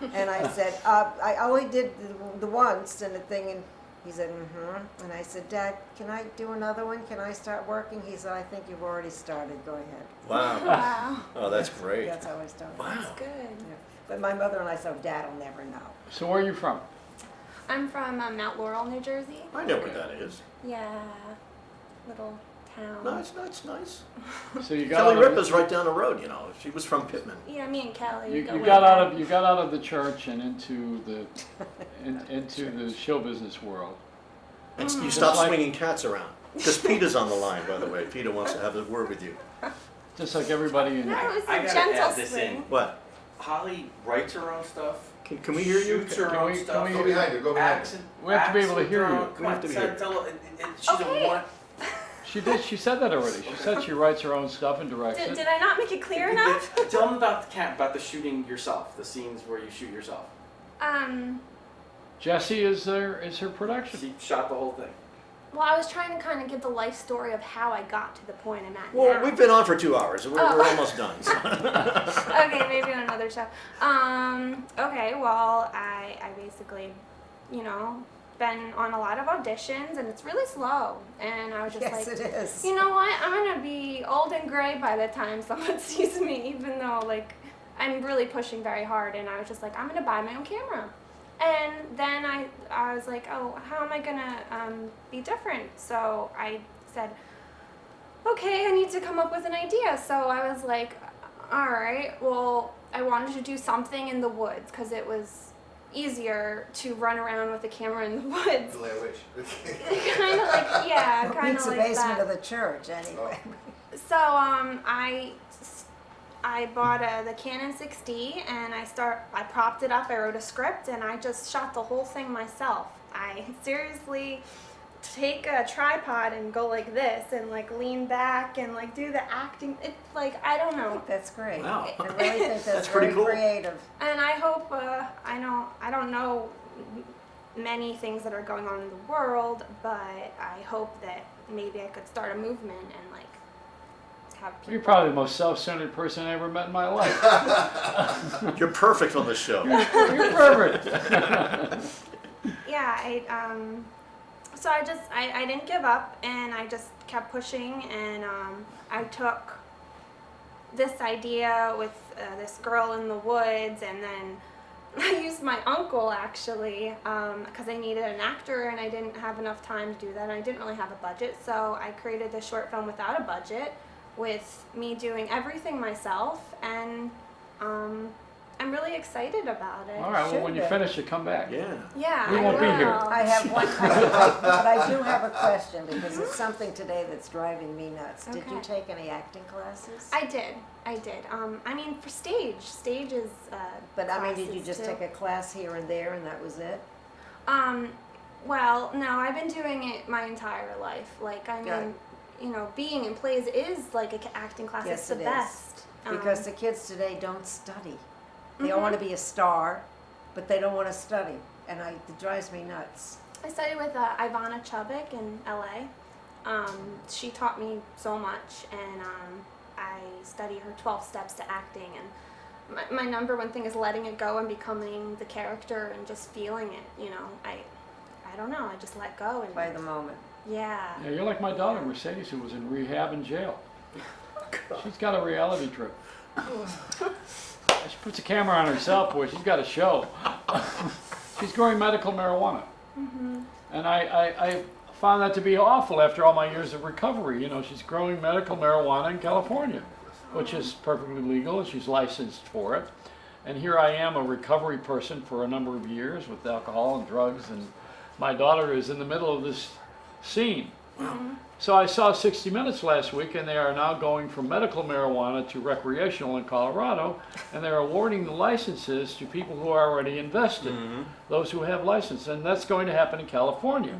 And I said, "I only did the once and the thing." And he said, "Mm-hmm." And I said, "Dad, can I do another one? Can I start working?" He said, "I think you've already started. Go ahead." Wow. Wow, Oh, that's great. That's how I started. Wow. that's good. Yeah. But my mother and I said, "Dad'll never know." So where are you from? I'm from Mount Laurel, New Jersey. I know where that is. Yeah, little town. No, it's nice. So you got Kelly out of, Ripa's right down the road. She was from Pittman. Yeah, me and Kelly. you, go you way got out back. of you got out of the church and into the into the show business world. And you Just stopped like- swinging cats around. Because Peter's on the line, by the way. Peter wants to have a word with you. Just like everybody in No, it was I a gotta gentle add this swing. in. What? Holly writes her own stuff. Can we hear you? Shoots her Can own we- stuff. can Go behind her, go behind her. Acts and- We have to be able to acts hear with her you. own- We Come have on, to hear you. tell her, and she's Okay. a one. She said that already. She said she writes her own stuff and directs Did it. I not make it clear enough? Tell them about the shooting yourself, the scenes where you shoot yourself. Jessie is her production. She shot the whole thing. Well, I was trying to kind of give the life story of how I got to the point I'm at Well, now. we've been on for 2 hours. We're Oh. almost done. So. Okay, maybe on another show. Okay, well, I basically, been on a lot of auditions, and it's really slow. And I was just Yes, like, it is. you know what? I'm gonna be old and gray by the time someone sees me, even though like I'm really pushing very hard. And I was just like, I'm gonna buy my own camera. And then I was like, oh, how am I gonna be different? So I said, okay, I need to come up with an idea. So I was like, all right, well, I wanted to do something in the woods because it was easier to run around with a camera in the woods. Blair Witch. Kind of like, yeah, Who kind beats of the like basement that. of the church anyway? So I bought the Canon 6D and I propped it up. I wrote a script and I just shot the whole thing myself. I seriously take a tripod and go like this and like lean back and like do the acting. It's like, I don't I know. think that's great. Wow. I really think that's pretty very cool. creative. And I hope I don't know many things that are going on in the world, but I hope that maybe I could start a movement and like have people. You're probably the most self-centered person I ever met in my life. You're perfect on the show. You're perfect. Yeah, so I didn't give up and I just kept pushing and I took this idea with this girl in the woods and then I used my uncle actually because I needed an actor and I didn't have enough time to do that and I didn't really have a budget, so I created this short film without a budget with me doing everything myself and I'm really excited about it. All right, well, Should when you be. finish it, come back. Yeah. Yeah, We I won't be here. will. I have one question, but I do have a question because it's something today that's driving me nuts. Did you Okay. take any acting classes? I did. I mean, for stage is. But I mean, did you classes, just too. take a class here and there and that was it? Well, no, I've been doing it my entire life. Like, I mean, Right. you know, being in plays is like an acting class. Yes, it's the it is. best. Because the kids today don't study. They all Mhm. want to be a star, but they don't want to study. And it drives me nuts. I studied with Ivana Chubbuck in LA. She taught me so much, and I study her 12 steps to acting. And my number one thing is letting it go and becoming the character and just feeling it. You know, I don't know. I just let go and By the moment. yeah. Yeah, you're like my daughter, Mercedes, who was in rehab and jail. She's got a reality trip. She puts a camera on herself, boy, she's got a show. She's growing medical marijuana. And I found that to be awful after all my years of recovery. You know, she's growing medical marijuana in California, which is perfectly legal, and she's licensed for it. And here I am, a recovery person for a number of years with alcohol and drugs, and my daughter is in the middle of this scene. So I saw 60 Minutes last week, and they are now going from medical marijuana to recreational in Colorado, and they're awarding the licenses to people who are already invested, those who have license, and that's going to happen in California.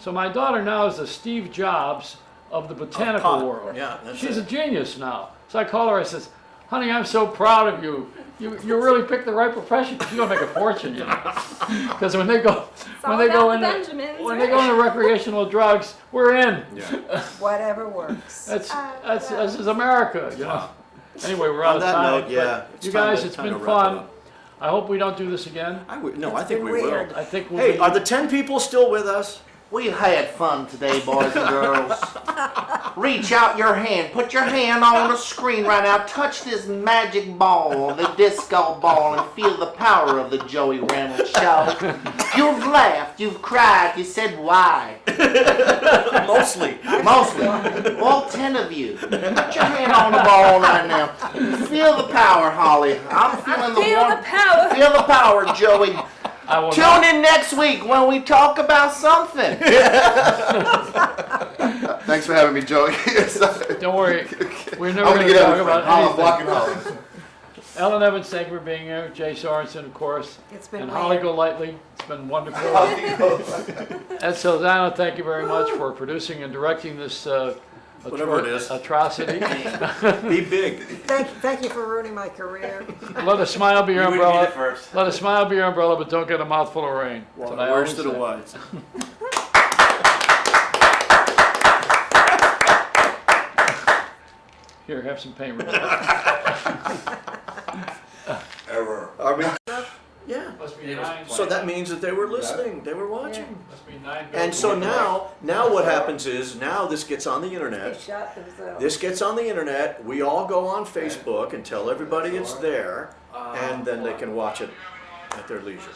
So my daughter now is the Steve Jobs of the botanical pot. world. Yeah, that's She's it. a genius now. So I call her, I says, honey, I'm so proud of you. You really picked the right profession. She's gonna make a fortune, you know. Because when they go, all when they go about the into Benjamins, when right? they go into recreational drugs, we're in. Whatever works. That's yeah. this is America, you know. Anyway, we're out On of that time. note, but yeah, it's you time guys, to- it's time been to wrap it fun. up. I hope we don't do this again. I think been we weird. will. I think we'll Hey, be, are the 10 people still with us? We had fun today, boys and girls. Reach out your hand. Put your hand on the screen right now. Touch this magic ball, the disco ball, and feel the power of the Joey Reynolds show. You've laughed, you've cried, you said why. Mostly. Mostly. All 10 of you. Put your hand on the ball right now. Feel the power, Holly. I'm feeling the Feel warmth. the power. Feel the power, Joey. I will Tune not, in next week when we talk about something. Thanks for having me, Joey. don't worry. We're I'm never gonna going to get talk out about Holly, anything. blocking Holly. Ellen Evans, thank you for being here. Jay Sorensen, of course. It's been And Holly weird. Golightly. It's been wonderful. Ed Saldana, thank you very much for producing and directing this Whatever it is. atrocity. Be big. Thank you for ruining my career. Let a smile be your You would need umbrella. it first. Let a smile be your umbrella, but don't get a mouthful of rain. That's what I always Worst to the say. wise. Here, have some paint relief. Error. Are we? Yeah. Must be It was nine. So that means that they were listening, they were watching. Must be 9 And so now what happens is, now this gets on the They internet. shot themselves. This gets on the internet, we all go on Facebook and tell everybody it's there, and then they can watch it at their leisure.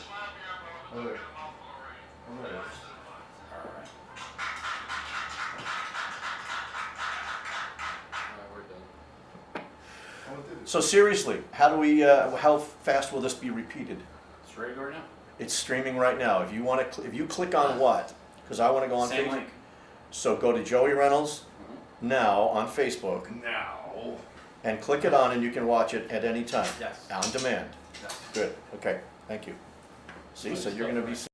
So seriously, how fast will this be repeated? It's ready right now. It's streaming right now. If you want to, if you click on what? Because I want to go on Same Facebook. link. So go to Joey Reynolds now on Facebook Now. and click it on, and you can watch it at any time. Yes. On demand. Yes. Good. Okay. Thank you. See, so you're going to be.